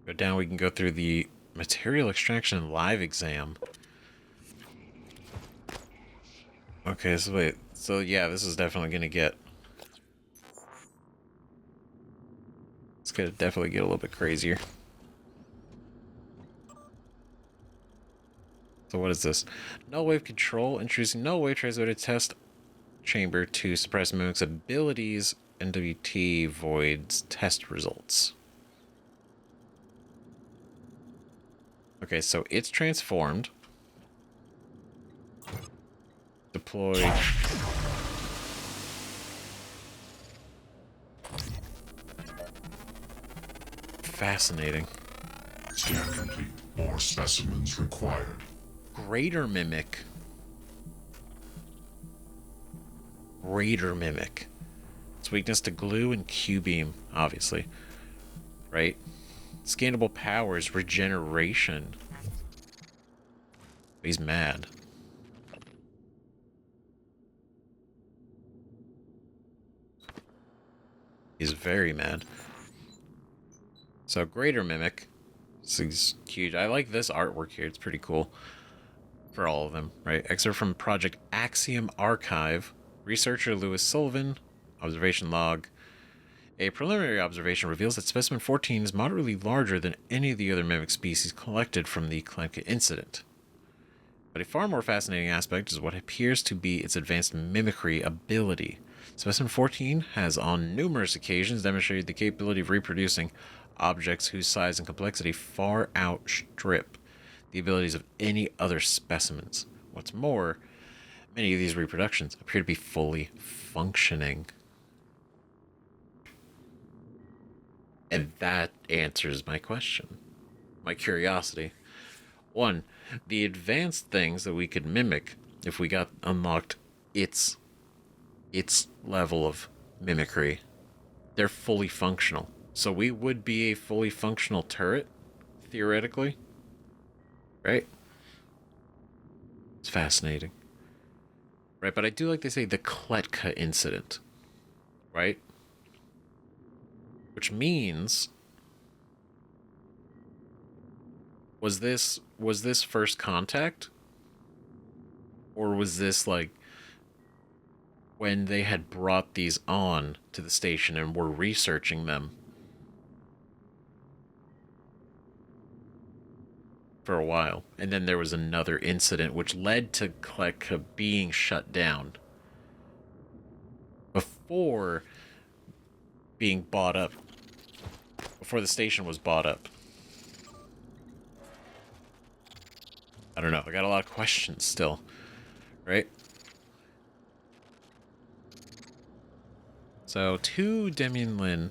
Go down, we can go through the material extraction live exam. Okay, so wait. So yeah, this is definitely gonna get... It's gonna definitely get a little bit crazier. So what is this? Null wave control. Introducing null wave transmitter test chamber to suppress mimics abilities. NWT voids test results. Okay, so it's transformed. Deployed. Fascinating. Scan complete. More specimens required. Greater mimic. Greater mimic. Its weakness to glue and Q-beam, obviously. Right? Scannable powers, regeneration. He's mad. He's very mad. So, greater mimic. This is huge. I like this artwork here. It's pretty cool. For all of them, right? Excerpt from Project Axiom Archive. Researcher Lewis Sullivan. Observation log. A preliminary observation reveals that specimen 14 is moderately larger than any of the other mimic species collected from the Klenka incident. But a far more fascinating aspect is what appears to be its advanced mimicry ability. Specimen 14 has on numerous occasions demonstrated the capability of reproducing objects whose size and complexity far outstrip the abilities of any other specimens. What's more, many of these reproductions appear to be fully functioning. And that answers my question. My curiosity. One, the advanced things that we could mimic if we got unlocked its level of mimicry, they're fully functional. So we would be a fully functional turret, theoretically. Right? It's fascinating. Right, but I do like they say the Kletka incident. Right? Which means... Was this first contact? Or was this like when they had brought these on to the station and were researching them for a while? And then there was another incident which led to Kletka being shut down before being bought up. Before the station was bought up. I don't know. I got a lot of questions still. Right? So, to Demian Lin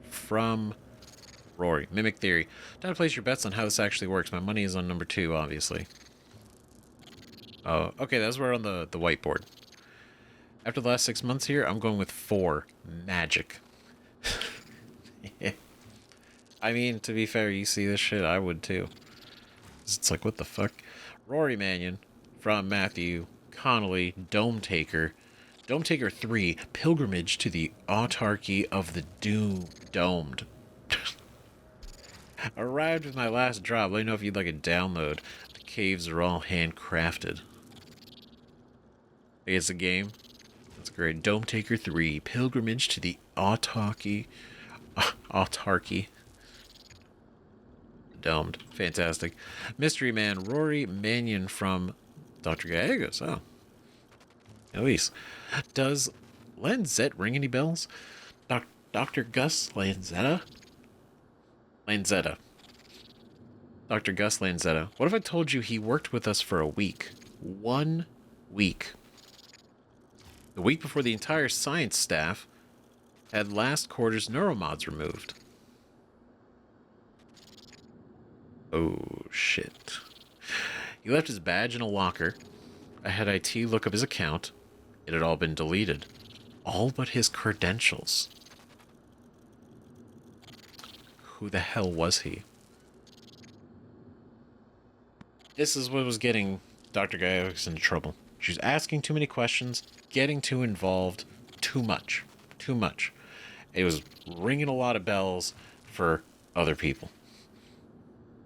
from Rory. Mimic Theory. Time to place your bets on how this actually works. My money is on number 2, obviously. Oh, okay. That's where on the whiteboard. After the last 6 months here, I'm going with 4. Magic. I mean, to be fair, you see this shit, I would too. It's like, what the fuck? Rory Mannion from Matthew Connolly, Dome Taker. Dome Taker 3, Pilgrimage to the Autarky of the Domed. Arrived with my last drop. Let me know if you'd like a download. The caves are all handcrafted. Hey, it's a game. That's great. Dome Taker 3, Pilgrimage to the Autarky. Domed. Fantastic. Mystery Man, Rory Mannion from Dr. Gallegos. Oh. At least. Does Lanzette ring any bells? Dr. Gus Lanzetta? Lanzetta. Dr. Gus Lanzetta. What if I told you he worked with us for a week? 1 week. The week before the entire science staff had last quarter's neuromods removed. Oh, shit. He left his badge in a locker. I had IT look up his account. It had all been deleted. All but his credentials. Who the hell was he? This is what was getting Dr. Gallegos into trouble. She was asking too many questions, getting too involved, too much. Too much. It was ringing a lot of bells for other people.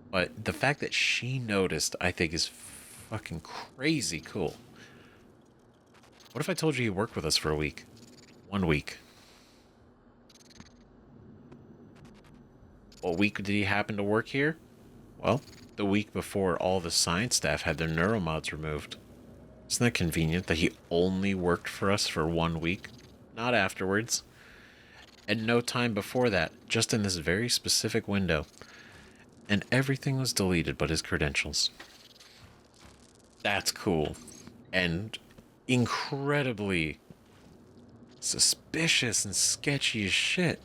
But the fact that she noticed, I think, is fucking crazy cool. What if I told you he worked with us for a week? 1 week. What week did he happen to work here? Well, the week before all the science staff had their neuromods removed. Isn't that convenient that he only worked for us for 1 week? Not afterwards. And no time before that, just in this very specific window. And everything was deleted but his credentials. That's cool. And incredibly suspicious and sketchy as shit.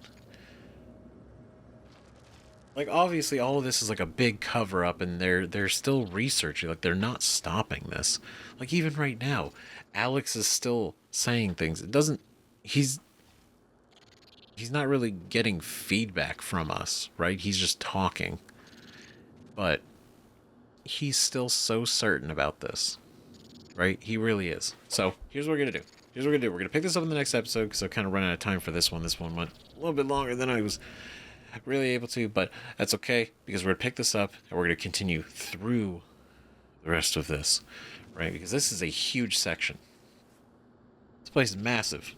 Like, obviously all of this is like a big cover-up and they're still researching. Like, they're not stopping this. Like, even right now, Alex is still saying things. It doesn't... He's not really getting feedback from us, right? He's just talking. But he's still so certain about this, right? He really is. So here's what we're going to do. We're going to pick this up in the next episode because I've kind of run out of time for this one. This one went a little bit longer than I was really able to, but that's okay because we're going to pick this up and we're going to continue through the rest of this, right? Because this is a huge section. This place is massive.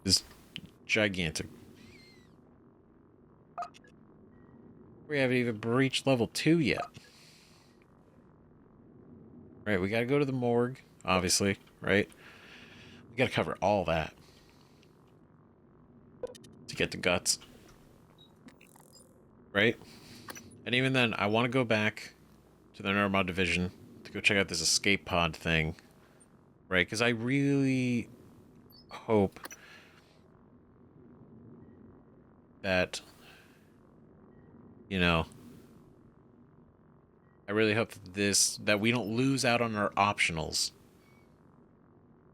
It's gigantic. We haven't even breached level 2 yet. Right, we gotta go to the morgue, obviously, right? We gotta cover all that. To get the guts. Right? And even then, I want to go back to the Neuromod division to go check out this escape pod thing. Right? Because I really hope that... You know, I really hope that we don't lose out on our optionals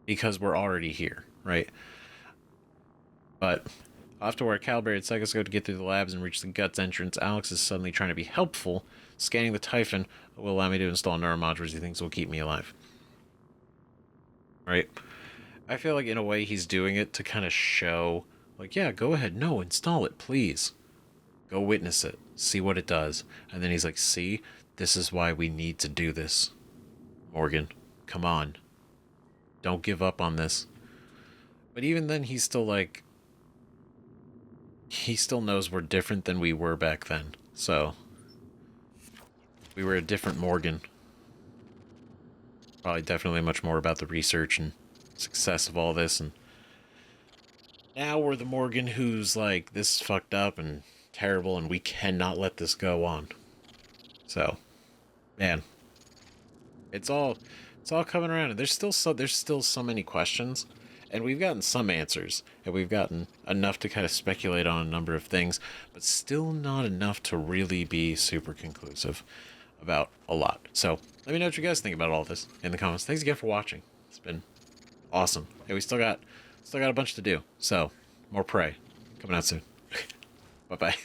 because we're already here, right? But I'll have to wear a calibrated psychoscope to get through the labs and reach the guts entrance. Alex is suddenly trying to be helpful. Scanning the Typhon will allow me to install neuromodules he thinks will keep me alive. Right? I feel like in a way he's doing it to kind of show, like, yeah, go ahead. No, install it, please. Go witness it. See what it does. And then he's like, see, this is why we need to do this. Morgan, come on. Don't give up on this. But even then, he's still like... He still knows we're different than we were back then. So... We were a different Morgan. Probably definitely much more about the research and success of all this. And now we're the Morgan who's like, this is fucked up and... terrible, and we cannot let this go on. So, man, it's all coming around, and there's still so many questions, and we've gotten some answers, and we've gotten enough to kind of speculate on a number of things, but still not enough to really be super conclusive about a lot. So, let me know what you guys think about all this in the comments. Thanks again for watching. It's been Awesome. And we still got a bunch to do. So more Prey coming out soon. Bye bye.